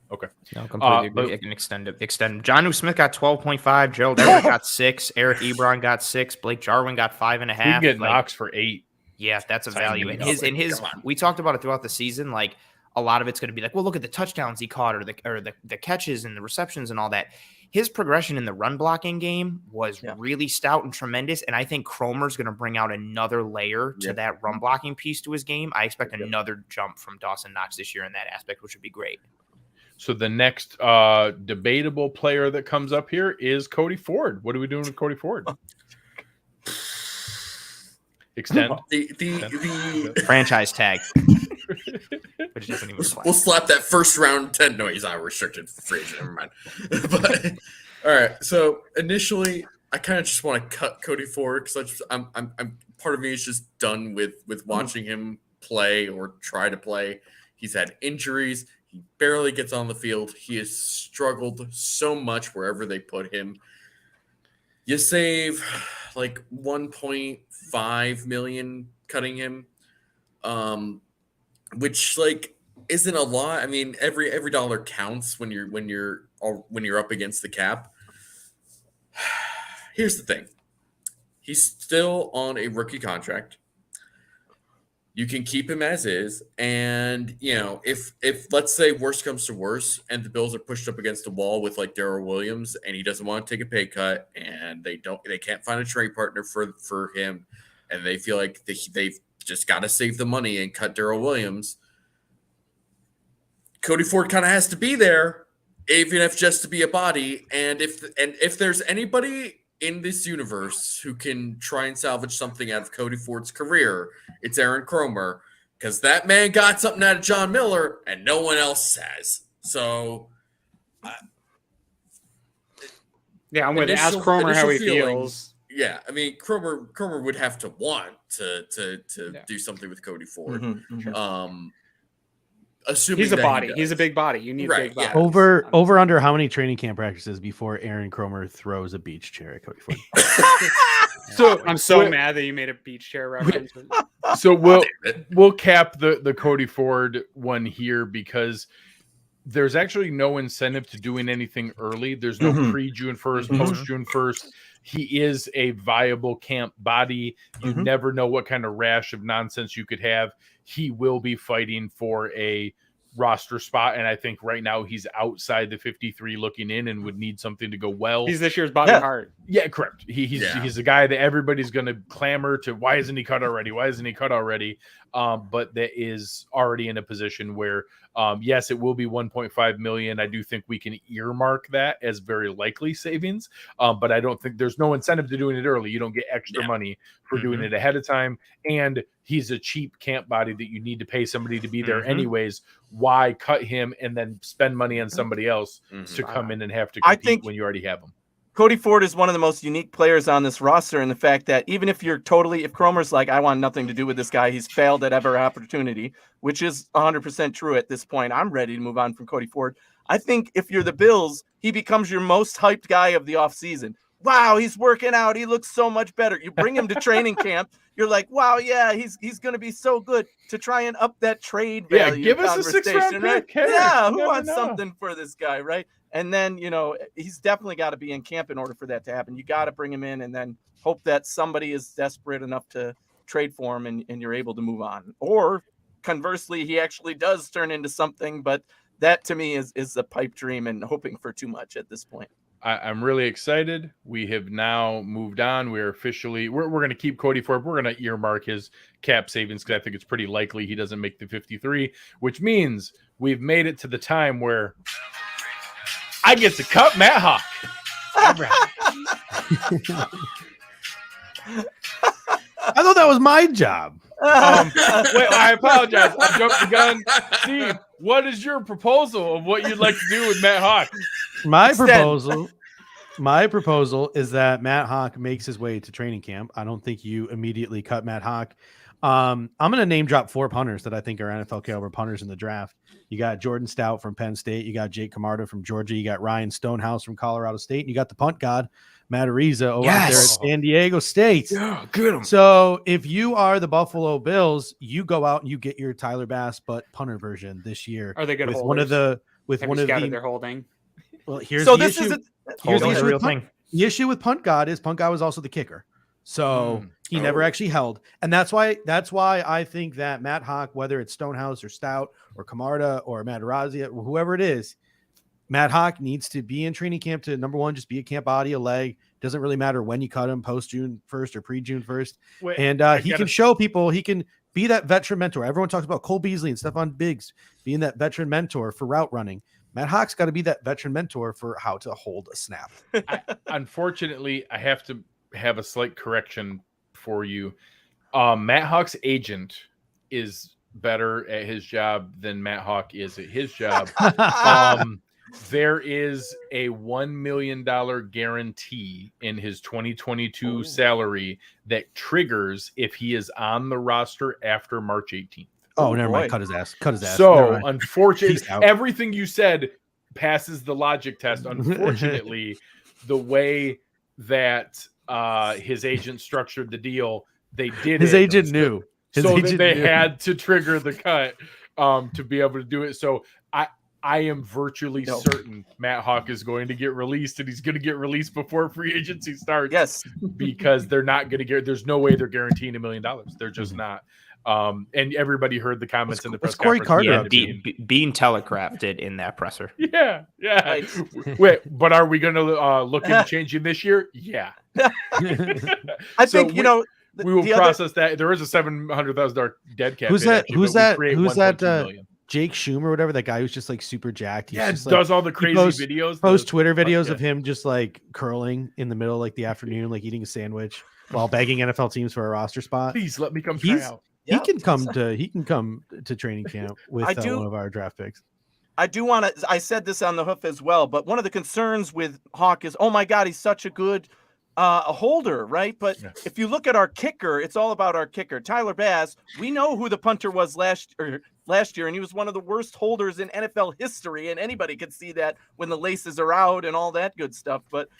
Speaker 1: Okay.
Speaker 3: No, completely agree. I can extend it. John Smith got 12.5. Gerald Everett got 6. Eric Ebron got 6. Blake Jarwin got 5.5.
Speaker 1: We can get Knox for 8.
Speaker 3: Yeah, that's a value. And his we talked about it throughout the season. Like, a lot of it's going to be like, well, look at the touchdowns he caught, or the catches and the receptions and all that. His progression in the run blocking game was really stout and tremendous. And I think Cromer's going to bring out another layer to that run blocking piece to his game. I expect another jump from Dawson Knox this year in that aspect, which would be great.
Speaker 1: So the next debatable player that comes up here is Cody Ford. What are we doing with Cody Ford? Extend
Speaker 5: the
Speaker 3: franchise tag. Which doesn't even
Speaker 5: we'll slap that first round 10. No, he's not restricted for free agent. Never mind. But all right. So initially, I kind of just want to cut Cody Ford because I'm part of me is just done with watching him play or try to play. He's had injuries. He barely gets on the field. He has struggled so much wherever they put him. You save like 1.5 million cutting him, which like isn't a lot. I mean, every dollar counts when you're up against the cap. Here's the thing: he's still on a rookie contract. You can keep him as is, and if let's say worst comes to worst, and the Bills are pushed up against the wall with like Daryl Williams, and he doesn't want to take a pay cut, and they can't find a trade partner for him, and they feel like they've just got to save the money and cut Daryl Williams. Cody Ford kind of has to be there, even if just to be a body, and if there's anybody in this universe who can try and salvage something out of Cody Ford's career, it's Aaron Kromer, because that man got something out of John Miller and no one else has. So,
Speaker 2: I'm going to ask Kromer how he feels.
Speaker 5: Yeah, I mean, Kromer would have to want to do something with Cody Ford. Assuming
Speaker 2: he's a body. He's a big body. You need big body.
Speaker 6: Over under how many training camp practices before Aaron Kromer throws a beach chair at Cody Ford?
Speaker 2: So I'm so mad that you made a beach chair reference.
Speaker 1: So we'll cap the Cody Ford one here because there's actually no incentive to doing anything early. There's no pre-June 1st, post-June 1st. He is a viable camp body. You never know what kind of rash of nonsense you could have. He will be fighting for a roster spot, and I think right now he's outside the 53 looking in and would need something to go well.
Speaker 2: He's this year's Bobby Hart.
Speaker 1: Yeah, correct. He's a guy that everybody's going to clamor to, why isn't he cut already? Why isn't he cut already? But that is already in a position where, yes, it will be $1.5 million. I do think we can earmark that as very likely savings, but I don't think there's no incentive to doing it early. You don't get extra money for doing it ahead of time, and he's a cheap camp body that you need to pay somebody to be there anyways. Why cut him and then spend money on somebody else to come in and have to compete when you already have them?
Speaker 4: Cody Ford is one of the most unique players on this roster in the fact that even if if Kromer's like, I want nothing to do with this guy, he's failed at every opportunity, which is 100% true at this point. I'm ready to move on from Cody Ford. I think if you're the Bills, he becomes your most hyped guy of the offseason. Wow, he's working out. He looks so much better. You bring him to training camp. You're like, wow, yeah, he's going to be so good to try and up that trade value.
Speaker 1: Yeah, give us a 6th-round pick. Right?
Speaker 4: Yeah, who wants something for this guy, right? And then, he's definitely got to be in camp in order for that to happen. You got to bring him in and then hope that somebody is desperate enough to trade for him and you're able to move on. Or conversely, he actually does turn into something, but that to me is a pipe dream and hoping for too much at this point.
Speaker 1: I'm really excited. We have now moved on. We're officially we're going to keep Cody Ford. We're going to earmark his cap savings because I think it's pretty likely he doesn't make the 53, which means we've made it to the time where I get to cut Matt Hawk.
Speaker 6: I thought that was my job.
Speaker 1: Wait, I apologize. I jumped the gun. Steve, what is your proposal of what you'd like to do with Matt Hawk?
Speaker 6: My proposal is that Matt Hawk makes his way to training camp. I don't think you immediately cut Matt Hawk. I'm going to name drop 4 punters that I think are NFL caliber punters in the draft. You got Jordan Stout from Penn State. You got Jake Camarda from Georgia. You got Ryan Stonehouse from Colorado State. And you got the punt god, Matt Ariza, over there at San Diego State.
Speaker 1: Yeah, get him.
Speaker 6: So if you are the Buffalo Bills, you go out and you get your Tyler Bass but punter version this year.
Speaker 2: Are they good
Speaker 6: with
Speaker 2: holders?
Speaker 6: one of the
Speaker 2: Have you scouted their holding?
Speaker 6: Well, here's
Speaker 4: so
Speaker 6: the
Speaker 4: this
Speaker 6: issue.
Speaker 4: is
Speaker 6: Here's the
Speaker 3: Holding is
Speaker 6: issue
Speaker 3: a real
Speaker 6: with punt.
Speaker 3: thing.
Speaker 6: The issue with punt god is punt god was also the kicker. So he never actually held. And that's why I think that Matt Hawk, whether it's Stonehouse or Stout or Camarda or Matt Razia, whoever it is, Matt Hawk needs to be in training camp to, number one, just be a camp body, a leg. Doesn't really matter when you cut him, post June 1st or pre June 1st. And he can show people, he can be that veteran mentor. Everyone talks about Cole Beasley and Stephon Diggs being that veteran mentor for route running. Matt Hawk's got to be that veteran mentor for how to hold a snap.
Speaker 1: Unfortunately, I have to have a slight correction for you. Matt Hawk's agent is better at his job than Matt Hawk is at his job. There is a $1 million guarantee in his 2022 salary that triggers if he is on the roster after March 18th.
Speaker 6: Oh, never mind. Cut his ass.
Speaker 1: So, unfortunately, everything you said passes the logic test. Unfortunately, the way that his agent structured the deal, they did.
Speaker 6: His agent knew.
Speaker 1: They had to trigger the cut to be able to do it. So I am virtually certain Matt Hawk is going to get released, and he's going to get released before free agency starts.
Speaker 4: Yes,
Speaker 1: because they're not going to get. There's no way they're guaranteeing $1 million. They're just not. And everybody heard the comments in the press
Speaker 6: what's Corey
Speaker 1: conference.
Speaker 6: Carter
Speaker 3: Yeah,
Speaker 6: up to?
Speaker 3: Beane telegraphed it in that presser.
Speaker 1: Yeah.
Speaker 4: Right.
Speaker 1: Wait, but are we going to look into changing this year? Yeah.
Speaker 4: I
Speaker 1: So
Speaker 4: think, you know,
Speaker 1: we will
Speaker 4: the other-
Speaker 1: process that. There is a $700,000 dead cap.
Speaker 6: Who's
Speaker 1: hit,
Speaker 6: that?
Speaker 1: actually,
Speaker 6: Who's
Speaker 1: but we
Speaker 6: that?
Speaker 1: create
Speaker 6: Who's that?
Speaker 1: 1.2 million.
Speaker 6: Jake Schumer or whatever, that guy who's just like super jacked. He's
Speaker 1: Yeah,
Speaker 6: just,
Speaker 1: does all the crazy
Speaker 6: posts-
Speaker 1: videos.
Speaker 6: post Twitter videos
Speaker 1: yeah.
Speaker 6: of him just like curling in the middle, like the afternoon, like eating a sandwich while begging NFL teams for a roster spot.
Speaker 1: Please let me come try
Speaker 6: He's-
Speaker 1: out.
Speaker 4: Yeah.
Speaker 6: He can come to training camp with
Speaker 4: I do-
Speaker 6: one of our draft picks.
Speaker 4: I do want to, I said this on the hoof as well, but one of the concerns with Hawk is, oh my God, he's such a good a holder, right? But
Speaker 1: Yeah.
Speaker 4: if you look at our kicker, it's all about our kicker. Tyler Bass, we know who the punter was last year, and he was one of the worst holders in NFL history, and anybody could see that when the laces are out and all that good stuff. But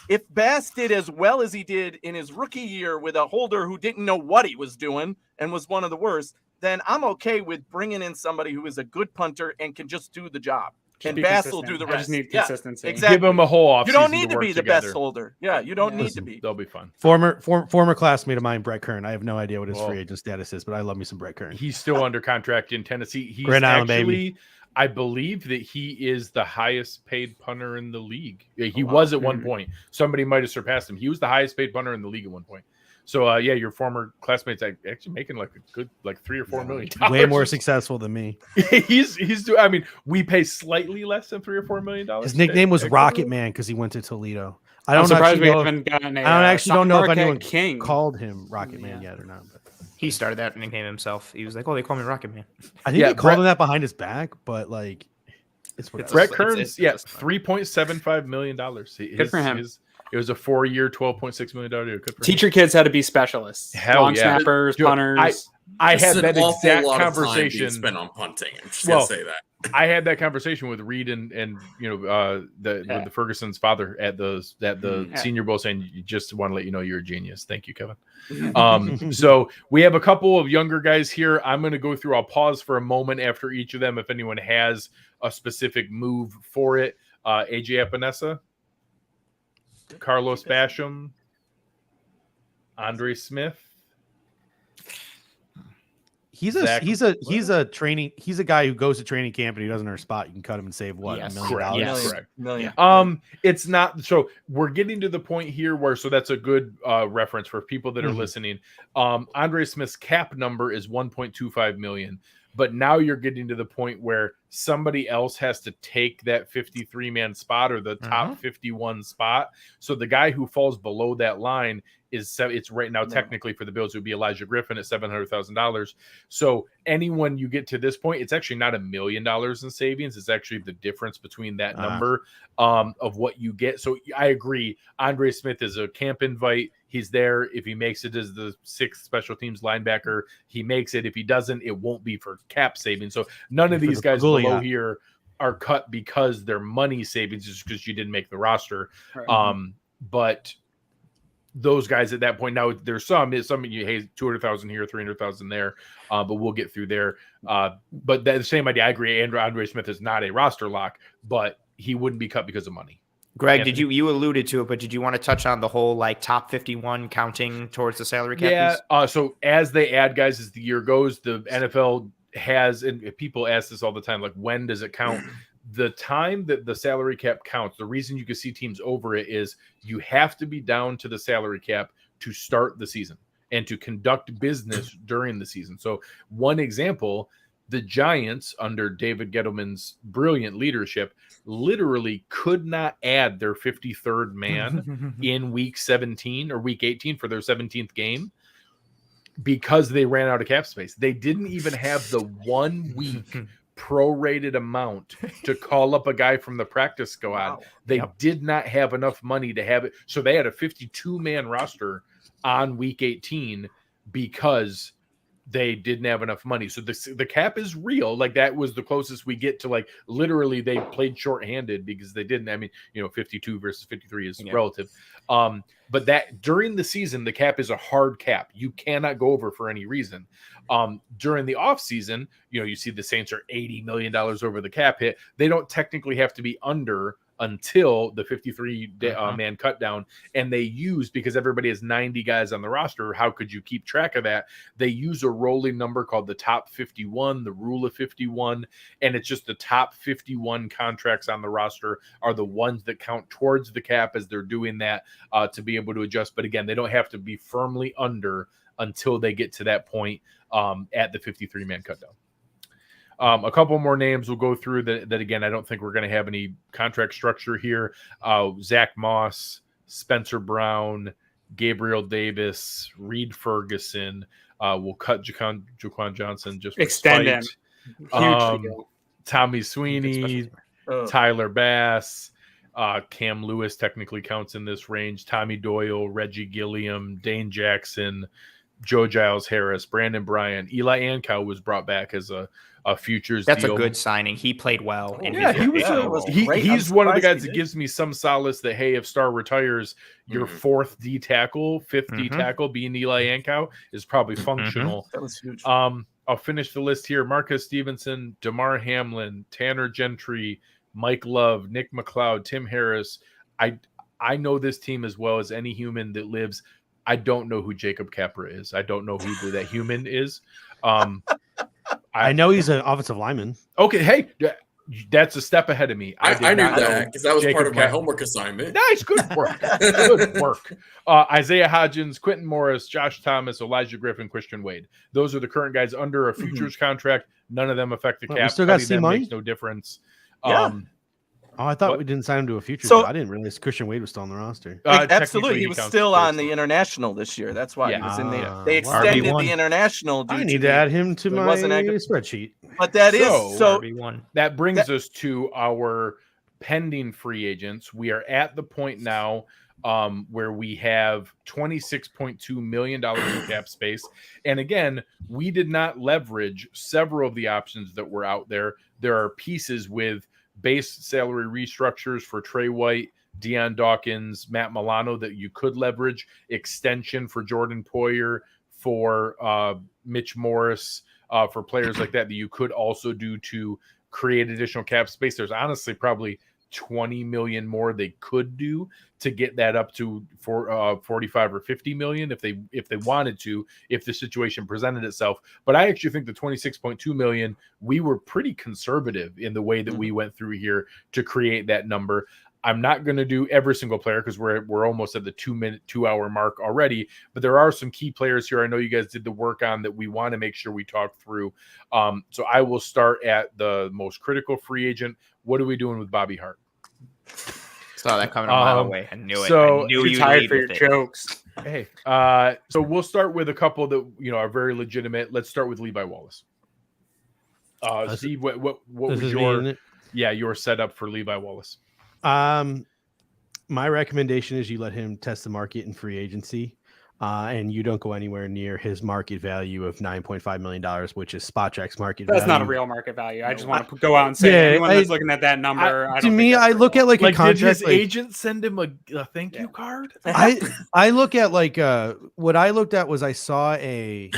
Speaker 4: if Bass did as well as he did in his rookie year with a holder who didn't know what he was doing and was one of the worst, then I'm okay with bringing in somebody who is a good punter and can just do the job. And
Speaker 2: Be
Speaker 4: Bass will
Speaker 2: consistent.
Speaker 4: do the
Speaker 2: I
Speaker 4: rest.
Speaker 2: just need
Speaker 4: Yeah,
Speaker 2: consistency.
Speaker 4: exactly.
Speaker 1: Give them a whole off.
Speaker 4: You don't need to be the best holder. Yeah, you don't need to be.
Speaker 1: They'll be fun.
Speaker 6: Former classmate of mine, Brett Kern. I have no idea what his
Speaker 1: Well,
Speaker 6: free agent status is, but I love me some Brett Kern.
Speaker 1: He's still under contract in Tennessee. He's
Speaker 6: Grand Island,
Speaker 1: actually,
Speaker 6: baby.
Speaker 1: I believe that he is the highest paid punter in the league. He
Speaker 4: wow.
Speaker 1: was at one point. Somebody might have surpassed him. He was the highest paid punter in the league at one point. So yeah, your former classmates actually making like a good like $3 or $4 million.
Speaker 6: Way more successful than me.
Speaker 1: he's I mean, we pay slightly less than $3 or $4 million.
Speaker 6: His nickname was
Speaker 1: Extra.
Speaker 6: Rocket Man because he went to Toledo. I
Speaker 2: I'm
Speaker 6: don't
Speaker 2: surprised
Speaker 6: actually
Speaker 2: we
Speaker 6: know if,
Speaker 2: haven't gotten a.
Speaker 6: I don't actually don't know if
Speaker 2: Marquette
Speaker 6: anyone
Speaker 2: King
Speaker 6: called him Rocket Man yet or not. But
Speaker 3: He started that nickname himself. He was like, "Oh, they call me Rocket Man."
Speaker 6: I think
Speaker 1: Yeah,
Speaker 6: they called
Speaker 1: Brett-
Speaker 6: him that behind his back, but like it's whatever.
Speaker 1: Brett
Speaker 3: It's-
Speaker 1: Kearns,
Speaker 3: it's-
Speaker 1: $3.75 million.
Speaker 2: Good for him.
Speaker 1: It was a 4-year, $12.6 million deal. Good for him.
Speaker 2: Teacher kids had to be specialists.
Speaker 1: Hell
Speaker 2: Long
Speaker 1: yeah.
Speaker 2: snappers,
Speaker 1: Dude,
Speaker 2: punters.
Speaker 1: I
Speaker 5: It's
Speaker 1: had
Speaker 5: an
Speaker 1: that
Speaker 5: awful
Speaker 1: exact
Speaker 5: lot of time being
Speaker 1: conversation.
Speaker 5: spent on punting. I'm just
Speaker 1: Well,
Speaker 5: gonna say that.
Speaker 1: I had that conversation with Reed and with the Ferguson's father at the Senior Bowl, saying, "You just want to let you know you're a genius." Thank you, Kevin. So we have a couple of younger guys here. I'm going to go through. I'll pause for a moment after each of them if anyone has a specific move for it. AJ Epinesa, Carlos Basham, Andre Smith.
Speaker 6: He's
Speaker 1: Zach-
Speaker 6: a guy who goes to training camp and he doesn't earn a spot. You can cut him and save what
Speaker 3: Yes.
Speaker 6: $1 million.
Speaker 1: Correct.
Speaker 3: Yes.
Speaker 1: Correct.
Speaker 4: Million.
Speaker 1: It's not so we're getting to the point here where so that's a good reference for people that are listening. Andre Smith's cap number is 1.25 million, but now you're getting to the point where somebody else has to take that 53-man spot or the top 51 spot. So the guy who falls below that line it's right now technically for the Bills it would be Elijah Griffin at $700,000. So anyone you get to this point, it's actually not $1 million in savings. It's actually the difference between that number of what you get. So I agree. Andre Smith is a camp invite. He's there. If he makes it as the 6th special teams linebacker, he makes it. If he doesn't, it won't be for cap savings. So none of these guys below here are cut because their money savings is because you didn't make the roster.
Speaker 2: Right.
Speaker 1: But those guys at that point, now there's some you hey 200,000 here, 300,000 there, but we'll get through there. But the same idea, I agree. Andre Smith is not a roster lock, but he wouldn't be cut because of money.
Speaker 3: Greg, did you alluded to it, but did you want to touch on the whole like top 51 counting towards the salary cap?
Speaker 1: Yeah. So as they add guys as the year goes, the NFL has, and people ask this all the time, like when does it count? The time that the salary cap counts, the reason you can see teams over it is you have to be down to the salary cap to start the season and to conduct business during the season. So one example, the Giants under David Gettleman's brilliant leadership literally could not add their 53rd man in week 17 or week 18 for their 17th game because they ran out of cap space. They didn't even have the 1 week prorated amount to call up a guy from the practice squad. They did not have enough money to have it. So they had a 52-man roster on week 18 because they didn't have enough money. So the cap is real. Like that was the closest we get to like literally they played shorthanded because they didn't. I mean, 52 versus 53 is relative. But that during the season, the cap is a hard cap. You cannot go over for any reason. During the offseason, you see the Saints are $80 million over the cap hit. They don't technically have to be under until the 53 man cut down. And they use, because everybody has 90 guys on the roster, how could you keep track of that? They use a rolling number called the top 51, the rule of 51, and it's just the top 51 contracts on the roster are the ones that count towards the cap as they're doing that to be able to adjust. But again, they don't have to be firmly under until they get to that point at the 53 man cut down. A couple more names we'll go through that again, I don't think we're going to have any contract structure here. Zach Moss, Spencer Brown, Gabriel Davis, Reed Ferguson. We'll cut Jaquan Johnson just for
Speaker 2: extend
Speaker 1: spite.
Speaker 2: him.
Speaker 1: Tommy Sweeney, Tyler Bass, Cam Lewis technically counts in this range. Tommy Doyle, Reggie Gilliam, Dane Jackson, Joe Giles Harris, Brandon Bryant. Eli Ankow was brought back as a futures
Speaker 3: That's
Speaker 1: deal.
Speaker 3: a good signing. He played well.
Speaker 1: He's one of the guys that gives me some solace that, hey, if Star retires, your fourth D tackle, fifth D tackle being Eli Ankow is probably functional.
Speaker 4: That was huge.
Speaker 1: I'll finish the list here. Marcus Stevenson, DeMar Hamlin, Tanner Gentry, Mike Love, Nick McLeod, Tim Harris. I know this team as well as any human that lives. I don't know who Jacob Capra is. I don't know who that human is.
Speaker 6: I know he's an offensive lineman.
Speaker 1: Okay, hey, that's a step ahead of me.
Speaker 5: I knew that because that was
Speaker 1: Jacob
Speaker 5: part of my
Speaker 1: Capra.
Speaker 5: homework assignment.
Speaker 1: Nice, good work. Good work. Isaiah Hodgins, Quentin Morris, Josh Thomas, Elijah Griffin, Christian Wade. Those are the current guys under a futures contract. None of them affect the cap.
Speaker 6: We still got C money.
Speaker 1: Makes no difference.
Speaker 4: Yeah.
Speaker 6: I thought we didn't sign him to a future.
Speaker 4: So-
Speaker 6: I didn't realize Christian Wade was still on the roster.
Speaker 4: Absolutely, he was
Speaker 1: counts
Speaker 4: still
Speaker 1: towards
Speaker 4: on the international this year. That's why he was in there.
Speaker 6: Ah,
Speaker 4: They
Speaker 6: wow.
Speaker 4: extended
Speaker 3: RB1.
Speaker 4: the international. Due
Speaker 6: I
Speaker 4: to
Speaker 6: need
Speaker 4: the-
Speaker 6: to add him to
Speaker 4: it
Speaker 6: my
Speaker 4: wasn't active.
Speaker 6: spreadsheet.
Speaker 4: But that is
Speaker 1: So-
Speaker 3: RB1.
Speaker 1: That brings us to our pending free agents. We are at the point now where we have $26.2 million in cap space. And again, we did not leverage several of the options that were out there. There are pieces with base salary restructures for Trey White, Deion Dawkins, Matt Milano that you could leverage, extension for Jordan Poyer, for Mitch Morris, for players like that you could also do to create additional cap space. There's honestly probably 20 million more they could do to get that up to 45 or 50 million if they wanted to, if the situation presented itself. But I actually think the 26.2 million, we were pretty conservative in the way that we went through here to create that number. I'm not going to do every single player because we're almost at the 2 hour mark already, but there are some key players here I know you guys did the work on that we want to make sure we talk through. So I will start at the most critical free agent. What are we doing with Bobby Hart?
Speaker 3: Saw that coming a mile away. I knew it.
Speaker 1: So
Speaker 3: I knew
Speaker 2: Too
Speaker 3: you'd
Speaker 2: tired
Speaker 3: lead
Speaker 2: for your
Speaker 3: with it.
Speaker 2: jokes.
Speaker 1: Hey, so we'll start with a couple that are very legitimate. Let's start with Levi Wallace. Steve, what was your setup for Levi Wallace?
Speaker 6: My recommendation is you let him test the market in free agency, and you don't go anywhere near his market value of $9.5 million, which is SpotTrack's market value.
Speaker 2: That's not a real market value. I just want to go out and say anyone that's looking at that number. I
Speaker 6: To
Speaker 2: don't
Speaker 6: me,
Speaker 2: think
Speaker 6: I
Speaker 2: that's
Speaker 6: look
Speaker 2: real.
Speaker 6: at like a
Speaker 1: Did
Speaker 6: contract.
Speaker 1: his
Speaker 6: like-
Speaker 1: agent send him a thank you card?
Speaker 6: I look at like what I looked at was I saw like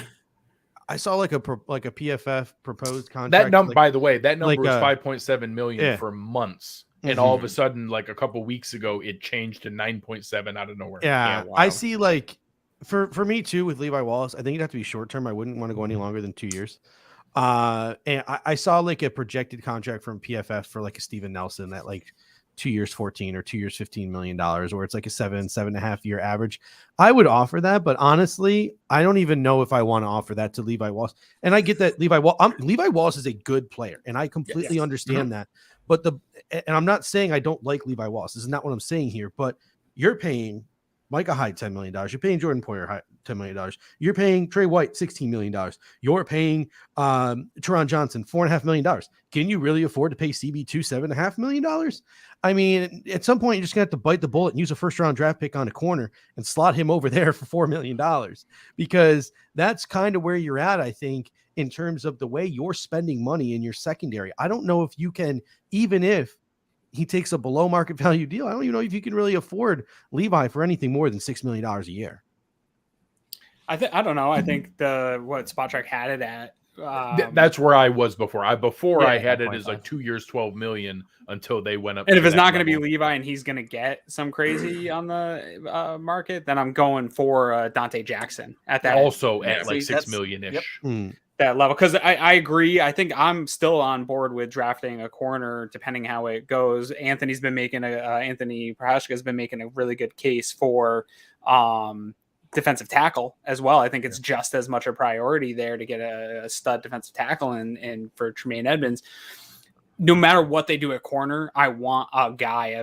Speaker 6: a PFF proposed contract.
Speaker 1: That number,
Speaker 6: like,
Speaker 1: by the way, that number
Speaker 6: like,
Speaker 1: was 5.7 million
Speaker 6: yeah.
Speaker 1: for months. And all of a sudden, like a couple weeks ago, it changed to 9.7 out of nowhere.
Speaker 6: Yeah,
Speaker 1: wow.
Speaker 6: I see. Like for me too with Levi Wallace, I think it'd have to be short term. I wouldn't want to go any longer than 2 years. And I saw like a projected contract from PFF for like a Steven Nelson at like 2 years 14 or 2 years $15 million, or it's like a 7.5 year average. I would offer that, but honestly, I don't even know if I want to offer that to Levi Wallace. And I get that Levi Wallace is a good player, and I completely understand that. But and I'm not saying I don't like Levi Wallace. This is not what I'm saying here. But you're paying Micah Hyde $10 million. You're paying Jordan Poyer $10 million. You're paying Trey White $16 million. You're paying Teron Johnson $4.5 million. Can you really afford to pay CB2 $7.5 million? I mean, at some point, you're just gonna have to bite the bullet and use a first-round draft pick on a corner and slot him over there for $4 million, because that's kind of where you're at, I think, in terms of the way you're spending money in your secondary. I don't know if you can, even if he takes a below market value deal, I don't even know if you can really afford Levi for anything more than $6 million a year.
Speaker 2: I don't know. I think what SpotTrack had it at
Speaker 1: That's where I was before. I had it
Speaker 3: 25.
Speaker 1: as like 2 years, 12 million until they went up.
Speaker 2: And if
Speaker 1: to
Speaker 2: it's
Speaker 1: that
Speaker 2: not going to be
Speaker 1: level.
Speaker 2: Levi and he's going to get some crazy on the market, then I'm going for Dante Jackson at that.
Speaker 1: Also
Speaker 4: Yeah,
Speaker 1: at like
Speaker 4: see,
Speaker 1: 6
Speaker 4: that's-
Speaker 1: million ish.
Speaker 2: That level, because I agree. I think I'm still on board with drafting a corner, depending how it goes. Anthony Prohaska has been making a really good case for defensive tackle as well. I think it's just as much a priority there to get a stud defensive tackle, and for Tremaine Edmonds. No matter what they do at corner, I want a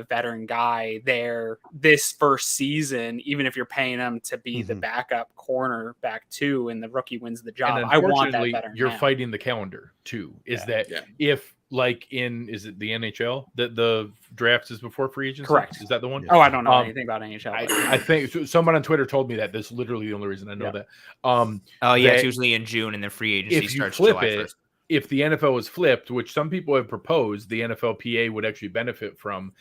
Speaker 2: veteran guy there this first season, even if you're paying him to be the backup cornerback too, and the rookie wins the job.
Speaker 1: And
Speaker 2: I want that
Speaker 1: unfortunately,
Speaker 2: veteran.
Speaker 1: you're
Speaker 2: man.
Speaker 1: fighting the calendar too. If like is it the NHL that the draft is before free agency?
Speaker 2: Correct.
Speaker 1: Is that the one?
Speaker 2: Oh, I don't know anything about NHL.
Speaker 1: I think someone on Twitter told me that. This is literally the only reason I know that.
Speaker 3: It's usually in June, and then free agency
Speaker 1: If you
Speaker 3: starts
Speaker 1: flip
Speaker 3: July
Speaker 1: it,
Speaker 3: 1st.
Speaker 1: if the NFL was flipped, which some people have proposed, the NFLPA would actually benefit from,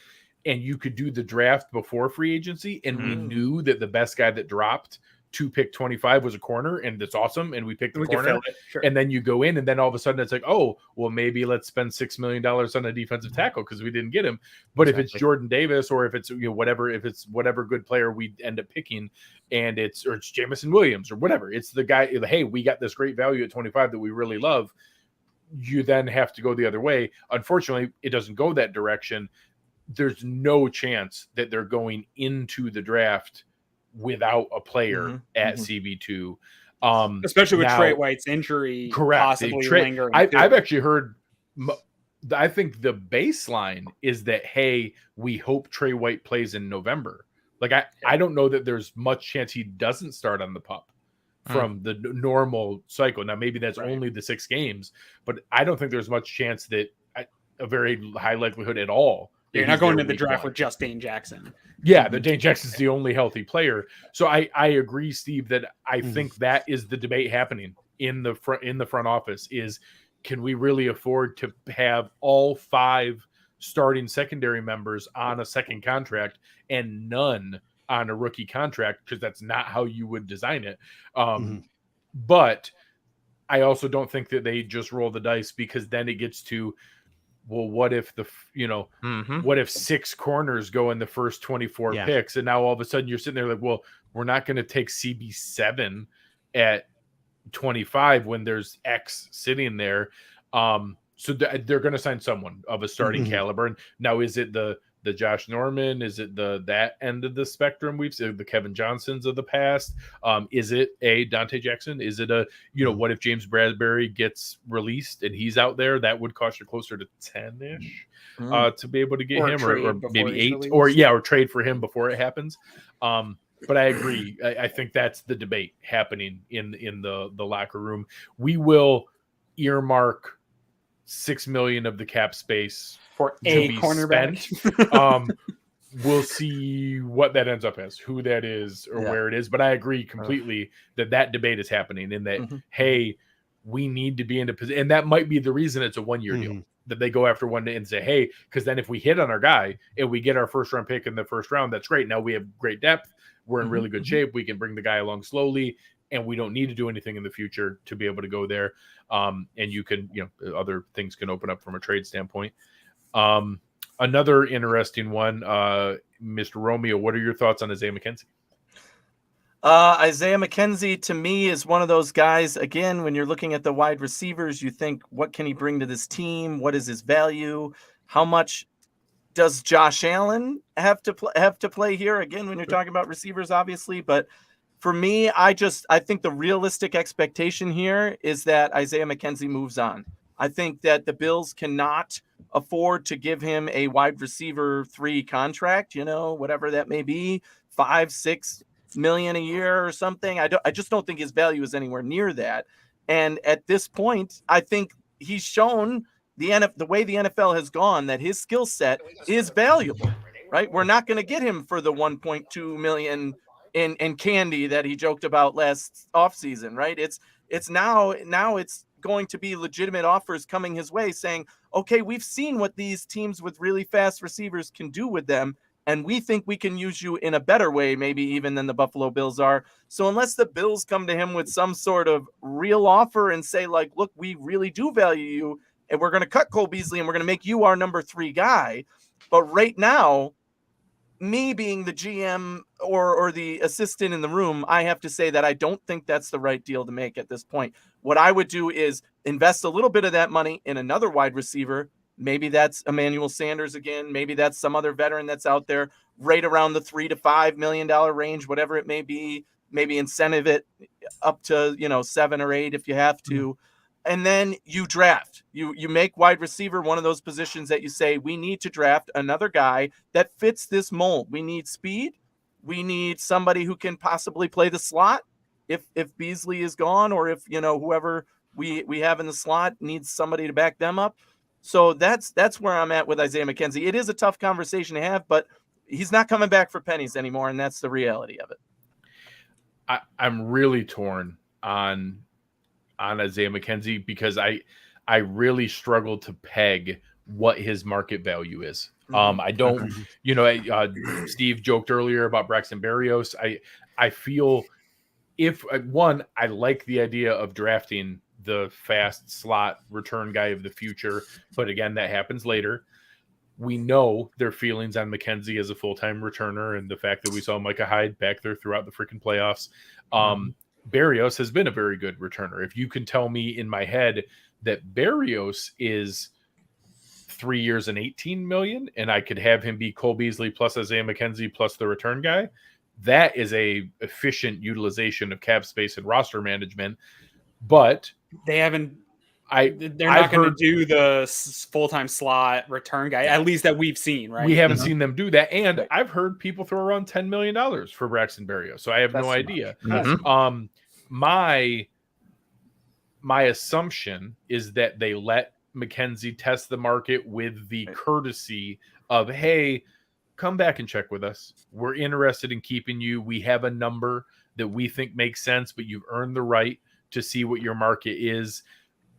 Speaker 1: and you could do the draft before free agency, and we knew that the best guy that dropped to pick 25 was a corner, and that's awesome, and we picked the corner, and then you go in, and then all of a sudden it's like, oh, well, maybe let's spend $6 million on a defensive tackle because we didn't get him. But if it's Jordan Davis, or if it's whatever good player we end up picking, and it's Jamison Williams or whatever, it's the guy, hey, we got this great value at 25 that we really love. You then have to go the other way. Unfortunately, it doesn't go that direction. There's no chance that they're going into the draft without a player at CB2.
Speaker 2: Especially with Trey White's injury possibly lingering.
Speaker 1: I've actually heard, I think the baseline is that, hey, we hope Trey White plays in November. Like, I don't know that there's much chance he doesn't start on the PUP from the normal cycle. Now, maybe that's only the 6 games, but I don't think there's much chance that a very high likelihood at all.
Speaker 2: You're not going to the draft with just Dane Jackson.
Speaker 1: Yeah, the Dane Jackson's the only healthy player. So I agree, Steve, that I think that is the debate happening in the front office is, can we really afford to have all 5 starting secondary members on a second contract and none on a rookie contract, because that's not how you would design it. But I also don't think that they just roll the dice, because then it gets to, well, what if what if 6 corners go in the first 24 picks, and now all of a sudden you're sitting there like, well, we're not going to take CB7 at 25 when there's X sitting there. So they're going to sign someone of a starting caliber. And now, is it the Josh Norman? Is it that end of the spectrum? We've seen the Kevin Johnsons of the past. Is it a Dante Jackson? Is it a, what if James Bradbury gets released and he's out there? That would cost you closer to 10-ish to be able to get him, or maybe 8, or trade for him before it happens. But I agree. I think that's the debate happening in the locker room. We will earmark $6 million of the cap space
Speaker 2: for a cornerback.
Speaker 1: We'll see what that ends up as, who that is, or where it is. But I agree completely that debate is happening, in that, hey, we need to be in a position, and that might be the reason it's a 1-year deal, that they go after one day and say, hey, because then if we hit on our guy and we get our first round pick in the first round, that's great. Now we have great depth. We're in really good shape. We can bring the guy along slowly, and we don't need to do anything in the future to be able to go there. And you can, other things can open up from a trade standpoint. Another interesting one, Mr. Romeo, what are your thoughts on Isaiah McKenzie?
Speaker 4: Isaiah McKenzie, to me, is one of those guys, again, when you're looking at the wide receivers, you think, what can he bring to this team? What is his value? How much does Josh Allen have to play here? Again, when you're talking about receivers, obviously, but for me, I think the realistic expectation here is that Isaiah McKenzie moves on. I think that the Bills cannot afford to give him a wide receiver 3 contract, whatever that may be, 5-6 million a year or something. I just don't think his value is anywhere near that. And at this point, I think he's shown the way the NFL has gone, that his skill set is valuable, right? We're not going to get him for the 1.2 million in candy that he joked about last offseason, right? It's now it's going to be legitimate offers coming his way saying, okay, we've seen what these teams with really fast receivers can do with them. and we think we can use you in a better way, maybe even than the Buffalo Bills are. So unless the Bills come to him with some sort of real offer and say, like, look, we really do value you, and we're going to cut Cole Beasley, and we're going to make you our number 3 guy. But right now, me being the GM or the assistant in the room, I have to say that I don't think that's the right deal to make at this point. What I would do is invest a little bit of that money in another wide receiver. Maybe that's Emmanuel Sanders again. Maybe that's some other veteran that's out there right around the $3 to $5 million range, whatever it may be. Maybe incentive it up to, 7 or 8 if you have to. And then you draft. You make wide receiver one of those positions that you say, we need to draft another guy that fits this mold. We need speed. We need somebody who can possibly play the slot if Beasley is gone, or if, whoever we have in the slot needs somebody to back them up. So that's where I'm at with Isaiah McKenzie. It is a tough conversation to have, but he's not coming back for pennies anymore, and that's the reality of it.
Speaker 1: I'm really torn on Isaiah McKenzie because I really struggle to peg what his market value is. I don't, Steve joked earlier about Braxton Berrios. I feel I like the idea of drafting the fast slot return guy of the future, but again, that happens later. We know their feelings on McKenzie as a full-time returner, and the fact that we saw Micah Hyde back there throughout the freaking playoffs. Berrios has been a very good returner. If you can tell me in my head that Berrios is 3 years and $18 million, and I could have him be Cole Beasley plus Isaiah McKenzie plus the return guy, that is a efficient utilization of cap space and roster management. But
Speaker 2: they haven't. They're not going to do the full-time slot return guy, at least that we've seen, right?
Speaker 1: We haven't seen them do that. And I've heard people throw around $10 million for Braxton Berrios. So I have no idea. My assumption is that they let McKenzie test the market with the courtesy of, hey, come back and check with us. We're interested in keeping you. We have a number that we think makes sense, but you've earned the right to see what your market is.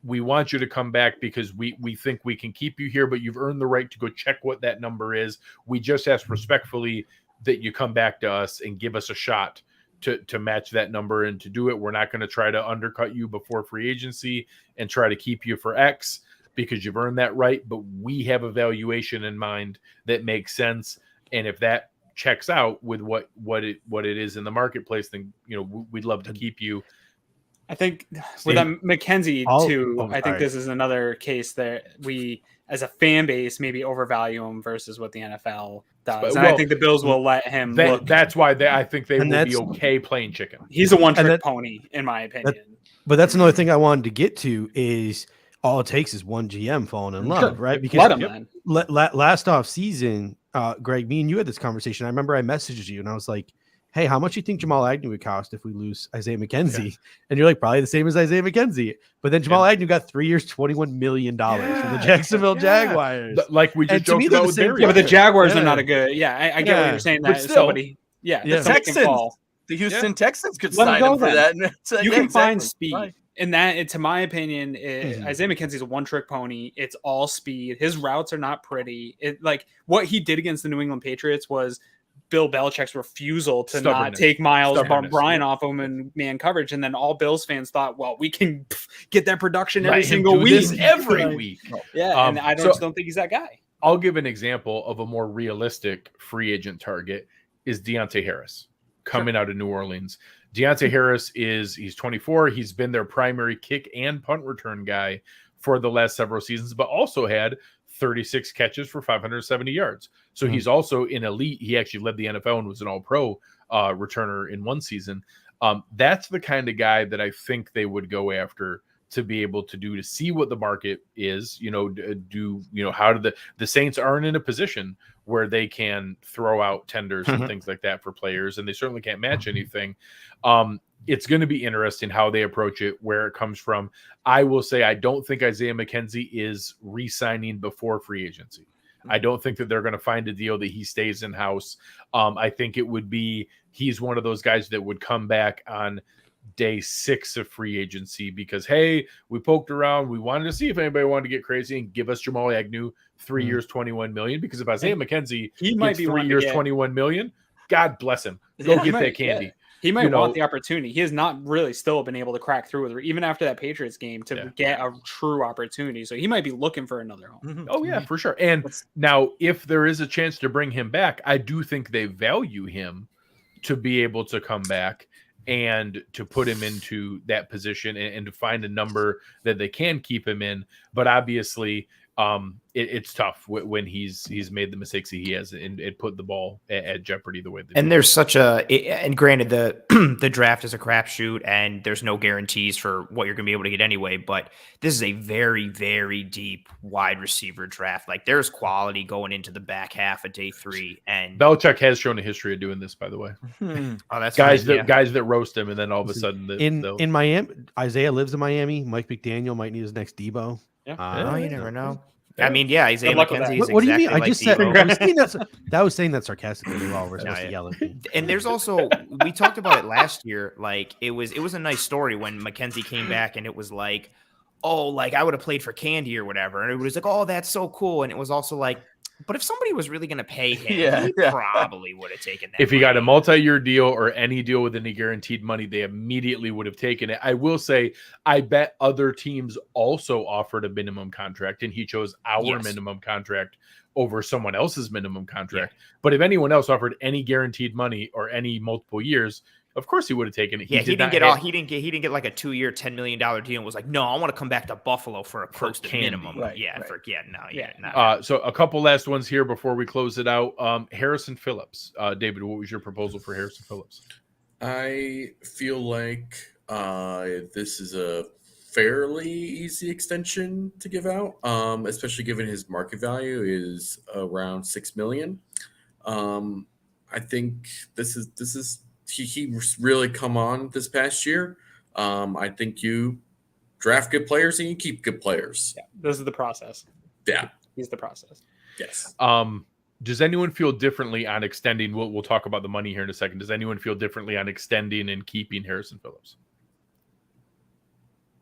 Speaker 1: We want you to come back because we think we can keep you here, but you've earned the right to go check what that number is. We just ask respectfully that you come back to us and give us a shot to match that number and to do it. We're not going to try to undercut you before free agency and try to keep you for X because you've earned that right. But we have a valuation in mind that makes sense. And if that checks out with what it is in the marketplace, then, we'd love to keep you.
Speaker 2: I think with McKenzie too, I think this is another case that we, as a fan base, maybe overvalue him versus what the NFL does. And I think the Bills will let him look.
Speaker 1: That's why I think they will be okay playing chicken.
Speaker 2: He's a one-trick pony, in my opinion.
Speaker 6: But that's another thing I wanted to get to is all it takes is one GM falling in love, right? Because
Speaker 2: let him then.
Speaker 6: Last off season, Greg, me and you had this conversation. I remember I messaged you and I was like, hey, how much do you think Jamal Agnew would cost if we lose Isaiah McKenzie? Yeah. And you're like, probably the same as Isaiah McKenzie. But then Jamal Agnew got 3 years, $21 million from the Jacksonville Jaguars.
Speaker 1: Like we just joked about with Barry.
Speaker 2: Yeah, but the Jaguars are not a good. I get what you're saying. That
Speaker 4: still,
Speaker 2: somebody,
Speaker 4: the Texans, the Houston Texans could sign him for that.
Speaker 2: You can find speed. Right. And that, to my opinion, Isaiah McKenzie's a one-trick pony. It's all speed. His routes are not pretty. What he did against the New England Patriots was Bill Belichick's refusal to not take Miles Bryant off him in man coverage. And then all Bills fans thought, well, we can get that production every single week.
Speaker 1: Every week.
Speaker 2: Yeah, and I just don't think he's that guy.
Speaker 1: I'll give an example of a more realistic free agent target is Deontay Harris coming out of New Orleans. Deontay Harris he's 24. He's been their primary kick and punt return guy for the last several seasons, but also had 36 catches for 570 yards. So he's also an elite. He actually led the NFL and was an all-pro returner in one season. That's the kind of guy that I think they would go after to be able to see what the market is, how do the Saints aren't in a position where they can throw out tenders and things like that for players, and they certainly can't match anything. It's going to be interesting how they approach it, where it comes from. I will say I don't think Isaiah McKenzie is re-signing before free agency. I don't think that they're going to find a deal that he stays in-house. I think it would be he's one of those guys that would come back on day 6 of free agency because, hey, we poked around. We wanted to see if anybody wanted to get crazy and give us Jamal Agnew 3 years, $21 million. Because if Isaiah McKenzie
Speaker 2: he might
Speaker 1: gets
Speaker 2: be
Speaker 1: 3 years, $21 million, God bless him. Go get that candy.
Speaker 2: Yeah. He might want the opportunity. He has not really still been able to crack through with even after that Patriots game to get a true opportunity. So he might be looking for another home.
Speaker 4: Mm-hmm.
Speaker 1: Oh yeah, for sure. And now if there is a chance to bring him back, I do think they value him to be able to come back and to put him into that position and to find a number that they can keep him in. But obviously, it's tough when he's made the mistakes he has and put the ball at jeopardy the way that.
Speaker 3: And there's and granted the draft is a crapshoot and there's no guarantees for what you're going to be able to get anyway. But this is a very, very deep wide receiver draft. Like there's quality going into the back half of day 3. And
Speaker 1: Belichick has shown a history of doing this, by the way.
Speaker 3: Oh, that's
Speaker 1: guys that roast him and then all of a sudden
Speaker 6: in Miami, Isaiah lives in Miami. Mike McDaniel might need his next Debo.
Speaker 3: Yeah. You never know. I mean, Isaiah McKenzie is
Speaker 6: what do you mean?
Speaker 3: exactly
Speaker 6: I just said I was saying that sarcastically. While we're supposed to yell at me.
Speaker 3: And there's also we talked about it last year. Like it was a nice story when McKenzie came back, and it was like, oh, like I would have played for Candy or whatever, and it was like, oh, that's so cool. And it was also like, but if somebody was really going to pay him, he probably would have taken that.
Speaker 1: If he got a multi-year deal or any deal with any guaranteed money, they immediately would have taken it. I will say, I bet other teams also offered a minimum contract, and he chose our minimum contract over someone else's minimum contract. Yeah. But if anyone else offered any guaranteed money or any multiple years, of course he would have taken it.
Speaker 3: He didn't get like a 2-year, $10 million deal and was like, no, I want to come back to Buffalo for a posted minimum.
Speaker 1: Right.
Speaker 3: No.
Speaker 1: So a couple last ones here before we close it out. Harrison Phillips. David, what was your proposal for Harrison Phillips?
Speaker 5: I feel like this is a fairly easy extension to give out, especially given his market value is around $6 million. I think this is He's really come on this past year. I think you draft good players and you keep good players.
Speaker 2: Yeah, this is the process.
Speaker 5: Yeah,
Speaker 2: he's the process.
Speaker 5: Yes.
Speaker 1: Does anyone feel differently on extending? We'll talk about the money here in a second. Does anyone feel differently on extending and keeping Harrison Phillips?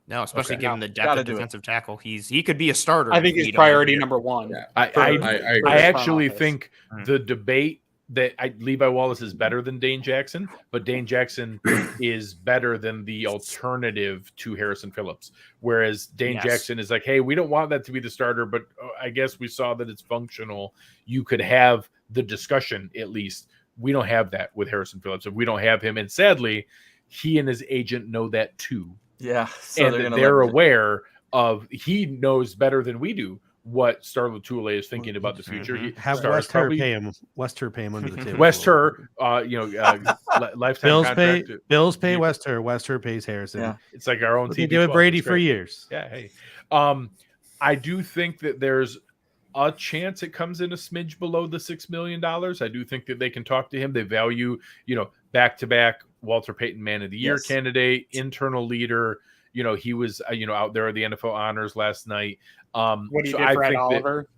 Speaker 3: No, especially given the depth of defensive tackle. He could be a starter.
Speaker 2: I think he's priority number one.
Speaker 5: Yeah.
Speaker 1: I actually think the debate that Levi Wallace is better than Dane Jackson, but Dane Jackson is better than the alternative to Harrison Phillips. Whereas Dane Jackson is like, hey, we don't want that to be the starter, but I guess we saw that it's functional. You could have the discussion at least. We don't have that with Harrison Phillips. If we don't have him, and sadly, he and his agent know that too.
Speaker 4: Yeah. So
Speaker 1: and they're aware of, he knows better than we do what Star Lotulelei is thinking about the future.
Speaker 6: Have West Her pay him. West Her pay him under the table.
Speaker 1: West Her, lifetime contract.
Speaker 6: Bills pay West Her. West Her pays Harrison.
Speaker 4: Yeah.
Speaker 1: It's like our own
Speaker 6: team. They do it Brady for years.
Speaker 1: Yeah. Hey, I do think that there's a chance it comes in a smidge below the $6 million. I do think that they can talk to him. They value, back-to-back Walter Payton Man of the Year candidate, internal leader. He was, out there at the NFL honors last night.
Speaker 2: What do you do for Oliver?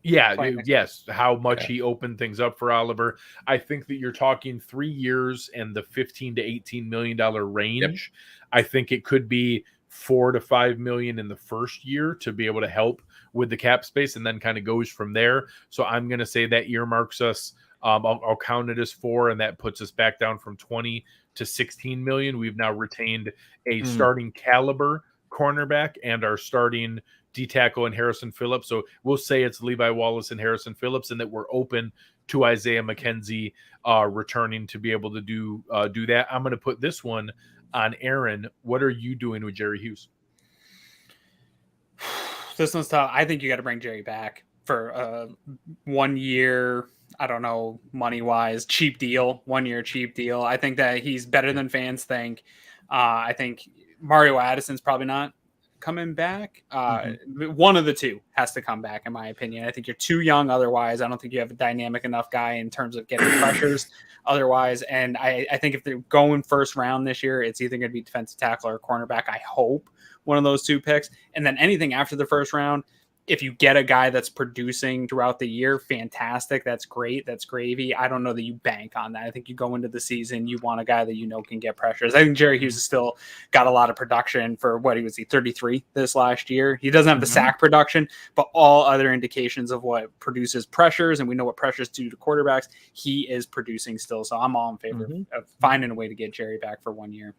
Speaker 1: Yes. How much he opened things up for Oliver. I think that you're talking 3 years and the $15 to $18 million range. Yep. I think it could be $4 to $5 million in the first year to be able to help with the cap space, and then kind of goes from there. So I'm going to say that earmarks us. I'll count it as 4, and that puts us back down from 20 to 16 million. We've now retained a starting caliber cornerback and our starting D tackle in Harrison Phillips. So we'll say it's Levi Wallace and Harrison Phillips, and that we're open to Isaiah McKenzie returning to be able to do that. I'm going to put this one on Aaron. What are you doing with Jerry Hughes?
Speaker 2: This one's tough. I think you got to bring Jerry back for 1 year. I don't know, money-wise, cheap deal, 1 year cheap deal. I think that he's better than fans think. I think Mario Addison's probably not coming back. One of the two has to come back, in my opinion. I think you're too young otherwise. I don't think you have a dynamic enough guy in terms of getting pressures otherwise. And I think if they're going first round this year, it's either going to be defensive tackle or cornerback. I hope one of those two picks. And then anything after the first round, if you get a guy that's producing throughout the year, fantastic. That's great. That's gravy. I don't know that you bank on that. I think you go into the season, you want a guy that can get pressures. I think Jerry Hughes has still got a lot of production for what he 33 this last year. He doesn't have the sack production, but all other indications of what produces pressures, and we know what pressures do to quarterbacks, he is producing still. So I'm all in favor of finding a way to get Jerry back for 1 year.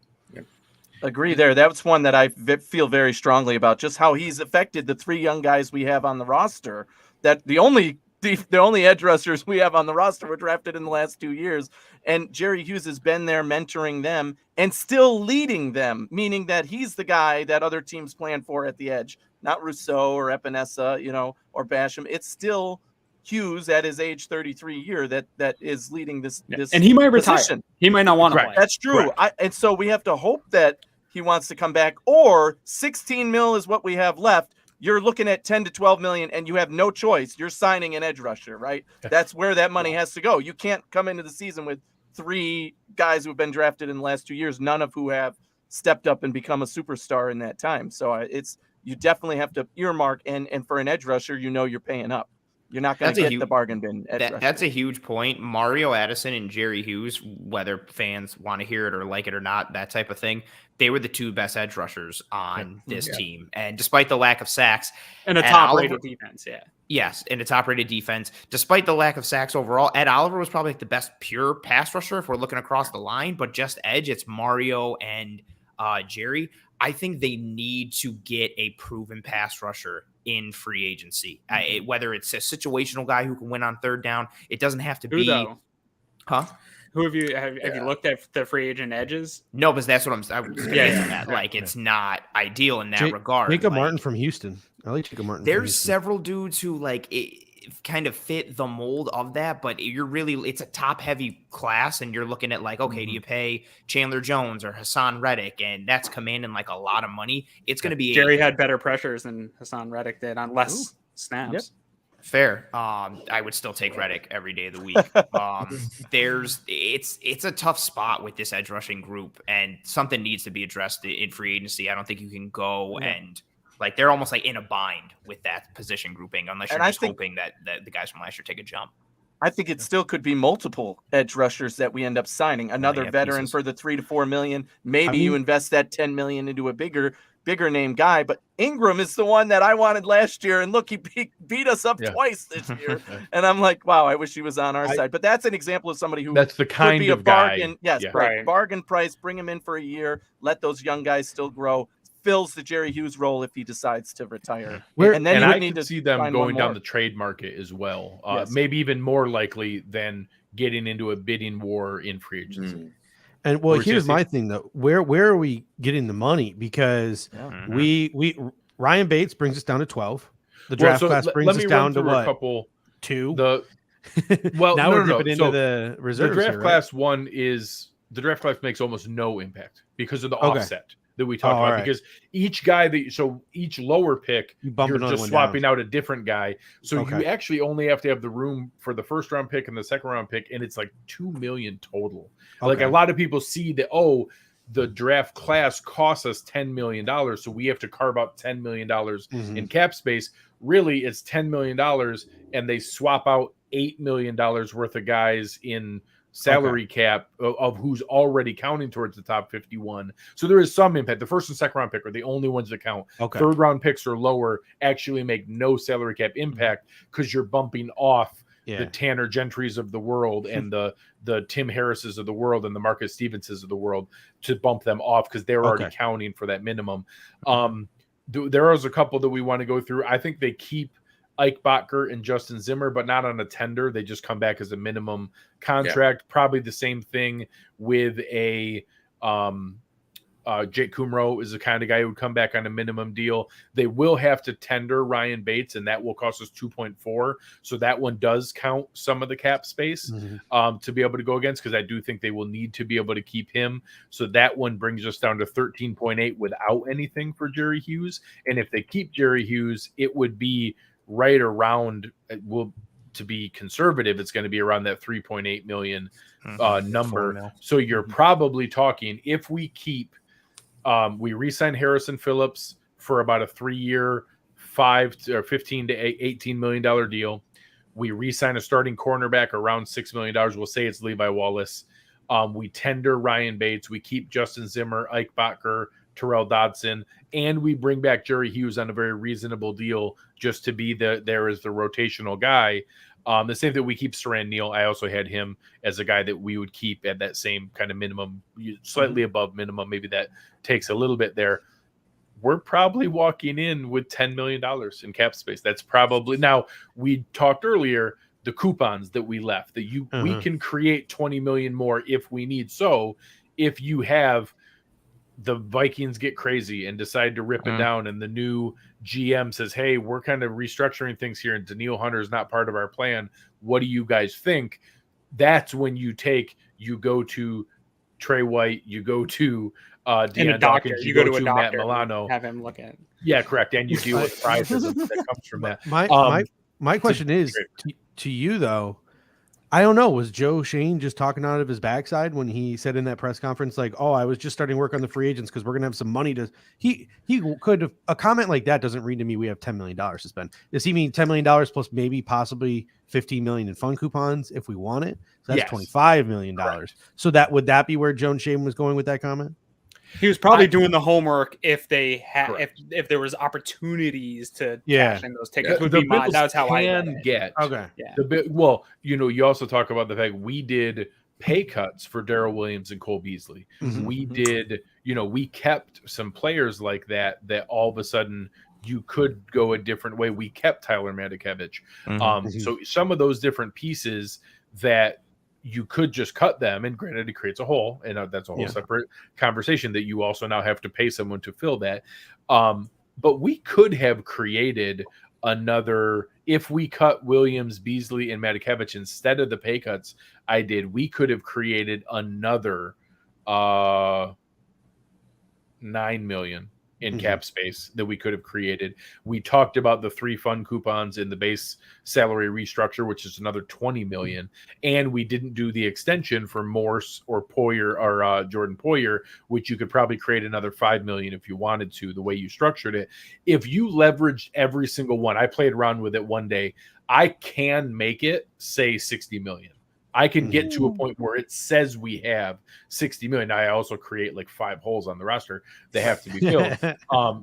Speaker 4: Agree there. That's one that I feel very strongly about, just how he's affected the 3 young guys we have on the roster. That the only edge rushers we have on the roster were drafted in the last 2 years. And Jerry Hughes has been there mentoring them and still leading them, meaning that he's the guy that other teams plan for at the edge, not Rousseau or Epinesa, or Basham. It's still Hughes at his age 33 year that is leading this.
Speaker 2: And he might retire.
Speaker 4: Position.
Speaker 2: He might not want to play.
Speaker 4: That's true. And so we have to hope that he wants to come back, or 16 mil is what we have left. You're looking at 10 to 12 million and you have no choice. You're signing an edge rusher, right? That's where that money has to go. You can't come into the season with 3 guys who've been drafted in the last 2 years, none of who have stepped up and become a superstar in that time. So you definitely have to earmark, and for an edge rusher, you're paying up. You're not going to get the bargain bin.
Speaker 3: That's a huge point. Mario Addison and Jerry Hughes, whether fans want to hear it or like it or not, that type of thing, they were the 2 best edge rushers on this team. And despite the lack of sacks
Speaker 2: and a top-rated defense,
Speaker 3: yes, and a top-rated defense, despite the lack of sacks overall, Ed Oliver was probably the best pure pass rusher if we're looking across the line. But just edge, it's Mario and Jerry. I think they need to get a proven pass rusher in free agency, whether it's a situational guy who can win on third down. It doesn't have to be.
Speaker 2: Who have you looked at the free agent edges?
Speaker 3: No, but that's what I'm. It's not ideal in that regard.
Speaker 6: Jacob Martin from Houston. I like Jacob Martin.
Speaker 3: There's several dudes who kind of fit the mold of that, but it's a top heavy class, and you're looking at okay, do you pay Chandler Jones or Hassan Reddick, and that's commanding a lot of money. It's going to be
Speaker 2: Jerry had better pressures than Hassan Reddick did on less snaps.
Speaker 4: Yep.
Speaker 3: Fair. I would still take Reddick every day of the week. It's a tough spot with this edge rushing group, and something needs to be addressed in free agency. I don't think you can go and they're almost in a bind with that position grouping, unless you're hoping that the guys from last year take a jump.
Speaker 4: I think it still could be multiple edge rushers that we end up signing. Another veteran for the 3 to 4 million. Maybe you invest that 10 million into a bigger name guy. But Ingram is the one that I wanted last year, and look, he beat us up twice this year. And I'm like, wow, I wish he was on our side. But that's an example of somebody who
Speaker 1: that's the kind
Speaker 4: could be
Speaker 1: of
Speaker 4: a bargain.
Speaker 1: Guy.
Speaker 4: Yes, right. Bargain price. Bring him in for a year. Let those young guys still grow. Fills the Jerry Hughes role if he decides to retire.
Speaker 1: And I need to see them going down the trade market as well. Maybe even more likely than getting into a bidding war in free agency.
Speaker 6: And here's my thing though. Where are we getting the money? Because we Ryan Bates brings us down to 12. The draft class brings us down to what? 2.
Speaker 1: Now
Speaker 6: we're dipping into the reserves.
Speaker 1: The draft class makes almost no impact because of the offset that we talked about, because each guy each lower pick, you're just swapping out a different guy. So you actually only have to have the room for the first round pick and the second round pick, and it's $2 million total. A lot of people see that, the draft class costs us $10 million, so we have to carve out $10 million in cap space. Really, it's $10 million, and they swap out $8 million worth of guys in salary cap of who's already counting towards the top 51. So there is some impact. The first and second round pick are the only ones that count. Third round picks or lower actually make no salary cap impact, because you're bumping off the Tanner Gentrys of the world and the Tim Harrises of the world and the Marcus Stevenses of the world, to bump them off because they're already counting for that minimum. There is a couple that we want to go through. I think they keep Ike Botker and Justin Zimmer, but not on a tender. They just come back as a minimum contract. Probably the same thing with a Jake Kumro is the kind of guy who would come back on a minimum deal. They will have to tender Ryan Bates, and that will cost us 2.4. So that one does count some of the cap space to be able to go against, because I do think they will need to be able to keep him. So that one brings us down to 13.8 without anything for Jerry Hughes. And if they keep Jerry Hughes, it would be right around, to be conservative, it's going to be around that 3.8 million number. So you're probably talking, if we keep, we re-sign Harrison Phillips for about a 3-year, $15 to $18 million deal. We re-sign a starting cornerback around $6 million. We'll say it's Levi Wallace. We tender Ryan Bates. We keep Justin Zimmer, Ike Botker, Terrell Dodson, and we bring back Jerry Hughes on a very reasonable deal just to be there as the rotational guy. The same that we keep Saran Neal. I also had him as a guy that we would keep at that same kind of minimum, slightly above minimum. Maybe that takes a little bit there. We're probably walking in with $10 million in cap space. That's probably, now we talked earlier, the coupons that we left that we can create 20 million more if we need. So if you have the Vikings get crazy and decide to rip it down, and the new GM says, hey, we're kind of restructuring things here, and Daniil Hunter is not part of our plan. What do you guys think? That's when you go to Trey White, you go to Deion Dawkins, you go to Matt Milano,
Speaker 2: have him look at.
Speaker 1: Yeah, correct. And you deal with pride that comes from that.
Speaker 6: My question is to you though. I don't know. Was Joe Shane just talking out of his backside when he said in that press conference, like, "Oh, I was just starting work on the free agents because we're gonna have some money to." He could have, a comment like that doesn't read to me. We have $10 million to spend. Does he mean $10 million plus maybe possibly $15 million in fun coupons if we want it? So that's $25 million. Correct. So would that be where Joe Shane was going with that comment?
Speaker 2: He was probably doing the homework if they had, if there was opportunities to cash in those tickets. That's how I
Speaker 1: get.
Speaker 6: Okay.
Speaker 1: Yeah. Well, you also talk about the fact we did pay cuts for Daryl Williams and Cole Beasley. We did, we kept some players like that all of a sudden you could go a different way. We kept Tyler Matakevich. So some of those different pieces that you could just cut them, and granted it creates a hole, and that's a whole separate conversation that you also now have to pay someone to fill that. But we could have created another, if we cut Williams, Beasley, and Matakevich instead of the pay cuts we could have created another $9 million in cap space that we could have created. We talked about the 3 fun coupons in the base salary restructure, which is another $20 million. And we didn't do the extension for Morse or Poyer or Jordan Poyer, which you could probably create another $5 million if you wanted to, the way you structured it. If you leveraged every single one, I played around with it one day, I can make it say 60 million. I can get to a point where it says we have 60 million. I also create like 5 holes on the roster that have to be filled.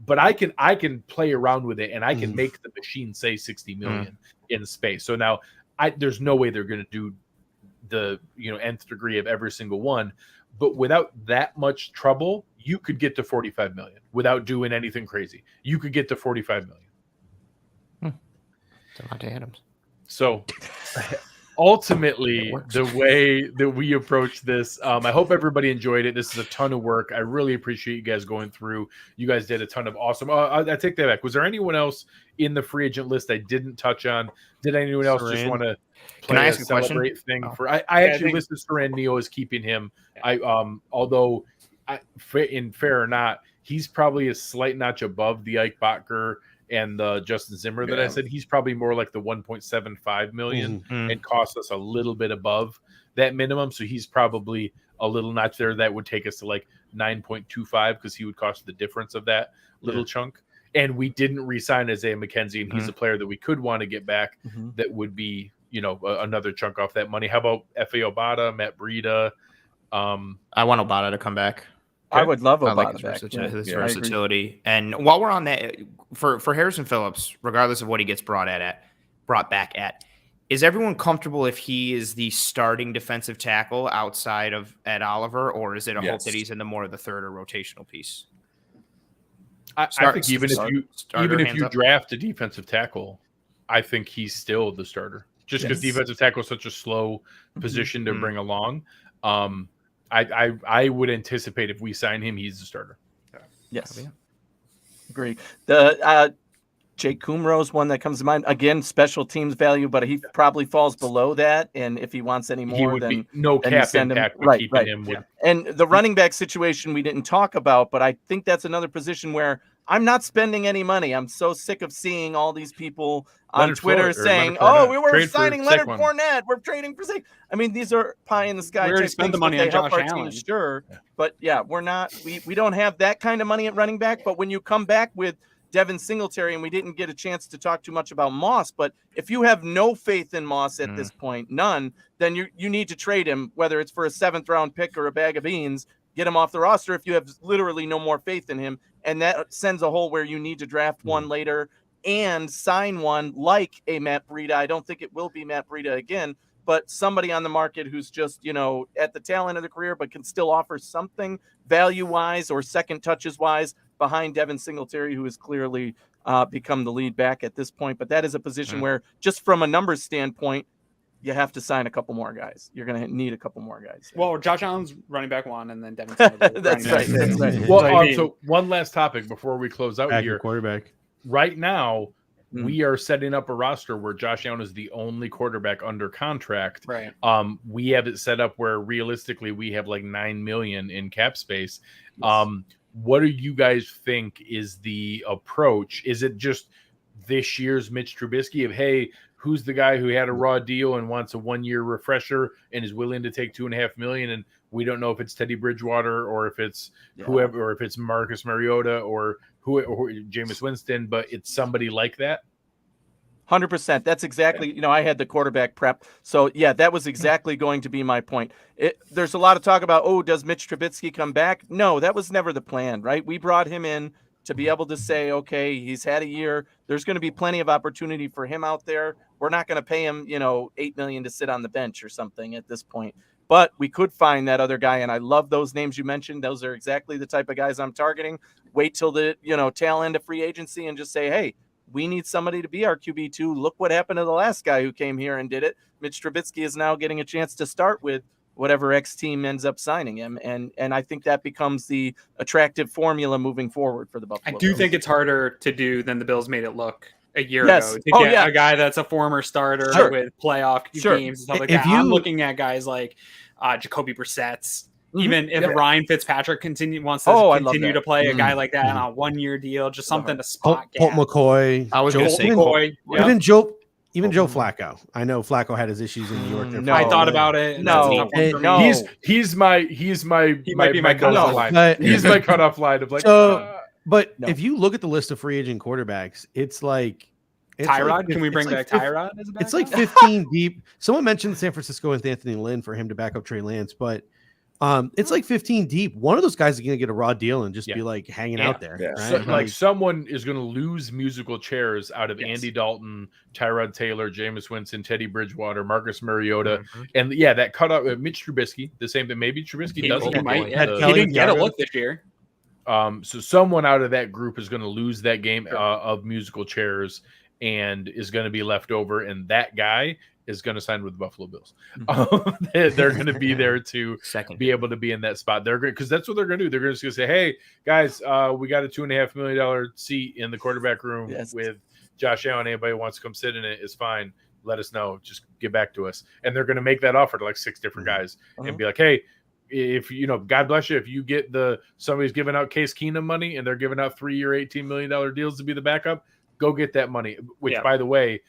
Speaker 1: But I can play around with it, and I can make the machine say 60 million in space. So now there's no way they're going to do the nth degree of every single one. But without that much trouble, you could get to 45 million without doing anything crazy. You could get to 45 million.
Speaker 3: Devontae Adams.
Speaker 1: So ultimately, the way that we approach this, I hope everybody enjoyed it. This is a ton of work. I really appreciate you guys going through. You guys did a ton of awesome. I take that back. Was there anyone else in the free agent list I didn't touch on? Did anyone else just want to play a celebrate thing? I actually listed Saran Neal as keeping him. Although in fair or not, he's probably a slight notch above the Ike Botker and the Justin Zimmer that I said. He's probably more like the 1.75 million and costs us a little bit above that minimum. So he's probably a little notch there. That would take us to like 9.25 because he would cost the difference of that little chunk. And we didn't re-sign Isaiah McKenzie, and he's a player that we could want to get back that would be, another chunk off that money. How about F.A. Obata, Matt Breida?
Speaker 3: I want Obata to come back.
Speaker 4: I would love Obata
Speaker 3: like his versatility. And while we're on that, for Harrison Phillips, regardless of what he gets brought back at, is everyone comfortable if he is the starting defensive tackle outside of Ed Oliver, or is it a hope that he's in the more of the third or rotational piece?
Speaker 1: I think even if you draft a defensive tackle, I think he's still the starter. Just because defensive tackle is such a slow position to bring along. I would anticipate if we sign him, he's the starter.
Speaker 4: Yes. Agree. The Jake Kumro's one that comes to mind. Again, special teams value, but he probably falls below that. And if he wants any more, then
Speaker 1: no cap impact.
Speaker 4: Right. And the running back situation we didn't talk about, but I think that's another position where I'm not spending any money. I'm so sick of seeing all these people on Twitter saying, we were signing Leonard Fournette. We're trading for Zeke. I mean, these are pie in the sky.
Speaker 2: We already spent the money on Josh Allen.
Speaker 4: Sure. But yeah, we're not, we don't have that kind of money at running back. But when you come back with Devin Singletary, and we didn't get a chance to talk too much about Moss, but if you have no faith in Moss at this point, none, then you need to trade him, whether it's for a 7th-round pick or a bag of beans, get him off the roster if you have literally no more faith in him. And that sends a hole where you need to draft one later and sign one like a Matt Breida. I don't think it will be Matt Breida again, but somebody on the market who's just, at the tail end of the career, but can still offer something value-wise or second touches-wise behind Devin Singletary, who has clearly become the lead back at this point. But that is a position where, just from a numbers standpoint, you have to sign a couple more guys. You're going to need a couple more guys.
Speaker 2: Well, Josh Allen's running back 1, and then Devin Singletary.
Speaker 4: That's right. That's right.
Speaker 1: Well, so one last topic before we close out
Speaker 6: Back
Speaker 1: here.
Speaker 6: your quarterback.
Speaker 1: Right now, we are setting up a roster where Josh Allen is the only quarterback under contract.
Speaker 2: Right.
Speaker 1: We have it set up where realistically we have like $9 million in cap space. What do you guys think is the approach? Is it just this year's Mitch Trubisky of, hey, who's the guy who had a raw deal and wants a 1-year refresher and is willing to take $2.5 million? And we don't know if it's Teddy Bridgewater or if it's whoever, or if it's Marcus Mariota or Jameis Winston, but it's somebody like that.
Speaker 4: 100%. That's exactly, I had the quarterback prep. So, yeah, that was exactly going to be my point. There's a lot of talk about, does Mitch Trubisky come back? No, that was never the plan, right? We brought him in to be able to say, okay, he's had a year. There's going to be plenty of opportunity for him out there. We're not going to pay him, $8 million to sit on the bench or something at this point. But we could find that other guy, and I love those names you mentioned. Those are exactly the type of guys I'm targeting. Wait till the, tail end of free agency and just say, hey, we need somebody to be our QB2. Look what happened to the last guy who came here and did it. Mitch Trubisky is now getting a chance to start with whatever X team ends up signing him. And I think that becomes the attractive formula moving forward for the Buffalo
Speaker 2: I do
Speaker 4: Bills.
Speaker 2: think it's harder to do than the Bills made it look a year ago. To get a guy that's a former starter with playoff games and stuff like that. I'm looking at guys like Jacoby Brissett's. Even if Ryan Fitzpatrick wants to continue to play, a guy like that on a 1-year deal, just something to spot
Speaker 6: Colt McCoy.
Speaker 3: I was going to say
Speaker 6: even Joe Flacco. I know Flacco had his issues in New York.
Speaker 2: I thought about it.
Speaker 4: No.
Speaker 1: He's my cutoff line. He's my cutoff line of like.
Speaker 6: But if you look at the list of free agent quarterbacks, it's like
Speaker 2: Tyrod. Can we bring back Tyrod?
Speaker 6: It's like 15 deep. Someone mentioned San Francisco with Anthony Lynn for him to back up Trey Lance, but. It's like 15 deep. One of those guys is going to get a raw deal and just be like hanging out there.
Speaker 1: Yeah.
Speaker 6: Right?
Speaker 1: So, like someone is going to lose musical chairs out of Andy Dalton, Tyrod Taylor, Jameis Winston, Teddy Bridgewater, Marcus Mariota, and that cut out Mitch Trubisky. The same thing. Maybe Trubisky doesn't.
Speaker 2: He didn't get a look this year.
Speaker 1: So someone out of that group is going to lose that game of musical chairs and is going to be left over, and that guy is going to sign with the Buffalo Bills. They're going to be there to be able to be in that spot. They're going because that's what they're going to do. They're going to say, "Hey guys, we got a $2.5 million seat in the quarterback room with Josh Allen. Anybody wants to come sit in it is fine. Let us know. Just get back to us." And they're going to make that offer to like 6 different guys and be like, "Hey, if God bless you, if you get somebody's giving out Case Keenum money and they're giving out 3-year, $18 million deals to be the backup, go get that money." Which, by the way,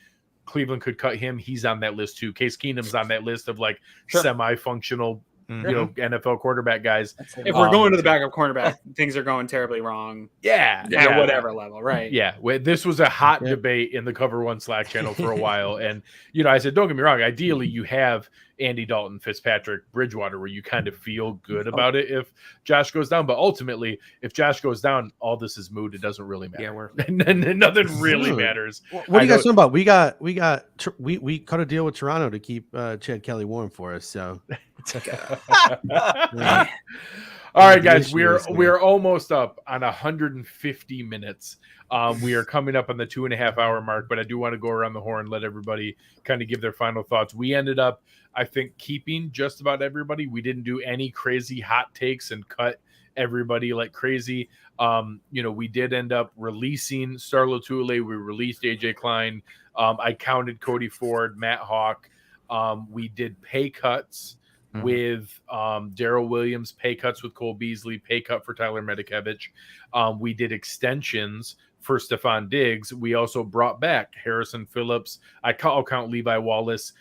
Speaker 1: Cleveland could cut him. He's on that list too. Case Keenum's on that list of like semi-functional, NFL quarterback guys.
Speaker 2: If we're going to the backup cornerback, things are going terribly wrong. At whatever level, right?
Speaker 1: Yeah. This was a hot debate in the Cover One Slack channel for a while, and I said, don't get me wrong. Ideally, you have Andy Dalton, Fitzpatrick, Bridgewater, where you kind of feel good about it if Josh goes down. But ultimately, if Josh goes down, all this is moot. It doesn't really matter. Nothing really matters.
Speaker 6: What are you guys talking about? We cut a deal with Toronto to keep Chad Kelly warm for us. So,
Speaker 1: all right, guys, we're almost up on 150 minutes. We are coming up on the 2.5-hour mark, but I do want to go around the horn, let everybody kind of give their final thoughts. We ended up, I think, keeping just about everybody. We didn't do any crazy hot takes and cut everybody like crazy. We did end up releasing Star Lotulelei. We released AJ Klein. I counted Cody Ford, Matt Hawk. We did pay cuts with Daryl Williams, pay cuts with Cole Beasley, pay cut for Tyler Medikevich. We did extensions for Stephon Diggs. We also brought back Harrison Phillips. I'll count Levi Wallace,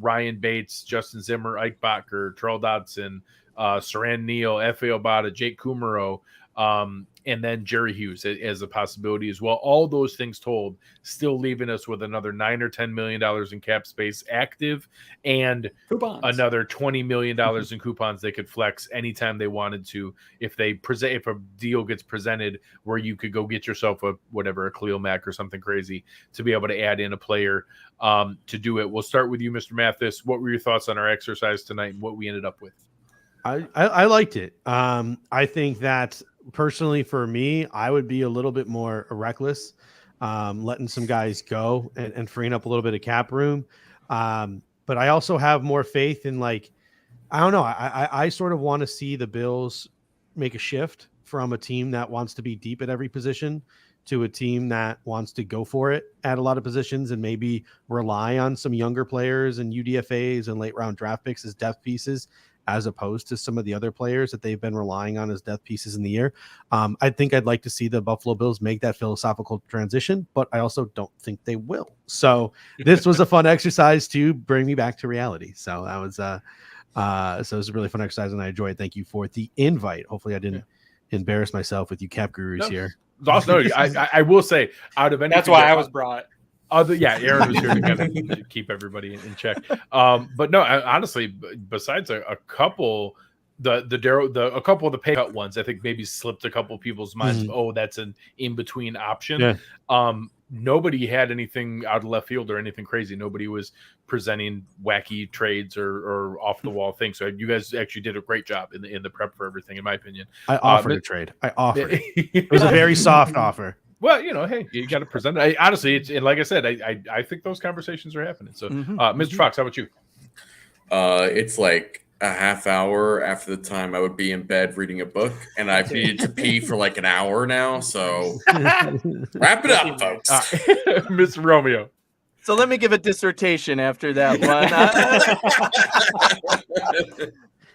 Speaker 1: Ryan Bates, Justin Zimmer, Ike Bacher, Terrell Dodson, Saran Neal, F.A. Obata, Jake Kumaro, and then Jerry Hughes as a possibility as well. All those things told, still leaving us with another $9 or $10 million in cap space active, and
Speaker 2: Coupons.
Speaker 1: another $20 million in coupons they could flex anytime they wanted to. If a deal gets presented where you could go get yourself a Khalil Mack or something crazy to be able to add in a player to do it. We'll start with you, Mr. Mathis. What were your thoughts on our exercise tonight and what we ended up with?
Speaker 6: I liked it. I think that personally for me, I would be a little bit more reckless, letting some guys go and freeing up a little bit of cap room. But I also have more faith in, like, I don't know. I sort of want to see the Bills make a shift from a team that wants to be deep at every position to a team that wants to go for it at a lot of positions and maybe rely on some younger players and UDFAs and late round draft picks as depth pieces, as opposed to some of the other players that they've been relying on as depth pieces in the year. I think I'd like to see the Buffalo Bills make that philosophical transition, but I also don't think they will. So this was a fun exercise to bring me back to reality. So that was so it was a really fun exercise, and I enjoyed it. Thank you for the invite. Hopefully I didn't embarrass myself with you cap gurus here.
Speaker 1: Also, I will say, out of anything,
Speaker 2: that's why I was brought.
Speaker 1: Aaron was here to kind of keep everybody in check. But no, honestly, besides a couple, a couple of the pay cut ones, I think maybe slipped a couple of people's minds. Oh, that's an in between option. Yeah. Nobody had anything out of left field or anything crazy. Nobody was presenting wacky trades or off the wall things. So you guys actually did a great job in the prep for everything, in my opinion.
Speaker 6: I offered a trade. I offered it. It was a very soft offer.
Speaker 1: Well, hey, you got to present it. Honestly, and like I said, I think those conversations are happening. So, Mr. Fox, how about you?
Speaker 5: It's like a half hour after the time I would be in bed reading a book, and I've needed to pee for like an hour now. So, wrap it up, folks.
Speaker 1: Mr. Romeo.
Speaker 4: So let me give a dissertation after that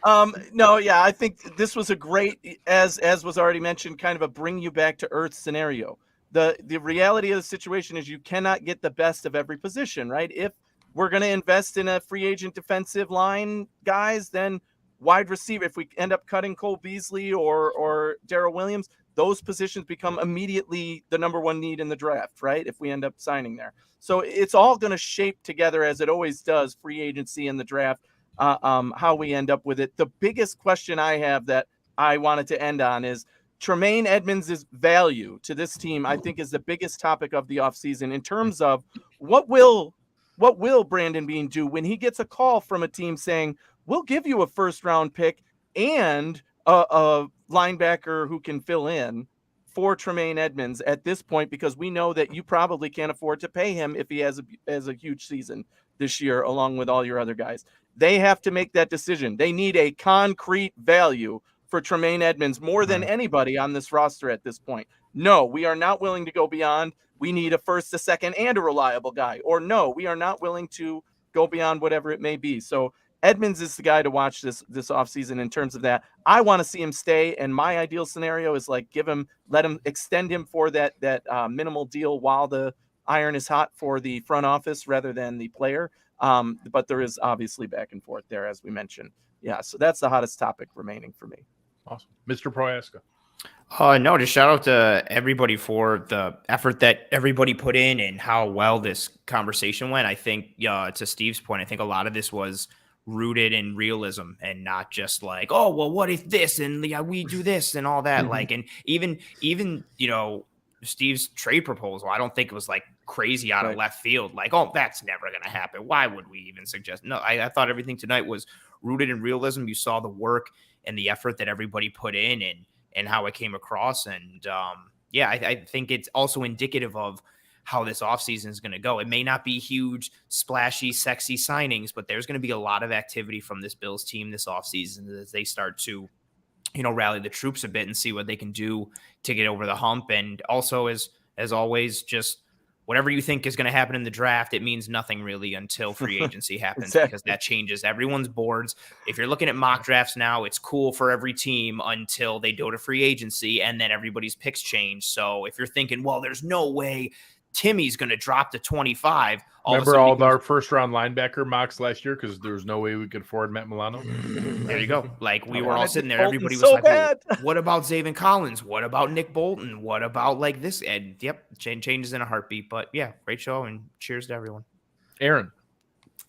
Speaker 4: one. No, yeah, I think this was a great, as was already mentioned, kind of a bring you back to earth scenario. The reality of the situation is you cannot get the best of every position, right? If we're going to invest in a free agent defensive line guys, then wide receiver, if we end up cutting Cole Beasley or Daryl Williams, those positions become immediately the number one need in the draft, right? If we end up signing there. So it's all going to shape together, as it always does, free agency and the draft, how we end up with it. The biggest question I have that I wanted to end on is Tremaine Edmonds' value to this team, I think, is the biggest topic of the offseason in terms of what will Brandon Beane do when he gets a call from a team saying, we'll give you a first-round pick and a linebacker who can fill in for Tremaine Edmonds at this point, because we know that you probably can't afford to pay him if he has a huge season this year, along with all your other guys. They have to make that decision. They need a concrete value for Tremaine Edmonds more than anybody on this roster at this point. No, we are not willing to go beyond. We need a first, a second, and a reliable guy. Or no, we are not willing to go beyond whatever it may be. So Edmonds is the guy to watch this offseason in terms of that. I want to see him stay, and my ideal scenario is like let him extend him for that minimal deal while the iron is hot for the front office rather than the player. But there is obviously back and forth there, as we mentioned. Yeah, so that's the hottest topic remaining for me.
Speaker 1: Awesome. Mr. Prohaska.
Speaker 3: No, just shout out to everybody for the effort that everybody put in and how well this conversation went. I think, to Steve's point, I think a lot of this was rooted in realism and not just like, oh, well, what if this and we do this and all that. Like, and even Steve's trade proposal, I don't think it was like crazy out of left field. Like, oh, that's never going to happen. Why would we even suggest? No, I thought everything tonight was rooted in realism. You saw the work and the effort that everybody put in and how it came across. And I think it's also indicative of how this offseason is going to go. It may not be huge, splashy, sexy signings, but there's going to be a lot of activity from this Bills team this offseason as they start to, rally the troops a bit and see what they can do to get over the hump. And also, as always, just whatever you think is going to happen in the draft, it means nothing really until free agency happens. Exactly. Because that changes everyone's boards. If you're looking at mock drafts now, it's cool for every team until they go to free agency and then everybody's picks change. So if you're thinking, well, there's no way Timmy's going to drop to 25.
Speaker 1: Remember all of our first round linebacker mocks last year because there was no way we could afford Matt Milano.
Speaker 3: There you go. Like we were all
Speaker 4: wanted
Speaker 3: sitting there.
Speaker 4: Bolton
Speaker 3: Everybody was
Speaker 4: so
Speaker 3: like, well,
Speaker 4: bad.
Speaker 3: what about Zaven Collins? What about Nick Bolton? What about like this? And yep, changes in a heartbeat. But yeah, great show and cheers to everyone.
Speaker 1: Aaron.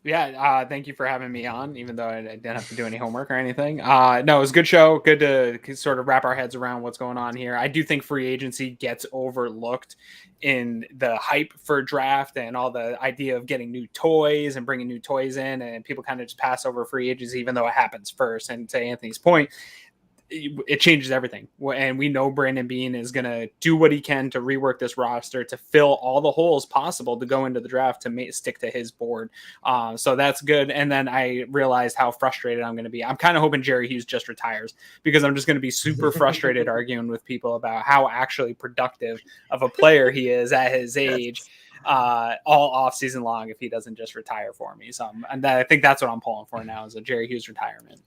Speaker 2: Yeah, thank you for having me on, even though I didn't have to do any homework or anything. No, it was a good show. Good to sort of wrap our heads around what's going on here. I do think free agency gets overlooked in the hype for draft and all the idea of getting new toys and bringing new toys in, and people kind of just pass over free agency, even though it happens first. And to Anthony's point, it changes everything. And we know Brandon Beane is going to do what he can to rework this roster to fill all the holes possible to go into the draft to stick to his board. So that's good. And then I realized how frustrated I'm going to be. I'm kind of hoping Jerry Hughes just retires because I'm just going to be super frustrated arguing with people about how actually productive of a player he is at his age. All off season long if he doesn't just retire for me. So I think that's what I'm pulling for now is a Jerry Hughes retirement.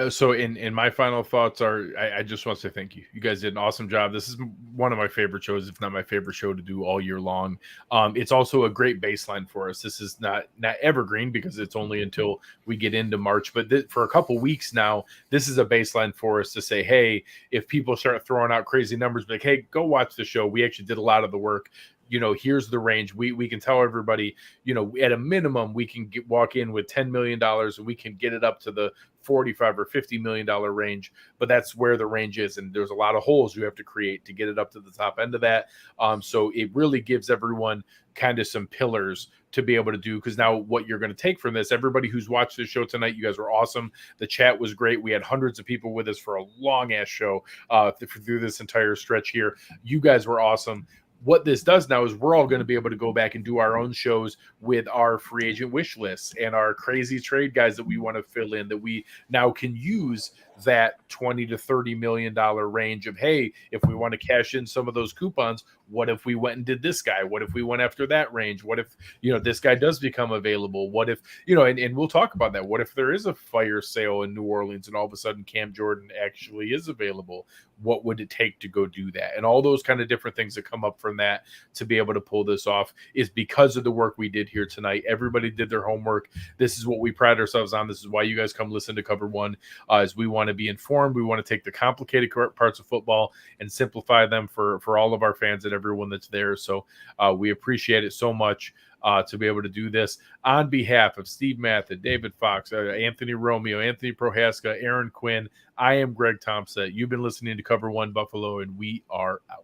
Speaker 1: So in my final thoughts are, I just want to say thank you. You guys did an awesome job. This is one of my favorite shows, if not my favorite show to do all year long. It's also a great baseline for us. This is not evergreen because it's only until we get into March, but for a couple weeks now, this is a baseline for us to say, hey, if people start throwing out crazy numbers, like, hey, go watch the show. We actually did a lot of the work. Here's the range. We can tell everybody, at a minimum, we can walk in with $10 million and we can get it up to the $45 or $50 million range, but that's where the range is. And there's a lot of holes you have to create to get it up to the top end of that. So it really gives everyone kind of some pillars to be able to do, because now what you're going to take from this, everybody who's watched this show tonight, you guys were awesome. The chat was great. We had hundreds of people with us for a long ass show through this entire stretch here. You guys were awesome. What this does now is we're all going to be able to go back and do our own shows with our free agent wish lists and our crazy trade guys that we want to fill in, that we now can use that $20 to $30 million range of, hey, if we want to cash in some of those coupons, what if we went and did this guy? What if we went after that range? What if, this guy does become available? What if, and we'll talk about that. What if there is a fire sale in New Orleans and all of a sudden Cam Jordan actually is available? What would it take to go do that? And all those kind of different things that come up from that to be able to pull this off is because of the work we did here tonight. Everybody did their homework. This is what we pride ourselves on. This is why you guys come listen to Cover One, is we want to be informed. We want to take the complicated parts of football and simplify them for all of our fans and everyone that's there. So we appreciate it so much to be able to do this. On behalf of Steve Mathis, David Fox, Anthony Romeo, Anthony Prohaska, Aaron Quinn, I am Greg Tompsett. You've been listening to Cover One Buffalo, and we are out.